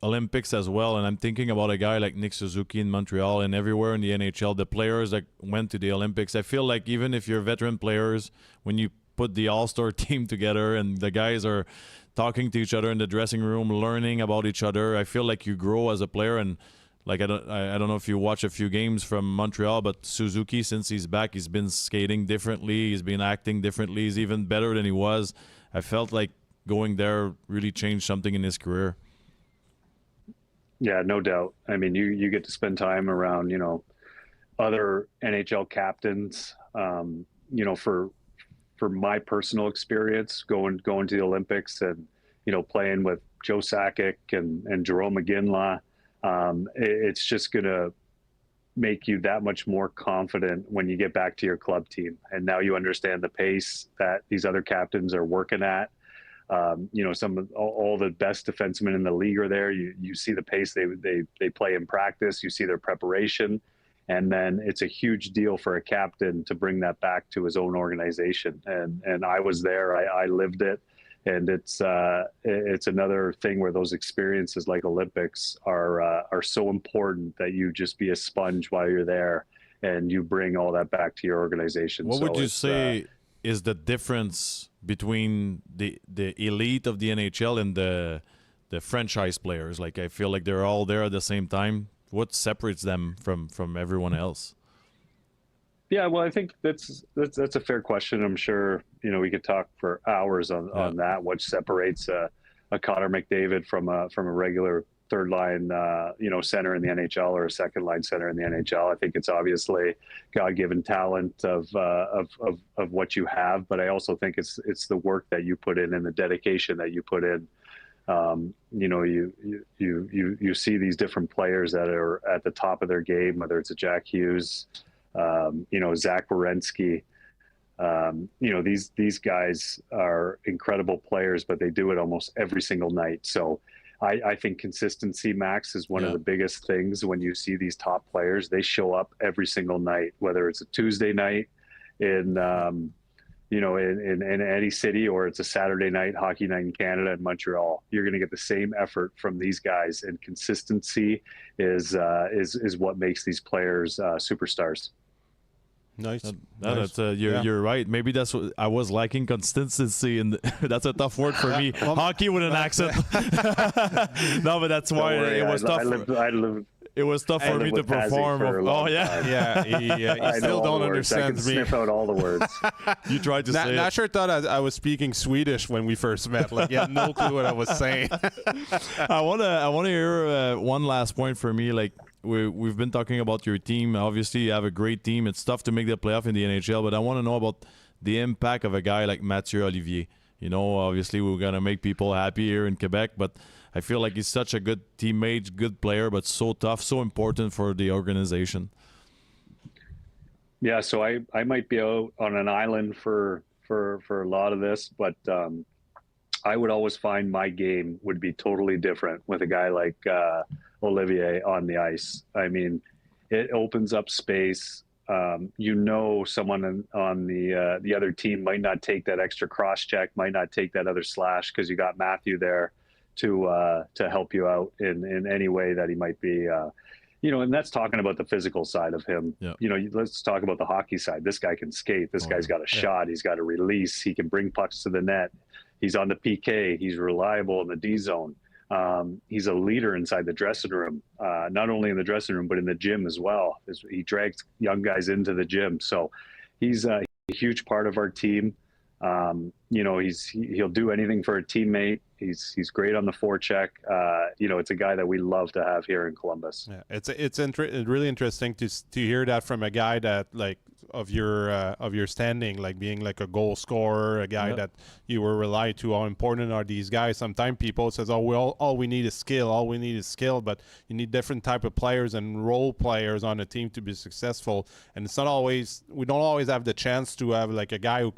Olympics as well. And I'm thinking about a guy like Nick Suzuki in Montreal and everywhere in the NHL, the players that went to the Olympics. I feel like even if you're veteran players, when you put the all-star team together and the guys are talking to each other in the dressing room, learning about each other, I feel like you grow as a player. And like, I don't know if you watch a few games from Montreal, but Suzuki, since he's back, he's been skating differently. He's been acting differently. He's even better than he was. I felt like going there really changed something in his career. Yeah, no doubt. I mean, you get to spend time around, other NHL captains. For my personal experience, going to the Olympics and, playing with Joe Sakic and Jerome McGinley, it's just going to make you that much more confident when you get back to your club team. And now you understand the pace that these other captains are working at. Some of all the best defensemen in the league are there. You see the pace they play in practice. You see their preparation. And then it's a huge deal for a captain to bring that back to his own organization. And I was there. I lived it. And it's another thing where those experiences like Olympics are so important, that you just be a sponge while you're there and you bring all that back to your organization. What would you say is the difference between the elite of the NHL and the franchise players? Like, I feel like they're all there at the same time. What separates them from everyone else? Yeah, well, I think that's a fair question. I'm sure we could talk for hours on that. What separates a Connor McDavid from a regular third line, center in the NHL or a second line center in the NHL. I think it's obviously God-given talent of what you have, but I also think it's the work that you put in and the dedication that you put in. You see these different players that are at the top of their game, whether it's a Jack Hughes, Zach Werenski. These guys are incredible players, but they do it almost every single night. So I think consistency, Max, is one of the biggest things when you see these top players. They show up every single night, whether it's a Tuesday night in any city or it's a Saturday night hockey night in Canada and Montreal. You're going to get the same effort from these guys, and consistency is what makes these players superstars. Nice. You're right. Maybe that's what I was liking, consistency, and that's a tough word for me. Hockey with an accent. No, but that's why it was tough. It was tough for me to perform. He still don't understand me. Sniff out all the words. You tried to say Nash thought I was speaking Swedish when we first met. Like, he had no clue what I was saying. I wanna hear one last point for me. Like, we've been talking about your team. Obviously, you have a great team. It's tough to make the playoff in the NHL, but I want to know about the impact of a guy like Mathieu Olivier. Obviously, we're going to make people happy here in Quebec, but I feel like he's such a good teammate, good player, but so tough, so important for the organization. Yeah, so I might be out on an island for a lot of this, but I would always find my game would be totally different with a guy like Olivier on the ice. I mean, it opens up space. Someone on the other team might not take that extra cross check, might not take that other slash because you got Matthew there to help you out in any way that he might be. And that's talking about the physical side of him. Yeah. Let's talk about the hockey side. This guy can skate. This guy's got a shot. He's got a release. He can bring pucks to the net. He's on the PK. He's reliable in the D zone. He's a leader inside the dressing room, not only in the dressing room, but in the gym as well. He drags young guys into the gym. So he's a huge part of our team. He'll do anything for a teammate. He's great on the forecheck. It's a guy that we love to have here in Columbus. Yeah, it's really interesting to hear that from a guy that of your standing, like being like a goal scorer, a guy that you were relied to. How important are these guys? Sometimes people says, "Oh, all we need is skill. All we need is skill," but you need different type of players and role players on a team to be successful. And it's not always, we don't always have the chance to have like a guy who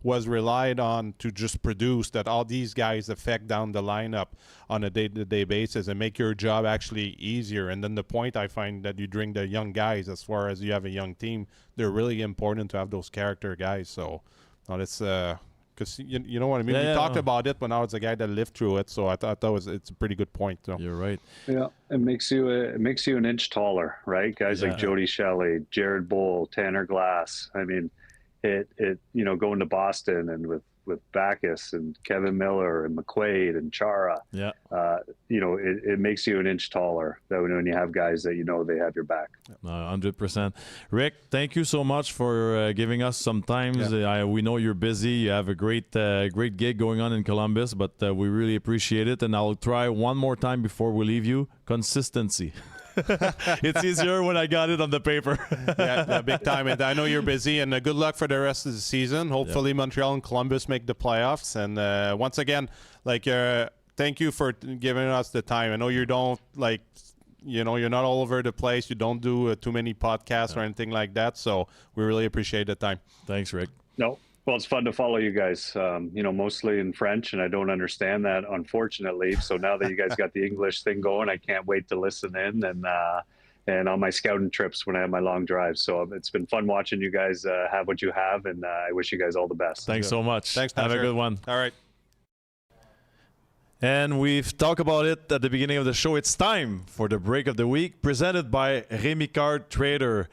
was relied on to just produce, that all these guys affect down the lineup on a day-to-day basis and make your job actually easier. And then the point I find that you bring the young guys, as far as you have a young team, they're really important to have those character guys. So it's because you know what I mean. We talked about it, but now it's a guy that lived through it. So I thought it's a pretty good point. So. You're right. Yeah, it makes you an inch taller, right? Guys like Jody Shelley, Jared Bowl, Tanner Glass. I mean, going to Boston and with Backus and Kevin Miller and McQuaid and Chara. Yeah. It makes you an inch taller when you have guys that they have your back. 100%. Rick, thank you so much for giving us some time. Yeah. We know you're busy. You have a great gig going on in Columbus, but we really appreciate it. And I'll try one more time before we leave you. Consistency. It's easier when I got it on the paper. Yeah, big time. And I know you're busy, and good luck for the rest of the season. Hopefully Montreal and Columbus make the playoffs. And once again, thank you for giving us the time. I know you don't you're not all over the place. You don't do too many podcasts or anything like that. So we really appreciate the time. Thanks, Rick. No. Well, it's fun to follow you guys, mostly in French, and I don't understand that, unfortunately. So now that you guys got the English thing going, I can't wait to listen in and on my scouting trips when I have my long drives. So it's been fun watching you guys have what you have, and I wish you guys all the best. Thanks so much. Thanks. Have a good one. All right. And we've talked about it at the beginning of the show. It's time for the break of the week, presented by Rémi Card Trader.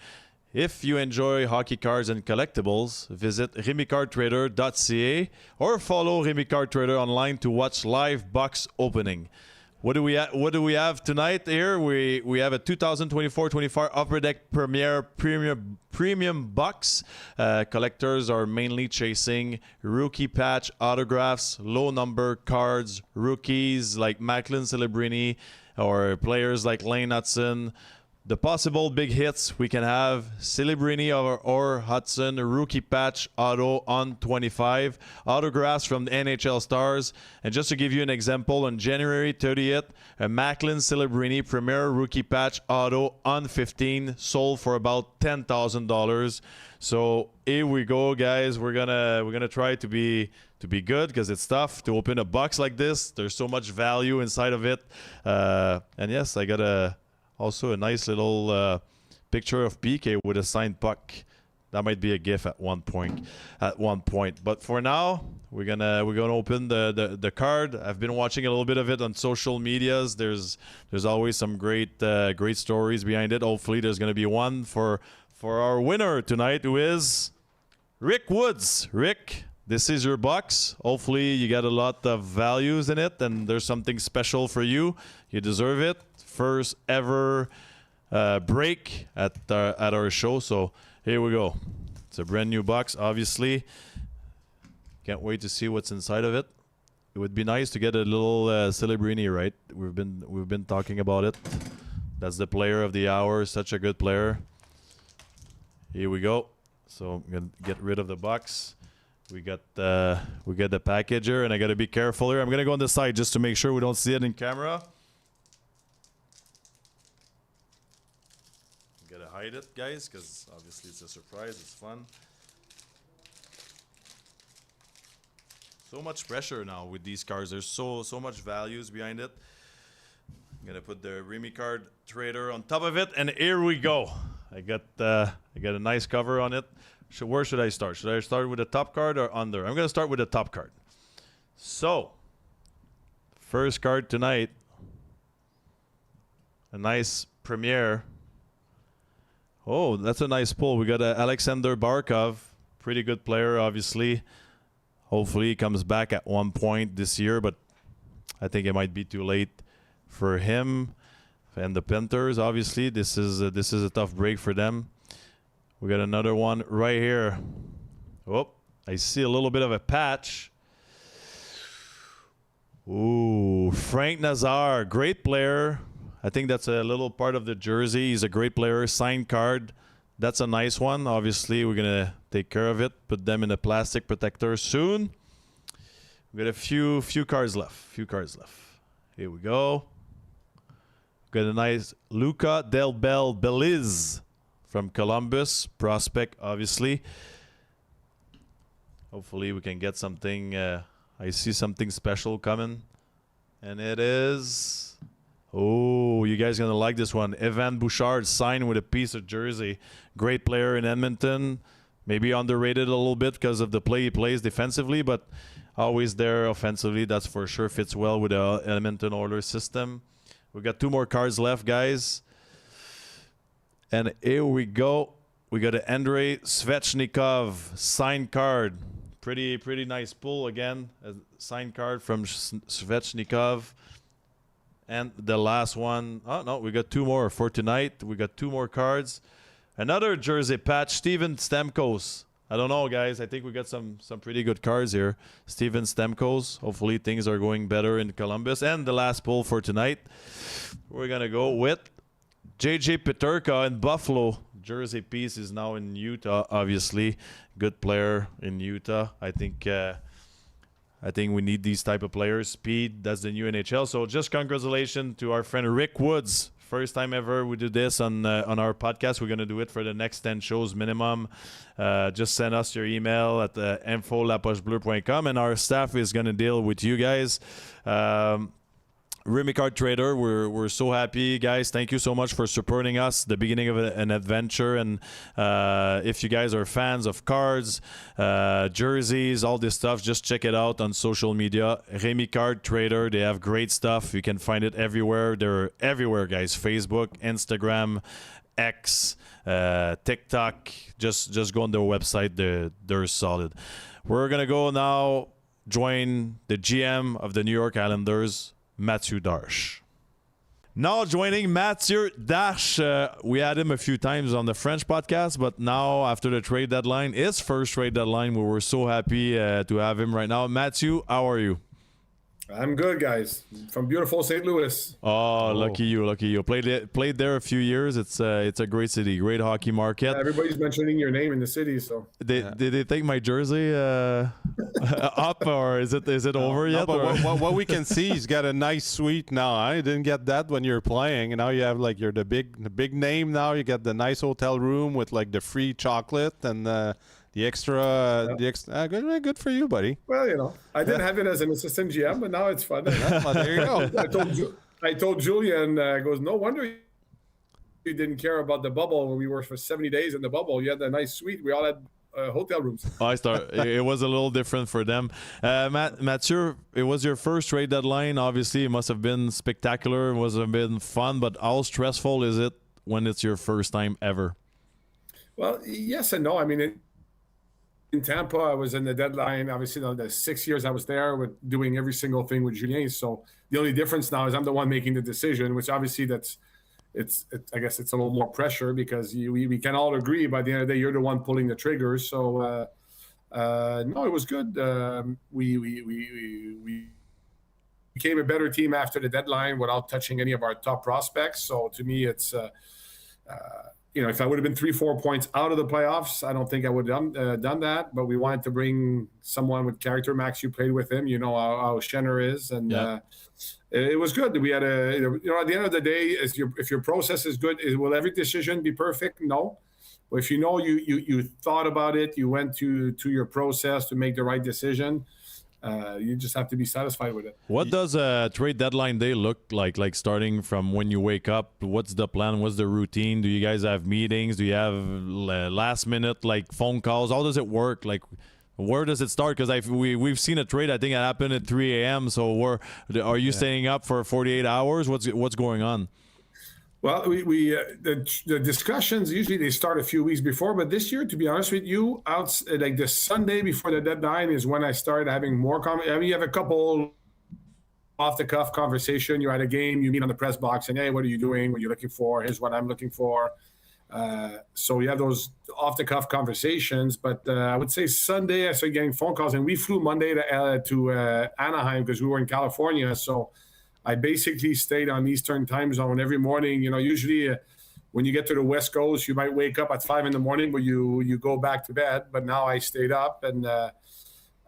If you enjoy hockey cards and collectibles, visit remicardtrader.ca or follow Rémi Card Trader online to watch live box opening. What do we have tonight here? We have a 2024-25 Upper Deck Premium box. Collectors are mainly chasing rookie patch autographs, low number cards, rookies like Macklin Celebrini, or players like Lane Hudson. The possible big hits we can have: Celebrini or Hudson, rookie patch auto on 25, autographs from the NHL stars. And just to give you an example, on January 30th, a Macklin Celebrini premier rookie patch auto on 15 sold for about $10,000. So here we go, guys. We're gonna try to be good, because it's tough to open a box like this. There's so much value inside of it. And yes, I got also a nice little picture of PK with a signed puck. That might be a GIF at one point. But for now, we're gonna open the card. I've been watching a little bit of it on social medias. There's always some great stories behind it. Hopefully, there's gonna be one for our winner tonight, who is Rick Woods. Rick, this is your box. Hopefully, you got a lot of values in it, and there's something special for you. You deserve it. First ever break at our show. So here we go. It's a brand new box, obviously. Can't wait to see what's inside of it. It would be nice to get a little Celebrini, right? We've been talking about it. That's the player of the hour. Such a good player. Here we go. So I'm gonna get rid of the box. We got the package here, and I gotta be careful here. I'm gonna go on the side just to make sure we don't see it in camera. Gotta hide it, guys, because obviously it's a surprise. It's fun. So much pressure now with these cards. There's so much values behind it. I'm gonna put the Remy card trader on top of it, and here we go. I got a nice cover on it. Where should I start? Should I start with the top card or under? I'm gonna start with the top card. So, first card tonight. A nice premiere. Oh, that's a nice pull. We got Alexander Barkov. Pretty good player, obviously. Hopefully he comes back at one point this year, but I think it might be too late for him. And the Panthers, obviously, this is a tough break for them. We got another one right here. Oh, I see a little bit of a patch. Ooh, Frank Nazar, great player. I think that's a little part of the jersey. He's a great player. Signed card. That's a nice one. Obviously, we're going to take care of it. Put them in a plastic protector soon. We got a few cards left. Here we go. Got a nice Luca Del Beliz from Columbus. Prospect, obviously. Hopefully, we can get something. I see something special coming. And it is... Oh, you guys are going to like this one. Evan Bouchard signed with a piece of jersey. Great player in Edmonton. Maybe underrated a little bit because of the play he plays defensively, but always there offensively. That's for sure. Fits well with the Edmonton Oilers system. We got two more cards left, guys. And here we go. We got an Andrei Svechnikov signed card. Pretty nice pull again. A signed card from Svechnikov. And the last one, oh no, we got two more for tonight. We got two more cards. Another jersey patch, Steven Stamkos. I don't know, guys. I think we got some pretty good cards here. Steven Stamkos. Hopefully things are going better in Columbus. And the last pull for tonight, we're going to go with JJ Peterka in Buffalo. Jersey piece is now in Utah, obviously. Good player in Utah. I think we need these type of players. Speed, that's the new NHL. So just congratulations to our friend Rick Woods. First time ever we do this on our podcast. We're going to do it for the next 10 shows minimum. Just send us your email at info@lapochebleu.com, and our staff is going to deal with you guys. Remy Card Trader, we're so happy, guys. Thank you so much for supporting us, the beginning of an adventure. And if you guys are fans of cards, jerseys, all this stuff, just check it out on social media. Remy Card Trader, they have great stuff. You can find it everywhere. They're everywhere, guys. Facebook, Instagram, X, TikTok. Just go on their website. They're solid. We're going to go now join the GM of the New York Islanders, Mathieu Darche. Now joining Mathieu Darche. We had him a few times on the French podcast, but now after the trade deadline, his first trade deadline, we were so happy to have him right now. Mathieu, how are you? I'm good, guys. From beautiful St. Louis. Oh, lucky you. Played there a few years. It's a great city, great hockey market. Everybody's mentioning your name in the city, so. Did they take my jersey up, or is it over yet? But what we can see, he's got a nice suite now. I didn't get that when you're playing, and now you have like you're the big name now. You get the nice hotel room with like the free chocolate and the extra. Good for you, buddy. Well, I didn't have it as an assistant GM, but now it's fun. Well, there you go. I told Julian, goes, no wonder you didn't care about the bubble when we were for 70 days in the bubble. You had a nice suite. We all had hotel rooms. It was a little different for them. Mathieu, it was your first trade deadline. Obviously, it must have been spectacular. It must have been fun, but how stressful is it when it's your first time ever? Well, yes and no. I mean, in Tampa, I was in the deadline. Obviously, the 6 years I was there with doing every single thing with Julien. So the only difference now is I'm the one making the decision, which obviously I guess it's a little more pressure because we can all agree by the end of the day, you're the one pulling the trigger. So no, it was good. We became a better team after the deadline without touching any of our top prospects. So to me, it's if I would have been 3-4 points out of the playoffs, I don't think I would have done that. But we wanted to bring someone with character. Max, you played with him. You know how Schenner is. And it was good. We had at the end of the day, if your process is good, will every decision be perfect? No. But if you thought about it, you went to your process to make the right decision, you just have to be satisfied with it. What does a trade deadline day look like? Like starting from when you wake up, what's the plan? What's the routine? Do you guys have meetings? Do you have last minute phone calls? How does it work? Like, where does it start? Because we've seen a trade. I think it happened at 3 a.m. So are you staying up for 48 hours? What's going on? Well, the discussions usually they start a few weeks before, but this year, to be honest with you, like the Sunday before the deadline is when I started having more. You have a couple off the cuff conversation. You're at a game, you meet on the press box, and hey, what are you doing? What are you looking for? Here's what I'm looking for. So you have those off the cuff conversations. But I would say Sunday I started getting phone calls, and we flew Monday to Anaheim because we were in California. So I basically stayed on Eastern time zone every morning. Usually when you get to the West Coast, you might wake up at 5 a.m, but you go back to bed. But now I stayed up, and I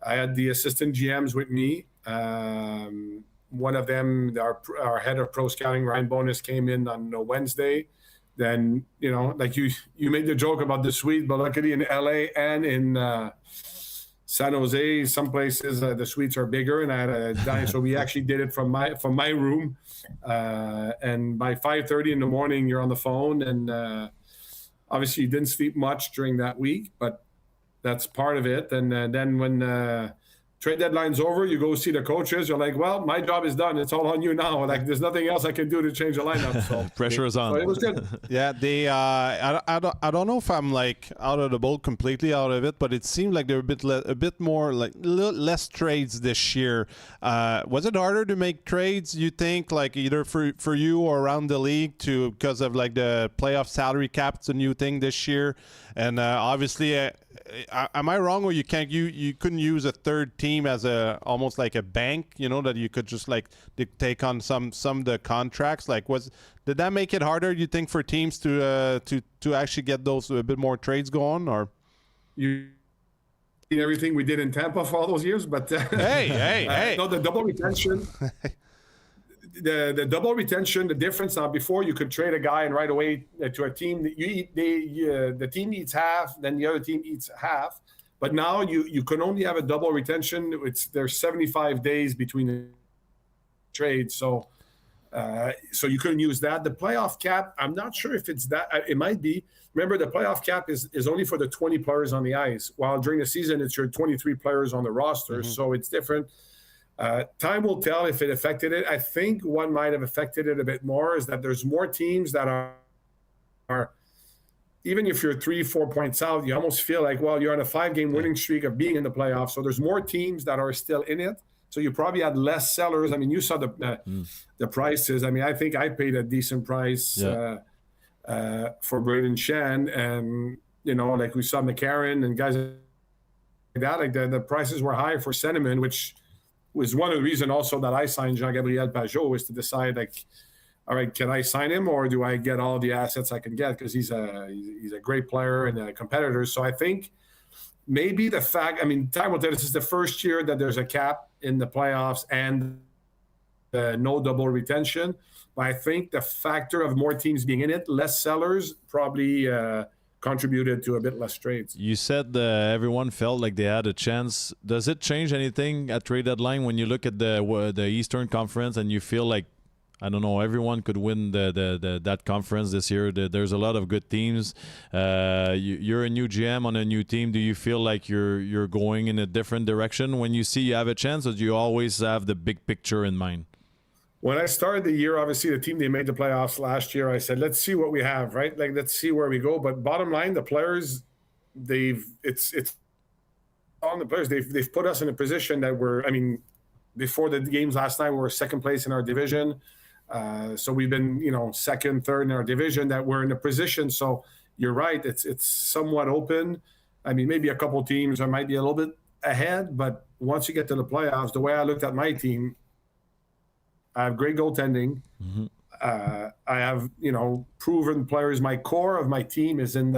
had the assistant GMs with me. One of them, our head of pro scouting, Ryan Bonus, came in on a Wednesday. Then, like you made the joke about the suite, but luckily in LA and in San Jose, some places the suites are bigger, and I had a dining. So we actually did it from my room, and by 5:30 in the morning, you're on the phone, and obviously you didn't sleep much during that week, but that's part of it. And then when trade deadline's over, you go see the coaches. You're like, well, my job is done. It's all on you now. Like, there's nothing else I can do to change the lineup. So pressure is on. So it was good. Yeah, I don't know if I'm like out of the boat, completely out of it, but it seemed like there were a bit more like less trades this year. Was it harder to make trades? You think like either for you or around the league because of like the playoff salary cap? It's a new thing this year, and obviously. Am I wrong, or you couldn't use a third team as almost like a bank, that you could just like take on some of the contracts? Like, did that make it harder, you think, for teams to actually get those a bit more trades going, or you everything we did in Tampa for all those years? But hey, no, the double retention. The double retention, the difference now, before you could trade a guy and right away to a team that the team eats half, then the other team eats half. But now you can only have a double retention. There's 75 days between the trades. So you couldn't use that. The playoff cap, I'm not sure if it's that. It might be. Remember, the playoff cap is only for the 20 players on the ice, while during the season, it's your 23 players on the roster. Mm-hmm. So it's different. Time will tell if it affected it. I think what might have affected it a bit more is that there's more teams that are even if you're 3-4 points out, you almost feel like, well, you're on a 5-game winning streak of being in the playoffs. So there's more teams that are still in it. So you probably had less sellers. I mean, you saw the prices. I mean, I think I paid a decent price for Braden Shen, and like we saw McCarron and guys like that. Like the prices were high for Sentiment, which was one of the reasons also that I signed Jean-Gabriel Pageau, is to decide, like, all right, can I sign him or do I get all the assets I can get? Because he's a great player and a competitor. So I think maybe the fact, I mean, time will tell, this is the first year that there's a cap in the playoffs and no double retention. But I think the factor of more teams being in it, less sellers, probably contributed to a bit less trades. You said everyone felt like they had a chance. Does it change anything at trade deadline when you look at the Eastern Conference and you feel like, I don't know, everyone could win that conference this year? There's a lot of good teams. You're a new GM on a new team. Do you feel like you're going in a different direction when you see you have a chance, or do you always have the big picture in mind? When I started the year, obviously the team, they made the playoffs last year. I said, let's see what we have, right? Like, let's see where we go. But bottom line, the players, it's on the players. They've put us in a position that before the games last night, we were second place in our division. So we've been, second, third in our division, that we're in a position. So you're right. It's somewhat open. I mean, maybe a couple teams might be a little bit ahead, but once you get to the playoffs, the way I looked at my team, I have great goaltending. Mm-hmm. I have, proven players. My core of my team is in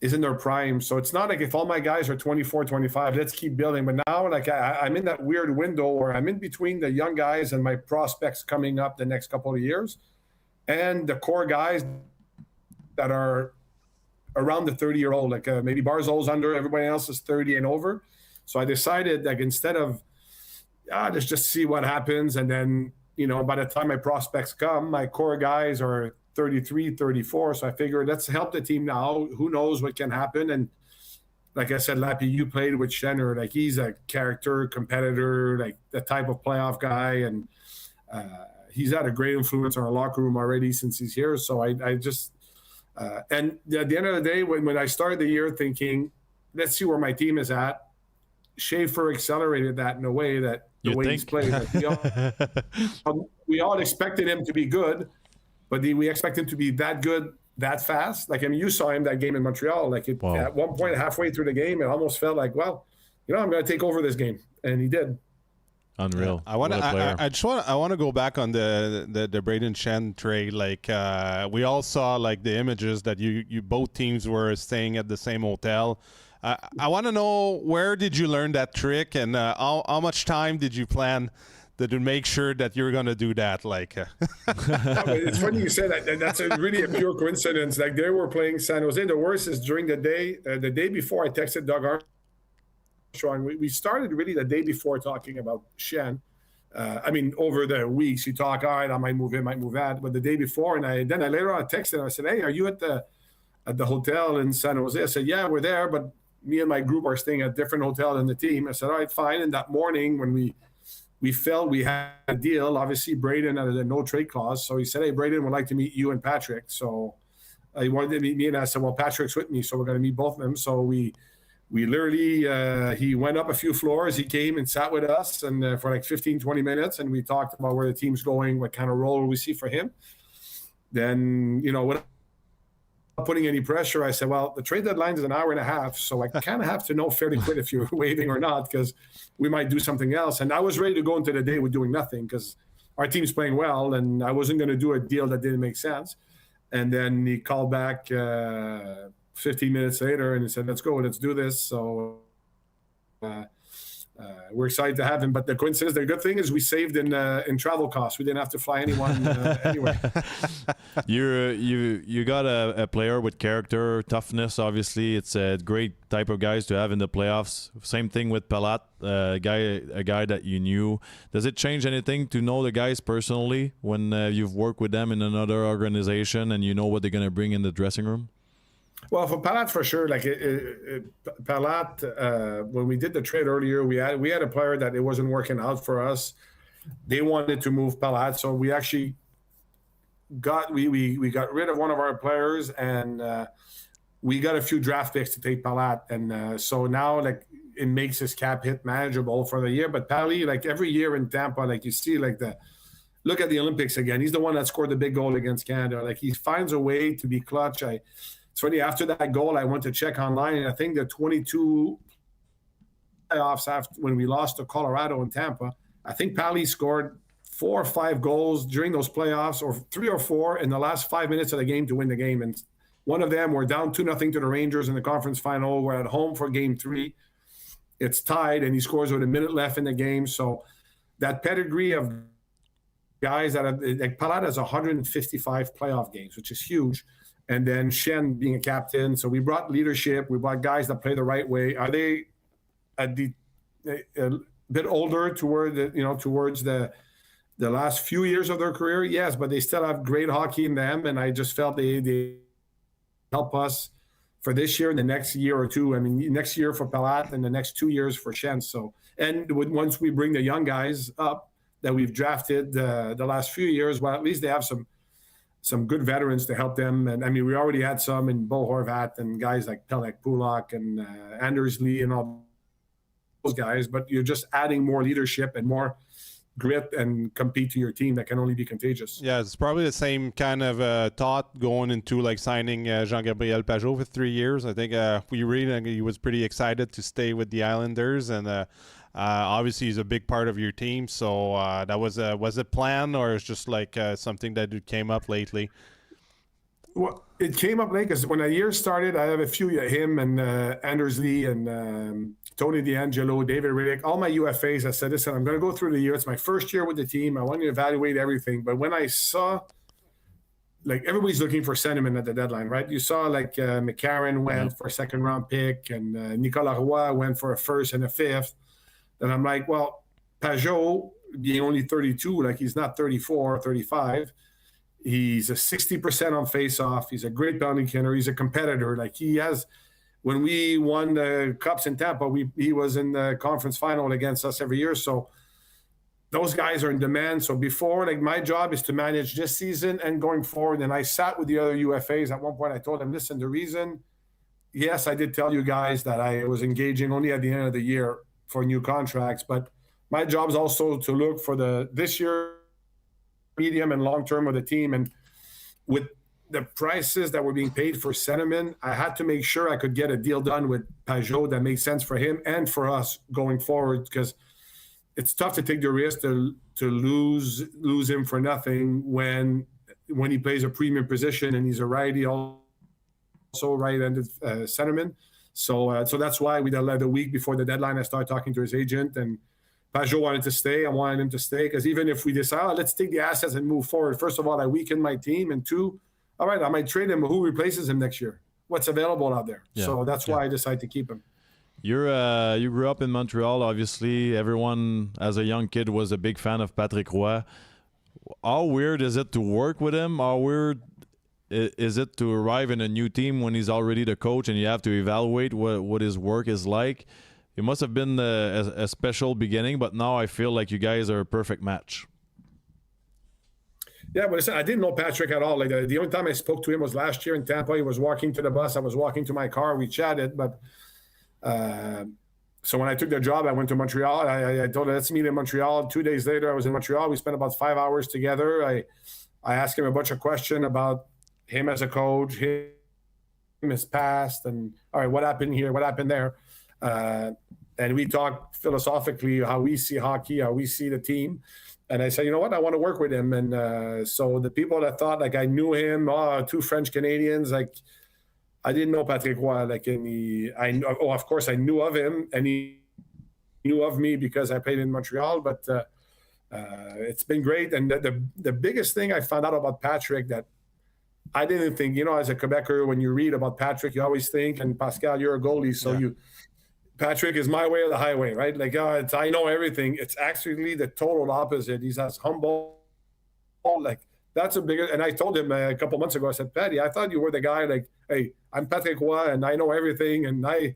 their prime. So it's not like if all my guys are 24, 25, let's keep building. But now, like, I'm in that weird window where I'm in between the young guys and my prospects coming up the next couple of years, and the core guys that are around the 30-year-old. Like maybe Barzal's under, everybody else is 30 and over. So I decided, like, instead of let's just see what happens, and then by the time my prospects come, my core guys are 33, 34. So I figured, let's help the team now. Who knows what can happen? And like I said, Lappy, you played with Schenner. Like, he's a character, competitor, like the type of playoff guy. And he's had a great influence on our locker room already since he's here. So I just and at the end of the day, when I started the year thinking, let's see where my team is at, Schaefer accelerated that in a way that he's played. Like, we all expected him to be good, but we expect him to be that good that fast. Like, I mean, you saw him that game in Montreal. Like, at one point, halfway through the game, it almost felt like, well, I'm going to take over this game, and he did. Unreal. I want to go back on the Braden Shen trade. Like, we all saw, like, the images that you both teams were staying at the same hotel. I want to know, where did you learn that trick, and how much time did you plan to make sure that you're going to do that? Like, it's funny you say that. That's really a pure coincidence. Like, they were playing San Jose. The worst is during the day before, I texted Doug Armstrong. We started really the day before talking about Shen. Over the weeks, you talk, all right, I might move in, might move out. But the day before, and I later on texted and I said, hey, are you at the hotel in San Jose? I said, yeah, we're there, but me and my group are staying at a different hotel than the team. I said, all right, fine. And that morning, when we felt we had a deal, obviously Braden had a no trade clause. So he said, hey, Braden would like to meet you and Patrick. So he wanted to meet me, and I said, well, Patrick's with me, so we're going to meet both of them. So we literally, he went up a few floors. He came and sat with us and for like 15, 20 minutes, and we talked about where the team's going, what kind of role we see for him. Then, without putting any pressure, I said, well, the trade deadline is an hour and a half, so I kind of have to know fairly quick if you're waiting or not, because we might do something else. And I was ready to go into the day with doing nothing, because our team's playing well, and I wasn't going to do a deal that didn't make sense. And then he called back 15 minutes later, and he said, let's go, let's do this. So we're excited to have him. But the coincidence, the good thing is we saved in travel costs. We didn't have to fly anyone anywhere. You got a player with character, toughness. Obviously, it's a great type of guys to have in the playoffs. Same thing with Palat, a guy that you knew. Does it change anything to know the guys personally when you've worked with them in another organization and you know what they're going to bring in the dressing room? Well, for Palat, for sure. Like Palat, when we did the trade earlier, we had a player that it wasn't working out for us. They wanted to move Palat, so we actually got rid of one of our players, and we got a few draft picks to take Palat, and so now, like, it makes his cap hit manageable for the year. But Pally, like, every year in Tampa, like, you see, like, look at the Olympics again. He's the one that scored the big goal against Canada. Like, he finds a way to be clutch. It's funny, after that goal, I went to check online, and I think the 22 playoffs after when we lost to Colorado and Tampa. I think Pally scored 4 or 5 goals during those playoffs, or 3 or 4 in the last 5 minutes of the game to win the game. And one of them, we're down 2-0 to the Rangers in the conference final. We're at home for game 3. It's tied, and he scores with a minute left in the game. So that pedigree of guys that have, like Palat has 155 playoff games, which is huge. And then Shen being a captain. So we brought leadership. We brought guys that play the right way. Are they a bit older towards the last few years of their career? Yes, but they still have great hockey in them. And I just felt they help us for this year and the next year or two. I mean, next year for Palat and the next 2 years for Shen. So, and once we bring the young guys up that we've drafted the last few years, well, at least they have some good veterans to help them. And I mean, we already had some in Bo Horvat and guys like Pelech Pulak and Anders Lee and all those guys, but you're just adding more leadership and more grit and compete to your team that can only be contagious. Yeah, it's probably the same kind of thought going into like signing Jean-Gabriel Pajot for 3 years. I think we read he was pretty excited to stay with the Islanders, and obviously he's a big part of your team. So that was a plan, or it's just like something that came up lately? Well, it came up late because when the year started, I have a few, him and Anders Lee and Tony D'Angelo, David Riddick, all my UFAs. I said, listen, I'm going to go through the year. It's my first year with the team. I want to evaluate everything. But when I saw, like, everybody's looking for sentiment at the deadline, right? You saw, like, McCarron went for a second-round pick, and Nicolas Roy went for a first and a fifth. And I'm like, well, Pajot, being only 32, like, he's not 34 or 35. He's a 60% on face-off. He's a great bounty killer. He's a competitor. Like, he has... When we won the Cups in Tampa, he was in the conference final against us every year. So those guys are in demand. So before, like, my job is to manage this season and going forward. And I sat with the other UFAs. At one point, I told them, listen, the reason, yes, I did tell you guys that I was engaging only at the end of the year for new contracts. But my job is also to look for this year, medium and long term of the team. And with the prices that were being paid for sentiment, I had to make sure I could get a deal done with Pajot that made sense for him and for us going forward, because it's tough to take the risk to lose him for nothing when he plays a premium position and he's a righty, also right-handed centerman. So that's why the week before the deadline, I started talking to his agent, and Pajot wanted to stay. I wanted him to stay because even if we decide, let's take the assets and move forward. First of all, I weaken my team, and 2, all right, I might trade him, but who replaces him next year? What's available out there? Yeah. So that's why I decided to keep him. You grew up in Montreal, obviously. Everyone, as a young kid, was a big fan of Patrick Roy. How weird is it to work with him? How weird is it to arrive in a new team when he's already the coach and you have to evaluate what his work is like? It must have been a special beginning, but now I feel like you guys are a perfect match. Yeah, but I didn't know Patrick at all. Like the only time I spoke to him was last year in Tampa. He was walking to the bus. I was walking to my car. We chatted. But so when I took the job, I went to Montreal. I told him, let's meet in Montreal. 2 days later, I was in Montreal. We spent about 5 hours together. I asked him a bunch of questions about him as a coach, him, his past, and all right, what happened here, what happened there. And we talked philosophically how we see hockey, how we see the team. And I said, you know what, I want to work with him. And so the people that thought, like, I knew him, 2 French Canadians, like, I didn't know Patrick Roy. Like, of course, I knew of him, and he knew of me because I played in Montreal. But it's been great. And the biggest thing I found out about Patrick that I didn't think, as a Quebecer, when you read about Patrick, you always think, and Pascal, you're a goalie, so Patrick is my way or the highway, right? Like, I know everything. It's actually the total opposite. He's as humble. Like, that's a bigger. And I told him a couple months ago, I said, Patty, I thought you were the guy, like, hey, I'm Patrick Roy and I know everything. And my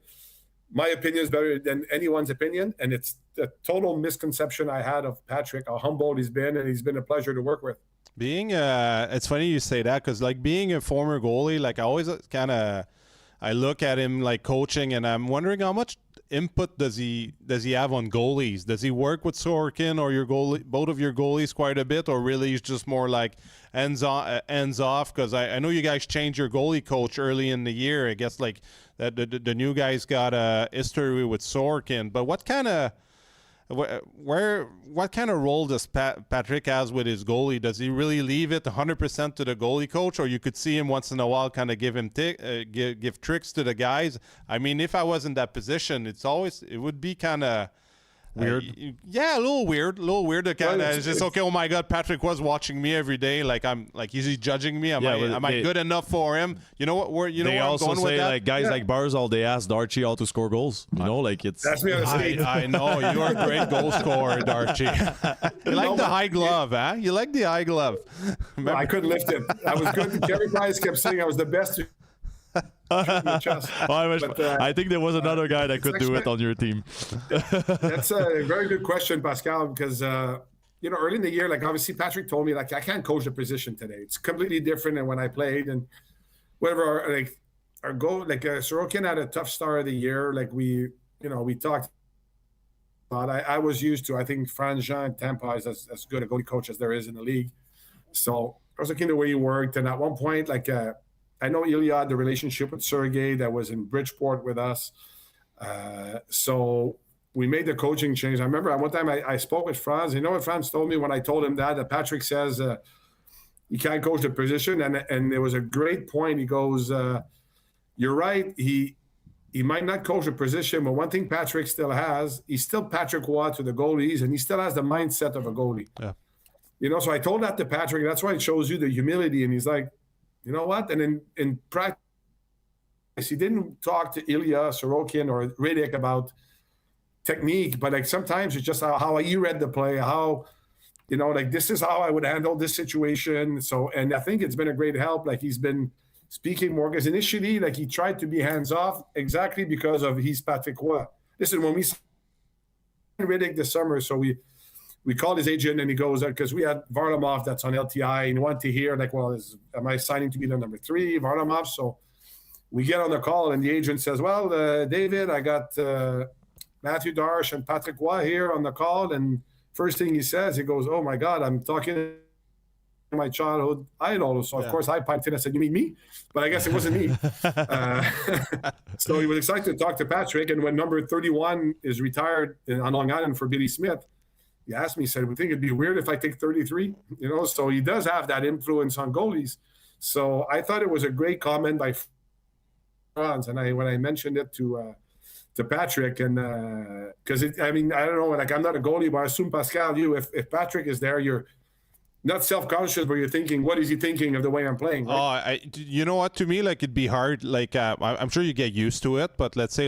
opinion is better than anyone's opinion. And it's the total misconception I had of Patrick, how humble he's been. And he's been a pleasure to work with. It's funny you say that, because, like, being a former goalie, like, I always I look at him, like, coaching, and I'm wondering how much input does he have on goalies? Does he work with Sorokin or both of your goalies quite a bit, or really he's just more like ends off? Because I know you guys changed your goalie coach early in the year. I guess like the new guys got a history with Sorokin, but what kind of role does Patrick has with his goalie? Does he really leave it 100% to the goalie coach, or you could see him once in a while kind of give him give tricks to the guys? I mean, if I was in that position, it would be kind of weird. Yeah, a little weird. It's just okay. Oh my God, Patrick was watching me every day. Like is he judging me? Am I good enough for him? You know what? They also say like guys like Barzal, they ask Darche how to score goals. You know, like it's. That's me on the stage. I know you are a great goal scorer, Darche. You like the high glove, huh? You like the high glove. No, I couldn't lift it. I was good. Jerry Price kept saying I was the best. I think there was another guy that could do it on your team. That's a very good question, Pascal, because early in the year, like obviously Patrick told me like I can't coach the position today. It's completely different than when I played and whatever. Our goal, like Sorokin had a tough start of the year. Like we talked about. I was used to. I think Franz Jean Tampa is as good a goalie coach as there is in the league. So I was looking at the way he worked, and at one point, like. I know Ilya had the relationship with Sergei that was in Bridgeport with us. So we made the coaching change. I remember at one time I spoke with Franz. You know what Franz told me when I told him that Patrick says he can't coach the position. And there was a great point. He goes, you're right. He might not coach the position, but one thing Patrick still has, he's still Patrick Waugh to the goalies, and he still has the mindset of a goalie. Yeah. So I told that to Patrick. That's why it shows you the humility. And he's like, you know what? And in practice, he didn't talk to Ilya, Sorokin, or Riddick about technique, but like sometimes it's just how he read the play, how, like this is how I would handle this situation. So, and I think it's been a great help. Like he's been speaking more because initially, like he tried to be hands off exactly because of he's Patrick Waugh. Listen, when we signed Riddick this summer, so we called his agent and he goes, because we had Varlamov that's on LTI and he wanted to hear like, well, am I signing to be the number 3, Varlamov? So we get on the call and the agent says, well, David, I got Mathieu Darche and Patrick Waugh here on the call. And first thing he says, he goes, oh my God, I'm talking to my childhood idol. So of course I piped in and said, you mean me? But I guess it wasn't me. So he was excited to talk to Patrick. And when number 31 is retired on Long Island for Billy Smith, he asked me, he said, we think it'd be weird if I take 33, so he does have that influence on goalies. So I thought it was a great comment by Franz. And when I mentioned it to Patrick, and because I don't know, like I'm not a goalie, but I assume Pascal, if Patrick is there, you're not self-conscious, but you're thinking, what is he thinking of the way I'm playing? Right? You know what, to me, like it'd be hard. Like I'm sure you get used to it, but let's say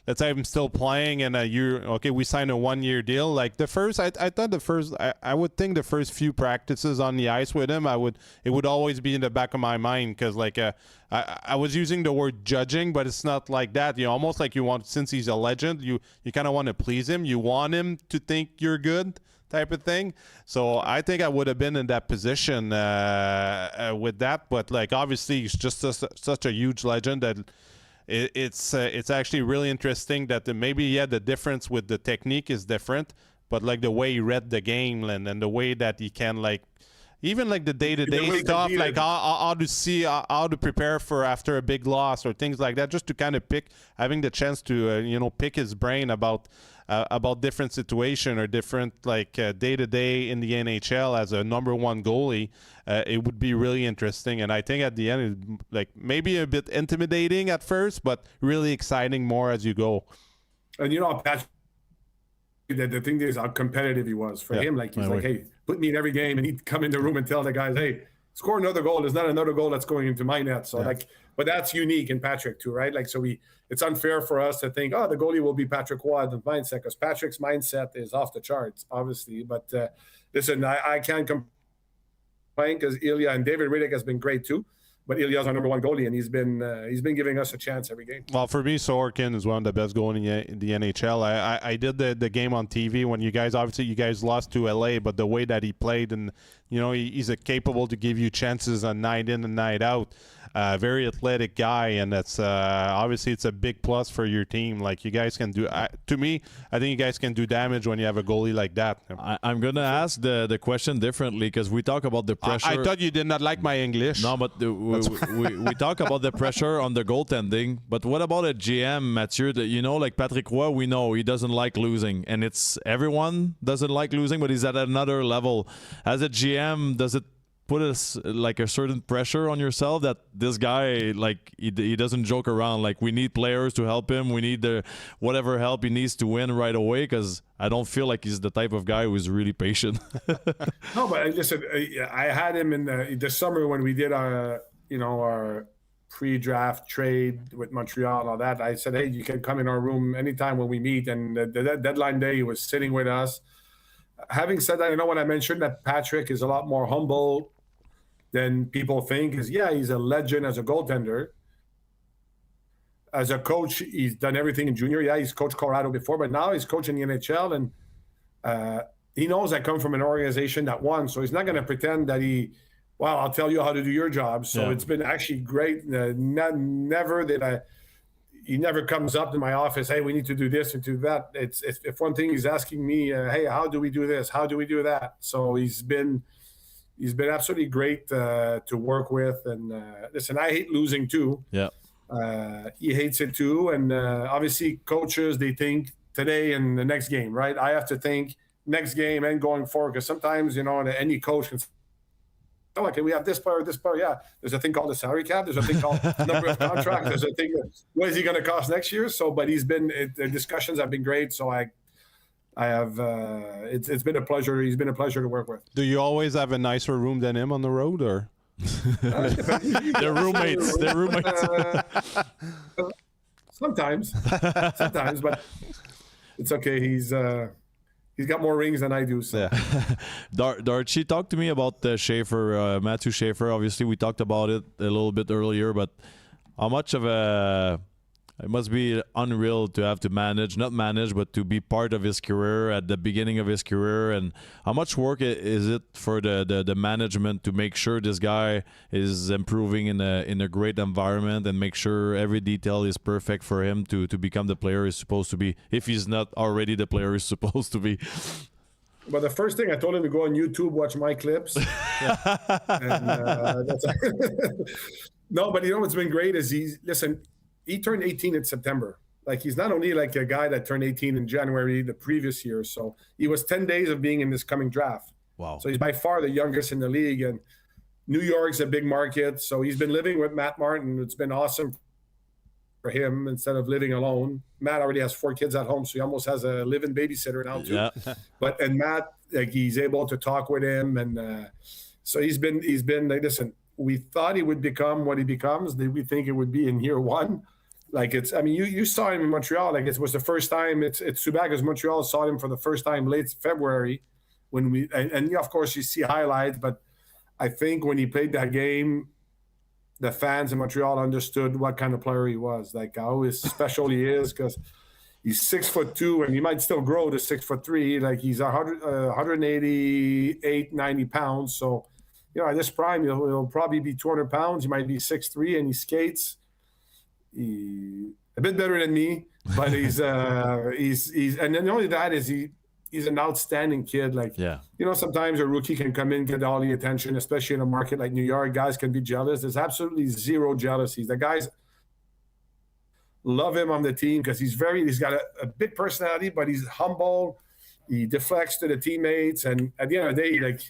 let's say I'm still playing and we signed a 1-year deal. Like I would think the first few practices on the ice with him, it would always be in the back of my mind because like I was using the word judging, but it's not like that. Almost like you want, since he's a legend, you kind of want to please him. You want him to think you're good, type of thing. So I think I would have been in that position with that. But like obviously he's just such a huge legend that. It's actually really interesting that maybe the difference with the technique is different, but like the way he read the game and the way that he can like even like the day-to-day stuff, like how to prepare for after a big loss or things like that, just to kind of having the chance to pick his brain about different situation or different like day-to-day in the NHL as a number 1 goalie. It would be really interesting, and I think at the end it, like maybe a bit intimidating at first, but really exciting more as you go. And Patrick, the thing is how competitive he was for him. Like he's like, hey, put me in every game, and he'd come in the room and tell the guys, hey, score another goal. There's not another goal that's going into my net. So but that's unique in Patrick too, right? Like so it's unfair for us to think, the goalie will be Patrick Waugh the mindset, because Patrick's mindset is off the charts, obviously. But listen, I can't complain because Ilya and David Riddick has been great too. But Ilya's our number 1 goalie, and he's been giving us a chance every game. Well, for me, Sorokin is one of the best goalies in the NHL. I did the game on TV when you guys lost to LA, but the way that he played, and he's capable to give you chances on night in and night out. very athletic guy, and that's obviously it's a big plus for your team. Like you guys can do. To me, I think you guys can do damage when you have a goalie like that. I'm gonna ask the question differently because we talk about the pressure. I thought you did not like my English. No, but we talk about the pressure on the goaltending. But what about a GM, Mathieu? That like Patrick Roy, we know he doesn't like losing, and it's everyone doesn't like losing, but he's at another level. As a GM, does it put us like a certain pressure on yourself that this guy like he doesn't joke around? Like we need players to help him. We need whatever help he needs to win right away because I don't feel like he's the type of guy who's really patient. No, but listen, I had him in the summer when we did our pre-draft trade with Montreal and all that. I said, hey, you can come in our room anytime when we meet. And the deadline day, he was sitting with us. Having said that, when I mentioned that Patrick is a lot more humble than people think, he's a legend as a goaltender. As a coach, he's done everything in junior. Yeah, he's coached Colorado before, but now he's coaching the NHL, and he knows I come from an organization that won, so he's not going to pretend that I'll tell you how to do your job. So It's been actually great. He never comes up to my office, hey, we need to do this and do that. It's if one thing he's asking me, hey, how do we do this? How do we do that? So he's been absolutely great to work with. And listen, I hate losing too. Yeah. He hates it too. And obviously coaches, they think today and the next game, right? I have to think next game and going forward, because sometimes, any coach can say, okay, we have this player. Yeah, there's a thing called the salary cap. There's a thing called number of contracts. There's a thing what is he going to cost next year? So, but the discussions have been great. So I have it's been a pleasure. He's been a pleasure to work with. Do you always have a nicer room than him on the road, or? They're roommates. Sometimes, but it's okay. He's got more rings than I do. So. Yeah. Darche, talk to me about Schaefer, Mathieu Schaefer. Obviously, we talked about it a little bit earlier, but how much of it must be unreal to have to not manage, but to be part of his career at the beginning of his career, and how much work is it for the management to make sure this guy is improving in a great environment and make sure every detail is perfect for him to become the player he's supposed to be, if he's not already the player he's supposed to be. But the first thing I told him to go on YouTube, watch my clips. And, that's no, but what's been great is he turned 18 in September. Like, he's not only like a guy that turned 18 in January the previous year. So he was 10 days of being in this coming draft. Wow. So he's by far the youngest in the league. And New York's a big market. So he's been living with Matt Martin. It's been awesome for him instead of living alone. Matt already has 4 kids at home, so he almost has a live-in babysitter now too. Yeah. And Matt, like, he's able to talk with him. And so he's been like, listen, we thought he would become what he becomes. We think it would be in year 1. Like, you saw him in Montreal. Like, it was the first time. It's too bad because Montreal saw him for the first time late February when and of course you see highlights, but I think when he played that game, the fans in Montreal understood what kind of player he was. Like, how special he is, because he's 6'2", and he might still grow to 6'3". Like, he's 188, 90 pounds. So, at this prime, he'll probably be 200 pounds. He might be 6'3", and he skates. A bit better than me, but he's and then only that is he's an outstanding kid. Like, sometimes a rookie can come in, get all the attention, especially in a market like New York. Guys can be jealous. There's absolutely zero jealousy. The guys love him on the team because he's got a big personality, but he's humble. He deflects to the teammates, and at the end of the day, like,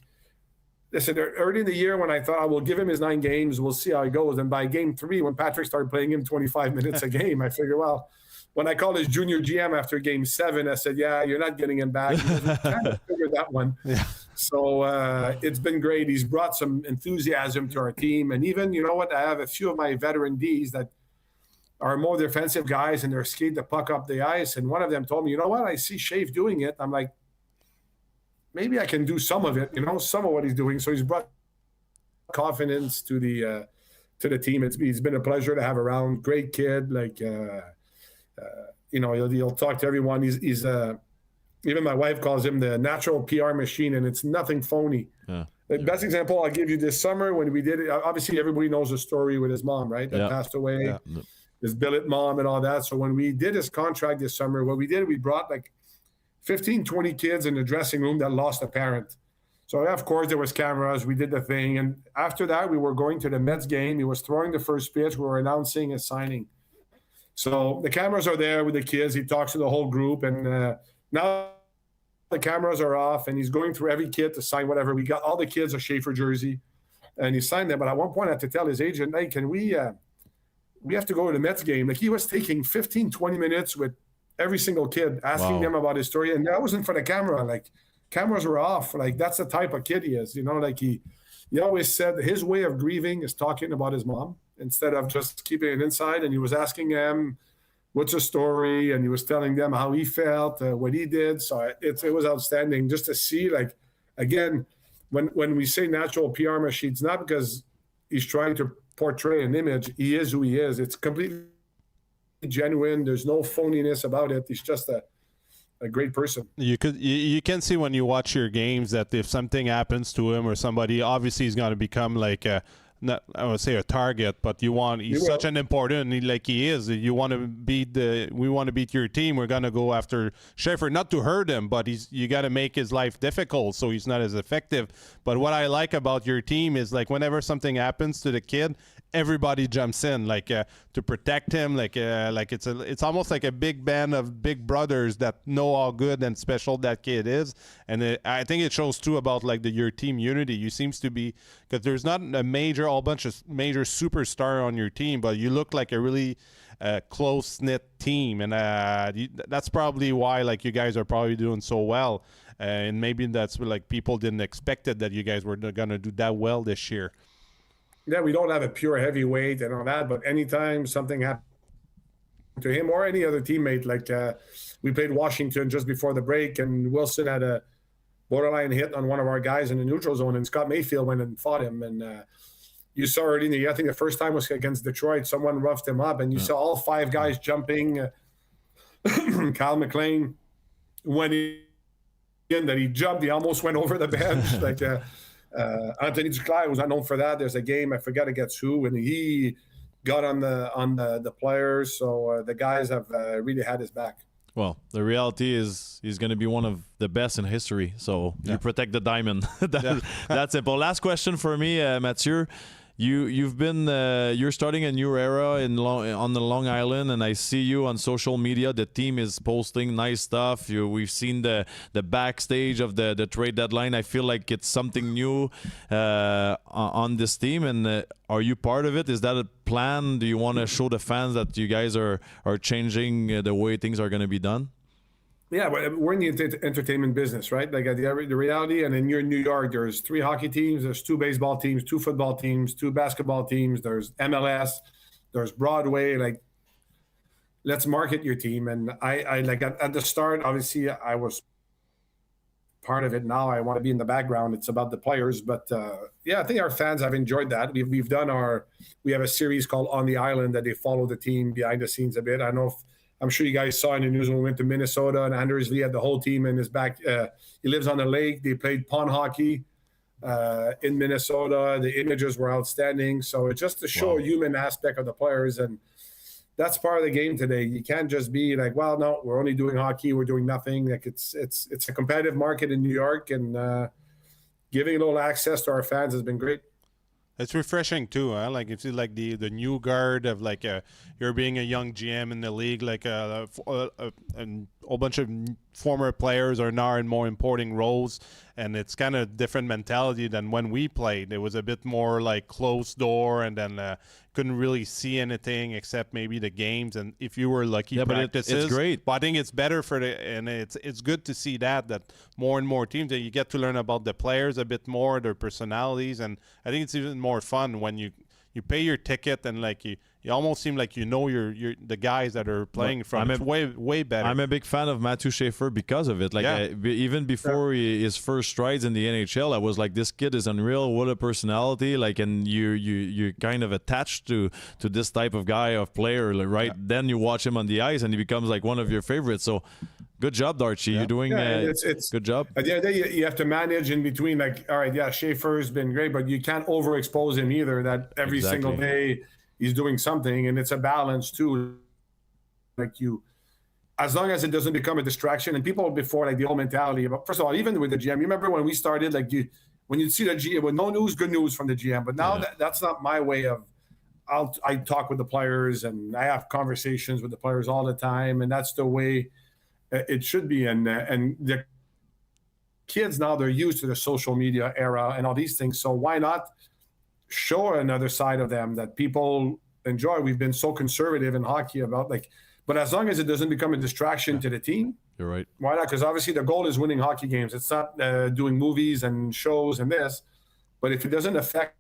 listen, early in the year when I thought I will give him his 9 games, we'll see how he goes. And by game 3, when Patrick started playing him 25 minutes a game, I figured, well, when I called his junior GM after game 7, I said, yeah, you're not getting him back. He kind of figured that one. Yeah. So it's been great. He's brought some enthusiasm to our team. And even, I have a few of my veteran Ds that are more defensive guys, and they're skate the puck up the ice. And one of them told me, I see Schaefer doing it. I'm like, maybe I can do some of it, some of what he's doing. So he's brought confidence to the team. He's been a pleasure to have around. Great kid. Like, he'll talk to everyone. He's even my wife calls him the natural PR machine, and it's nothing phony. Yeah. The best example I'll give you this summer when we did it. Obviously, everybody knows the story with his mom, right? That passed away. Yeah. His billet mom and all that. So when we did his contract this summer, what we did, we brought like 15, 20 kids in the dressing room that lost a parent. So of course there was cameras. We did the thing, and after that we were going to the Mets game. He was throwing the first pitch. We were announcing his signing. So the cameras are there with the kids. He talks to the whole group, and now the cameras are off, and he's going through every kid to sign whatever. We got all the kids a Schaefer jersey, and he signed them. But at one point I had to tell his agent, hey, can we have to go to the Mets game. Like he was taking 15, 20 minutes with every single kid, asking them about his story. And that wasn't for the camera. Like cameras were off. Like that's the type of kid he is, you know, like he always said his way of grieving is talking about his mom instead of just keeping it inside. And he was asking them, what's the story? And he was telling them how he felt, what he did. So it was outstanding just to see, like, again, when we say natural PR machine, it's not because he's trying to portray an image. He is who he is. It's completely genuine. There's no phoniness about it. He's just a great person. You can see when you watch your games that if something happens to him or somebody, obviously he's going to become like not I would say a target, but he's such an important, like he is. You want to we want to beat your team. We're gonna go after Schaefer, not to hurt him, but you got to make his life difficult so he's not as effective. But what I like about your team is like whenever something happens to the kid, everybody jumps in like to protect him. Like it's almost like a big band of big brothers that know how good and special that kid is. And I think it shows too about like your team unity. You seems to be, because there's not a whole bunch of major superstar on your team, but you look like a really close-knit team, and that's probably why like you guys are probably doing so well. And maybe that's like people didn't expect it that you guys were going to do that well this year. Yeah, we don't have a pure heavyweight and all that, but anytime something happened to him or any other teammate, like we played Washington just before the break, and Wilson had a borderline hit on one of our guys in the neutral zone, and Scott Mayfield went and fought him. And you saw already, I think the first time was against Detroit, someone roughed him up, and you saw all five guys jumping. Kyle McLean, when he jumped, he almost went over the bench. Like Anthony Duclair was not known for that. There's a game, I forget against who, and he got on the players. So the guys have really had his back. Well, the reality is he's going to be one of the best in history. So you protect the diamond. That's simple. Last question for me, Mathieu. You've been you're starting a new era on the Long Island, and I see you on social media. The team is posting nice stuff. We've seen the backstage of the trade deadline. I feel like it's something new on this team. And are you part of it? Is that a plan? Do you want to show the fans that you guys are changing the way things are going to be done? Yeah, but we're in the entertainment business, right? Like the reality, and then you're in New York, there's 3 hockey teams, there's 2 baseball teams, 2 football teams, 2 basketball teams, there's MLS, there's Broadway. Like, let's market your team. And I like at the start, obviously I was part of it. Now I want to be in the background. It's about the players. But I think our fans have enjoyed that. We have a series called On the Island that they follow the team behind the scenes a bit. I'm sure you guys saw in the news when we went to Minnesota, and Anders Lee had the whole team in his back. He lives on the lake. They played pond hockey in Minnesota. The images were outstanding. So it's just to show a human aspect of the players, and that's part of the game today. You can't just be like, well, no, we're only doing hockey. We're doing nothing. Like it's a competitive market in New York, and giving a little access to our fans has been great. It's refreshing too, huh? Like it's like the new guard of like you're being a young GM in the league, like a whole bunch of former players are now in more important roles, and it's kind of different mentality than when we played. It was a bit more like closed door, and then couldn't really see anything except maybe the games, and if you were lucky, practices. But it's great. But I think it's better and it's good to see that more and more teams that you get to learn about the players a bit more, their personalities, and I think it's even more fun when you pay your ticket and like you almost seem like you're the guys that are playing from. It's way better. I'm a big fan of Mathieu Schaefer because of it. Like even before his first strides in the NHL, I was like, this kid is unreal. What a personality! Like, and you're kind of attached to this type of guy of player, like, right? Then you watch him on the ice, and he becomes like one of your favorites. So Good job, Darche. You're doing it's good job. At the end of the day, you have to manage in between. Like, all right, yeah, Schaefer's been great, but you can't overexpose him either. That every single day he's doing something, and it's a balance too. Like as long as it doesn't become a distraction. And people before, like the old mentality about, first of all, even with the GM, you remember when we started, like when you'd see the GM with no news, good news from the GM. But now that's not my way of. I talk with the players and I have conversations with the players all the time, and that's the way it should be. And the kids now, they're used to the social media era and all these things. So why not show another side of them that people enjoy? We've been so conservative in hockey about but as long as it doesn't become a distraction to the team, you're right. Why not? Because obviously the goal is winning hockey games. It's not doing movies and shows and this. But if it doesn't affect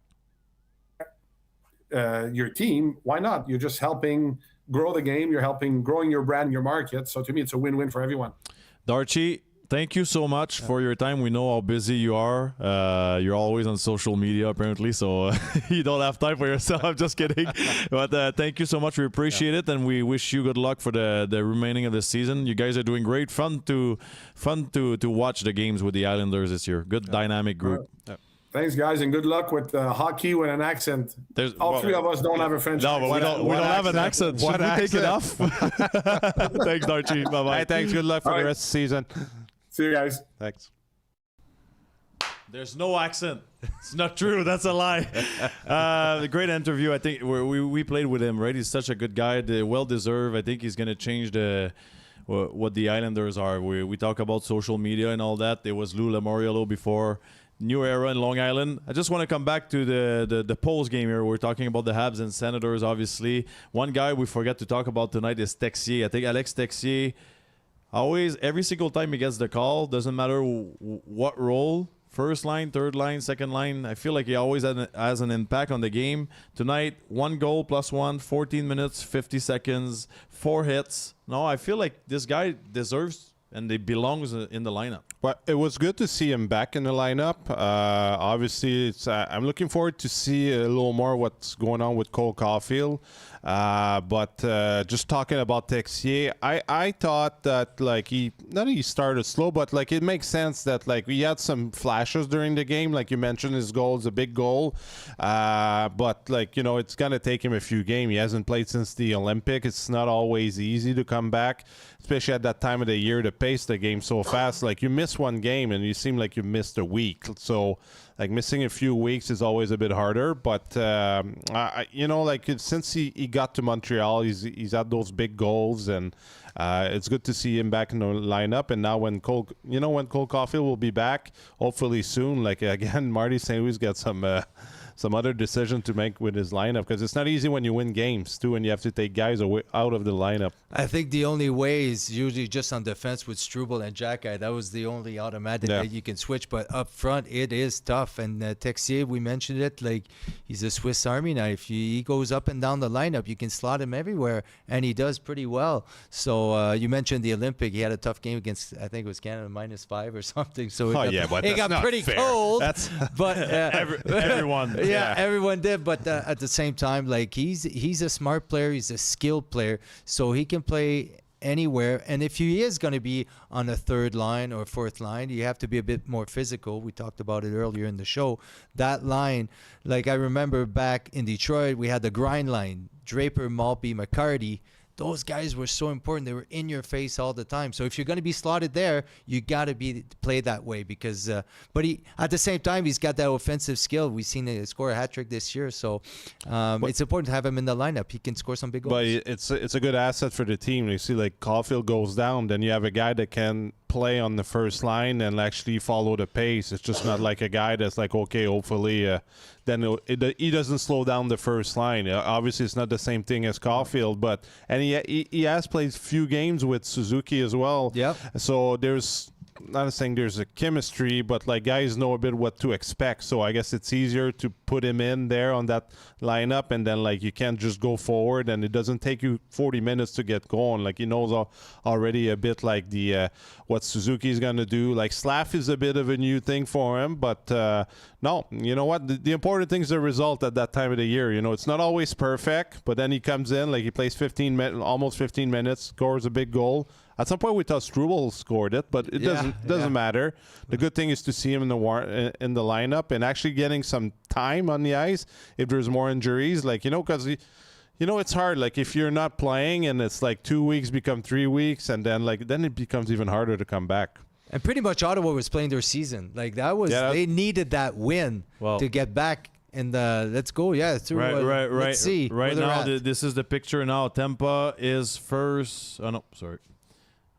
your team, why not? You're just helping grow the game. You're helping growing your brand, your market. So to me, it's a win-win for everyone. Darche, thank you so much for your time. We know how busy you are. You're always on social media, apparently, so you don't have time for yourself. I'm just kidding. But thank you so much. We appreciate it, and we wish you good luck for the remaining of the season. You guys are doing great. Fun to watch the games with the Islanders this year. Good dynamic group. Thanks, guys, and good luck with hockey with an accent. All three of us don't have a French accent. No, we don't have an accent. Should we take it off? Thanks, Darche. Bye-bye. Hey, thanks. Good luck for the rest of the season. See you guys. Thanks. There's no accent. It's not true. That's a lie. The great interview. I think we played with him, right? He's such a good guy. Well deserved. I think he's going to change what the Islanders are. We talk about social media and all that. There was Lou Lamoriello before. New era in Long Island. I just want to come back to the post game here. We're talking about the Habs and Senators, obviously. One guy we forget to talk about tonight is Texier. I think Alex Texier, every single time he gets the call, doesn't matter what role, first line, third line, second line, I feel like he always has an impact on the game. Tonight, 1 goal plus 1, 14 minutes, 50 seconds, 4 hits. No, I feel like this guy deserves and he belongs in the lineup. But it was good to see him back in the lineup. Obviously, I'm looking forward to see a little more what's going on with Cole Caulfield. But just talking about Texier, I thought that he started slow, but it makes sense that he had some flashes during the game. Like you mentioned, his goal is a big goal. But it's gonna take him a few games. He hasn't played since the Olympic. It's not always easy to come back, especially at that time of the year to pace the game so fast. You miss one game and you seem like you missed a week. So missing a few weeks is always a bit harder. But since he got to Montreal, he's had those big goals, and it's good to see him back in the lineup. And now when Cole Caulfield will be back, hopefully soon. Again, Marty St. Louis got some other decision to make with his lineup, because it's not easy when you win games too and you have to take guys out of the lineup. I think the only way is usually just on defense with Struble and Xhekaj. That was the only automatic that you can switch, but up front it is tough. And Texier, we mentioned it, he's a Swiss Army knife. He goes up and down the lineup. You can slot him everywhere, and he does pretty well. So you mentioned the Olympic. He had a tough game against, I think it was Canada -5 or something. So it got pretty cold. But everyone. Yeah, everyone did, but at the same time, he's a smart player, he's a skilled player, so he can play anywhere. And if he is going to be on a third line or fourth line, you have to be a bit more physical. We talked about it earlier in the show. That line, I remember back in Detroit, we had the grind line, Draper, Maltby, McCarty. Those guys were so important. They were in your face all the time. So if you're going to be slotted there, you got to play that way, because. But at the same time, he's got that offensive skill. We've seen him score a hat trick this year, so it's important to have him in the lineup. He can score some big goals. But it's a good asset for the team. You see, Caulfield goes down, then you have a guy that can play on the first line and actually follow the pace. It's just not like a guy that's okay, hopefully then he doesn't slow down the first line. Obviously, it's not the same thing as Caulfield, and he has played few games with Suzuki as well. Yeah. So there's not saying there's a chemistry, but guys know a bit what to expect. So I guess it's easier to put him in there on that lineup, and then you can't just go forward, and it doesn't take you 40 minutes to get going. He knows already a bit what Suzuki's gonna do. Slav is a bit of a new thing for him, but no, you know what? The important thing is the result at that time of the year. It's not always perfect, but then he comes in, he plays almost 15 minutes, scores a big goal. At some point, we thought Struble scored it, but it doesn't matter. The good thing is to see him in the lineup and actually getting some time on the ice if there's more injuries. Like, because it's hard. Like, if you're not playing and it's like 2 weeks become 3 weeks, and then it becomes even harder to come back. And pretty much Ottawa was playing their season. Like, they needed that win to get back. And let's go, right. Let's see. Right now, this is the picture now. Tampa is first. Oh, no, sorry.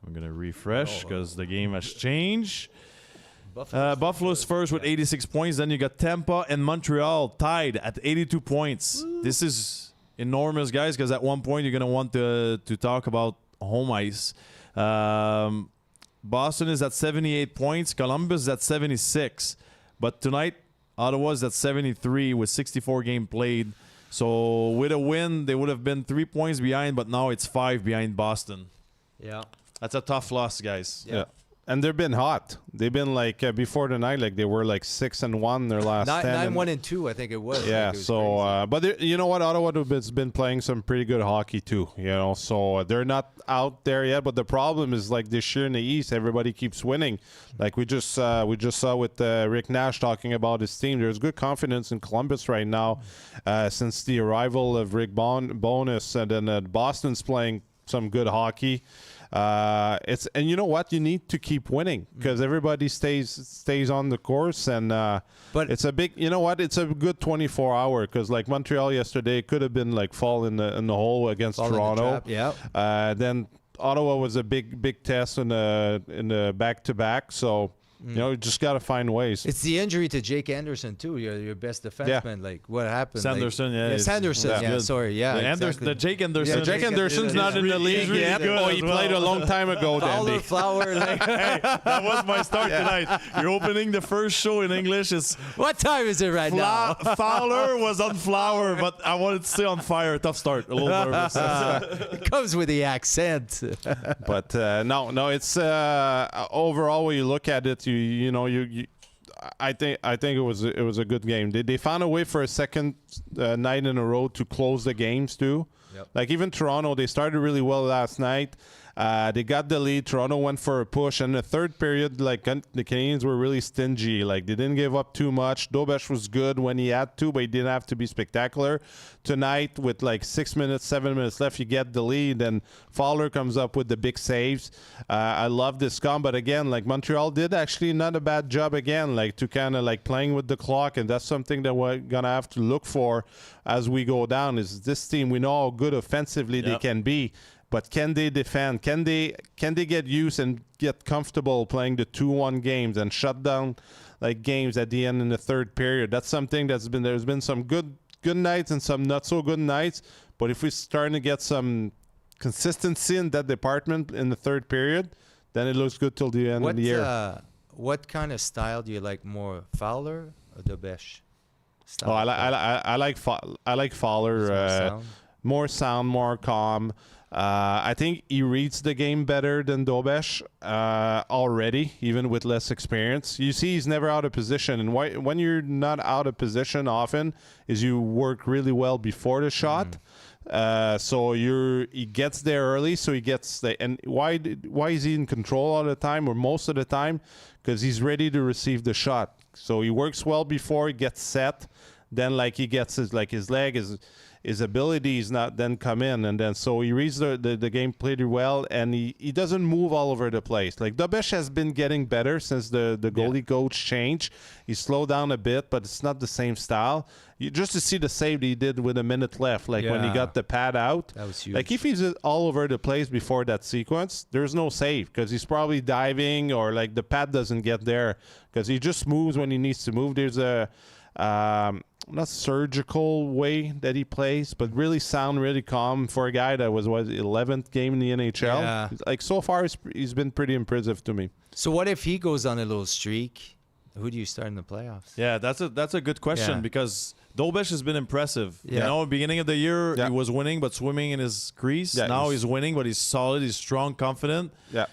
I'm going to refresh because the game has changed. Buffalo's first with 86 points. Then you got Tampa and Montreal tied at 82 points. Woo. This is enormous, guys, because at one point you're going to want to talk about home ice. Boston is at 78 points. Columbus is at 76. But tonight, Ottawa's at 73 with 64 games played. So with a win, they would have been 3 points behind, but now it's 5 behind Boston. Yeah. That's a tough loss, guys. Yeah. And they've been hot. They've been like before the night, like they were like 6-1 their last 10. 9-1-2, I think it was. Yeah. So, but you know what? Ottawa has been playing some pretty good hockey too. So they're not out there yet. But the problem is like this year in the East, everybody keeps winning. Like we just saw with Rick Nash talking about his team. There's good confidence in Columbus right now, since the arrival of Rick Bowness, and then Boston's playing some good hockey. And you know what, you need to keep winning because everybody stays on the course, and but it's a big, it's a good 24 hour, because like Montreal yesterday could have been like fall in the hole against Toronto. Then Ottawa was a big test in the back-to-back, so you just got to find ways. It's the injury to Jake Anderson too, your best defenseman. Yeah. Like what happened? Sanderson, Sanderson. The Jake Anderson. Yeah, Jake Anderson's not in the league yet. He played a long time ago. Flower. Hey, that was my start tonight. You're opening the first show in English. What time is it right now? Fowler was on flower, but I wanted to stay on fire. Tough start. A little nervous. It comes with the accent. But no. It's overall when you look at it, I think it was a good game. They found a way for a second night in a row to close the games too. Yep. Like even Toronto, they started really well last night. They got the lead. Toronto went for a push, and the third period, like the Canadiens were really stingy. Like they didn't give up too much. Dobeš was good when he had to, but he didn't have to be spectacular. Tonight, with like 7 minutes left, you get the lead, and Fowler comes up with the big saves. I love this scum, but again, like Montreal did actually not a bad job again, like to kind of like playing with the clock, and that's something that we're gonna have to look for as we go down. Is this team? We know how good offensively they can be. But can they defend? Can they get used and get comfortable playing the 2-1 games and shut down like games at the end in the third period? That's something there's been some good nights and some not so good nights. But if we're starting to get some consistency in that department in the third period, then it looks good till the end of the year. What kind of style do you like more, Fowler or Dobeš? Oh, I like Fowler. More sound, more calm. I think he reads the game better than Dobeš already, even with less experience. You see, he's never out of position, and when you're not out of position often is you work really well before the shot. So he gets there early, so he gets the, and why is he in control all the time or most of the time? Because he's ready to receive the shot. So he works well before he gets set. Then like he gets his leg, his abilities not then come in, and then so he reads the game pretty well, and he doesn't move all over the place. Like Dobeš has been getting better since the goalie coach changed. He slowed down a bit, but it's not the same style. Just to see the save he did with a minute left, like when he got the pad out. That was huge. Like if he's all over the place before that sequence, there's no save because he's probably diving or like the pad doesn't get there because he just moves when he needs to move. There's a not surgical way that he plays, but really sound, really calm for a guy that was 11th game in the NHL. Yeah. Like so far, he's been pretty impressive to me. So what if he goes on a little streak? Who do you start in the playoffs? Yeah, that's a good question because Dobeš has been impressive. Yeah. Beginning of the year he was winning, but swimming in his crease. Yeah, now he's winning, but he's solid. He's strong, confident. Yeah.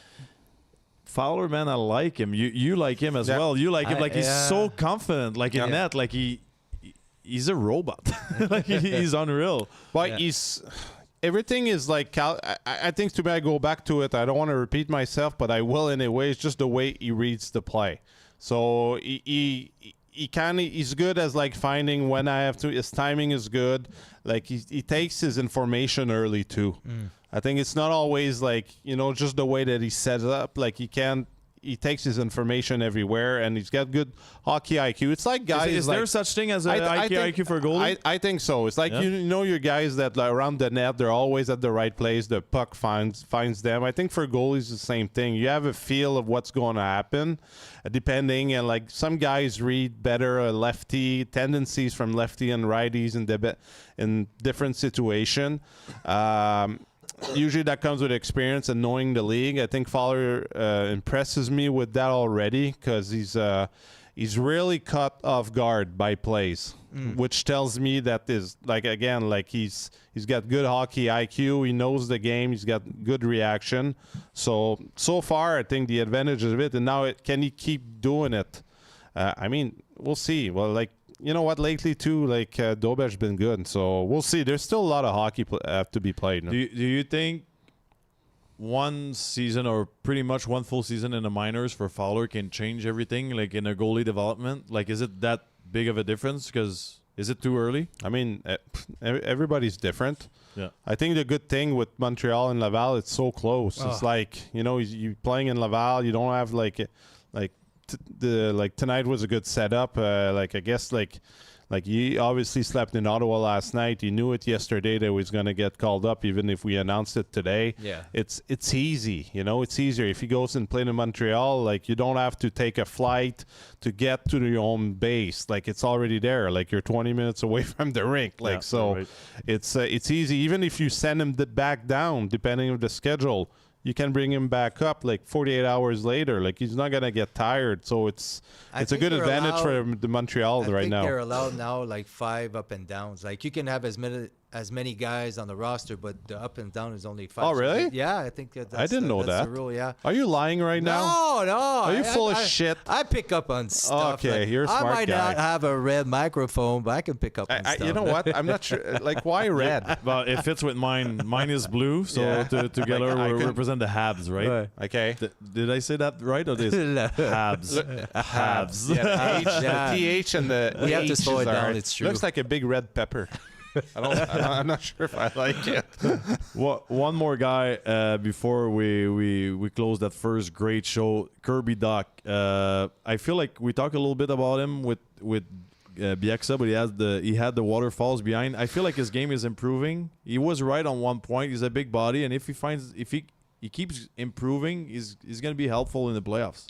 Fowler, man, I like him. You like him as well. You like him. Like he's so confident. Like in net, like he's a robot. Like he's unreal. But everything is like I think to me, I go back to it. I don't want to repeat myself, but I will anyway. It's just the way he reads the play. So he's good as like finding when I have to. His timing is good. Like he takes his information early too. I think it's not always like, just the way that he sets it up. Like he takes his information everywhere, and he's got good hockey IQ. It's like guys. Is there such thing as an IQ for a goalie? I think so. It's like your guys that like, around the net, they're always at the right place. The puck finds them. I think for goalies, the same thing. You have a feel of what's going to happen, depending. And like some guys read better lefty tendencies from lefty and righties in different situation. Usually that comes with experience and knowing the league. I think Fowler impresses me with that already because he's really caught off guard by plays, which tells me that is like again like he's got good hockey IQ. He knows the game. He's got good reaction. So far, I think the advantage of it. And now can he keep doing it? I mean, we'll see. Well, like. You know what? Lately, too, like Daubach's been good, so we'll see. There's still a lot of hockey to be played. No? Do you think one season or pretty much one full season in the minors for Fowler can change everything, like in a goalie development? Like, is it that big of a difference? Because is it too early? I mean, everybody's different. Yeah. I think the good thing with Montreal and Laval, it's so close. It's like you're playing in Laval, you don't have like tonight was a good setup. I guess he obviously slept in Ottawa last night. He knew it yesterday that he was going to get called up, even if we announced it today. Yeah, it's easy. It's easier if he goes and plays in Montreal. Like you don't have to take a flight to get to your home base. Like it's already there. Like you're 20 minutes away from the rink. Right. It's easy. Even if you send him back down, depending on the schedule. You can bring him back up like 48 hours later. Like he's not gonna get tired, so it's a good advantage for the Montreal right now. I think they're allowed now like 5 up and downs. Like you can have as many guys on the roster, but the up and down is only 5. Oh, really? Yeah, I think that's I didn't know that's that. the rule. Yeah. Are you lying right now? No. Are you full of shit? I pick up on stuff. Okay, like, you're a smart guy. I might not have a red microphone, but I can pick up on stuff. You know what? I'm not sure. Like, why red? Well, it fits with mine. Mine is blue, so together we represent the Habs, right? Okay. Did I say that right? Or this? Habs. Habs. Yeah, the TH and the we have H to slow it down. It's true. Looks like a big red pepper. I'm not sure if I like it. One more guy before we close that first great show, Kirby Dach. I feel like we talked a little bit about him with Bieksa, but he had the waterfalls behind. I feel like his game is improving. He was right on one point. He's a big body, and if he keeps improving, he's going to be helpful in the playoffs.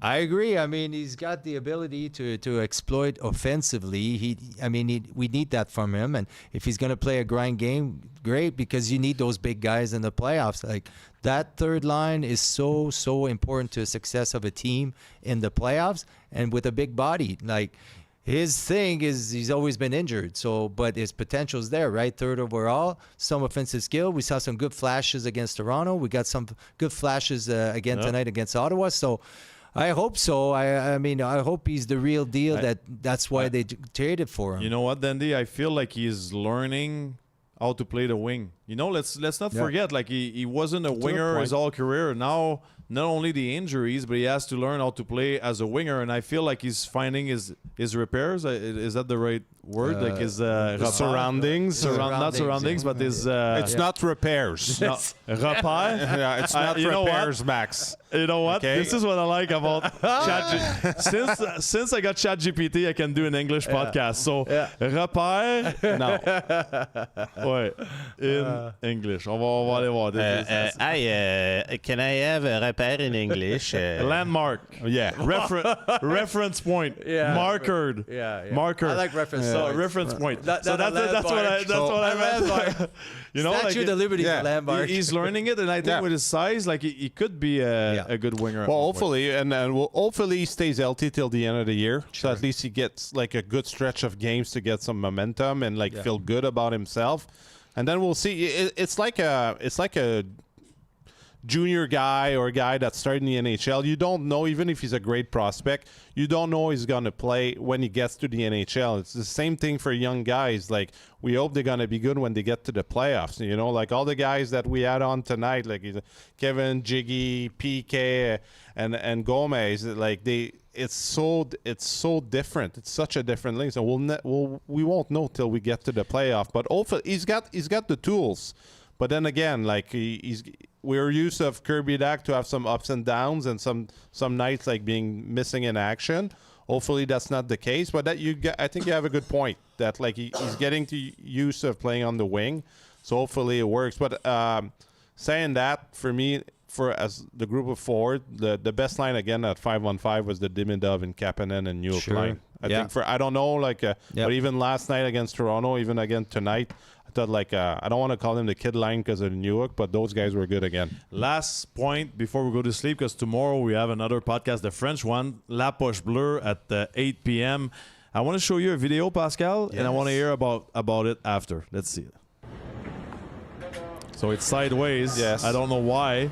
I agree. I mean, he's got the ability to exploit offensively. We need that from him. And if he's going to play a grind game, great, because you need those big guys in the playoffs. Like that third line is so important to the success of a team in the playoffs. And with a big body, like his thing is he's always been injured. But his potential's there, right? Third overall, some offensive skill. We saw some good flashes against Toronto. We got some good flashes tonight against Ottawa. So. I hope so. I mean, I hope he's the real deal. That's why they traded for him. You know what, Dandy? I feel like he's learning how to play the wing. Let's not forget, like he wasn't a winger his whole career. Now, not only the injuries, but he has to learn how to play as a winger. And I feel like he's finding his repairs. Is that the right word? Like his surroundings? Not surroundings, but his... it's not repairs. No, repair? Yeah, it's not repairs, Max. You know what? Okay. This is what I like about ChatGPT. Since I got ChatGPT, I can do an English podcast. So, repair? No. Ouais. In English. On va aller voir. Can I have a repair in English? Landmark. Yeah. Reference point. Yeah. Markered. Yeah. Marker. I like reference. So reference point. That's what I meant. Statue of the Liberty is a landmark. He's learning it, and I think with his size, like he could be a good winger. Well, hopefully, hopefully he stays healthy till the end of the year. Sure. So at least he gets like a good stretch of games to get some momentum and feel good about himself. And then we'll see. It's like a junior guy or a guy that's starting the NHL, you don't know, even if he's a great prospect, you don't know he's going to play when he gets to the NHL. It's the same thing for young guys. Like, we hope they're going to be good when they get to the playoffs. You know, like all the guys that we had on tonight, like Kevin, Jiggy, PK, and Gomez, like it's so different. It's such a different thing. So we won't know till we get to the playoff. But hopefully he's got the tools. But then again, like we're used of Kirby Dach to have some ups and downs and some nights like being missing in action. Hopefully that's not the case. But I think you have a good point that like he's getting to use of playing on the wing. So hopefully it works. But saying that, for me, as the group of forward, the best line again at 5-on-5 was the Demidov and Kapanen and Newhook line. I think I don't know, like, but even last night against Toronto, even again tonight, I thought like I don't want to call him the kid line because of Newhook, but those guys were good again. Last point before we go to sleep, because tomorrow we have another podcast, the French one, La Poche Bleue at 8 p.m. I want to show you a video, Pascal, and I want to hear about it after. Let's see it. So it's sideways. Yes. I don't know why.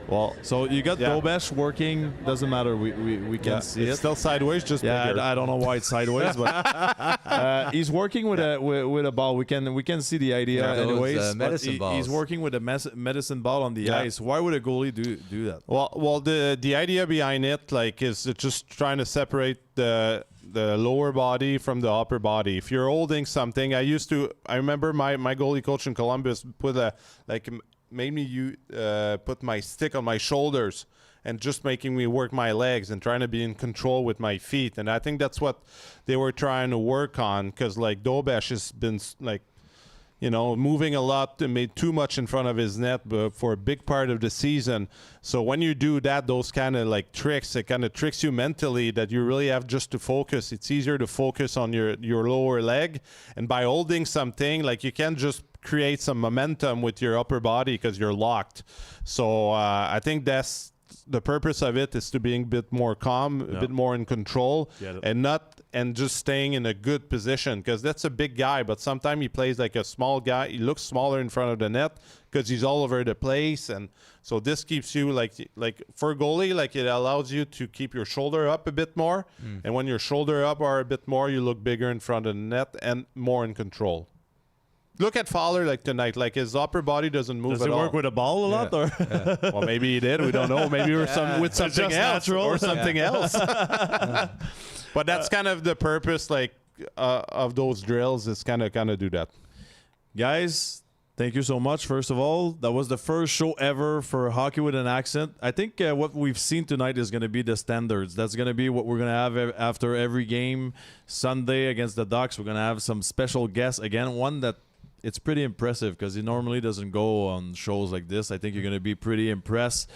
Well, so you got Dobesh working. Doesn't matter. We can see it. It's still sideways, just bigger. I don't know why it's sideways, but he's working with a ball. We can see the idea anyways. Medicine balls. He's working with a medicine ball on the ice. Why would a goalie do that? Well, the idea behind it, like, is just trying to separate the lower body from the upper body. If you're holding something, I remember my goalie coach in Columbus made me put my stick on my shoulders and just making me work my legs and trying to be in control with my feet. And I think that's what they were trying to work on, because like Dobesh has been like, you know, moving a lot and made too much in front of his net for a big part of the season. So when you do that, those kind of like tricks, it kind of tricks you mentally that you really have just to focus. It's easier to focus on your lower leg. And by holding something, like, you can't just create some momentum with your upper body because you're locked. So I think that's the purpose of it, is to being a bit more calm, a bit more in control, and just staying in a good position, because that's a big guy, but sometimes he plays like a small guy. He looks smaller in front of the net because he's all over the place. And so this keeps you like for a goalie, like, it allows you to keep your shoulder up a bit more. And when your shoulder up are a bit more, you look bigger in front of the net and more in control. Look at Fowler like tonight. Like, his upper body doesn't move Does at he all. work with a ball a lot? Or? Well, maybe he did. We don't know. Maybe with something else or something else. But that's kind of the purpose, like, of those drills, is kind of do that. Guys, thank you so much. First of all, that was the first show ever for Hockey with an Accent. I think what we've seen tonight is going to be the standards. That's going to be what we're going to have after every game. Sunday against the Ducks, we're going to have some special guests again. One that it's pretty impressive because he normally doesn't go on shows like this. I think you're going to be pretty impressed.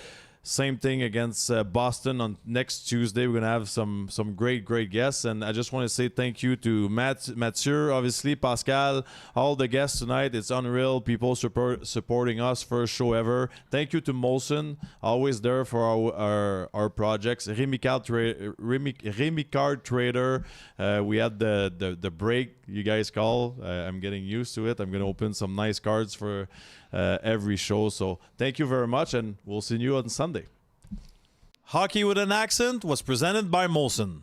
Same thing against Boston on next Tuesday. We're going to have some great guests. And I just want to say thank you to Mathieu, obviously, Pascal, all the guests tonight. It's unreal. People supporting us. First show ever. Thank you to Molson, always there for our projects. Remy Card Trader. We had the break you guys call. I'm getting used to it. I'm going to open some nice cards for every show. So thank you very much, and we'll see you on Sunday. Hockey with an Accent was presented by Molson.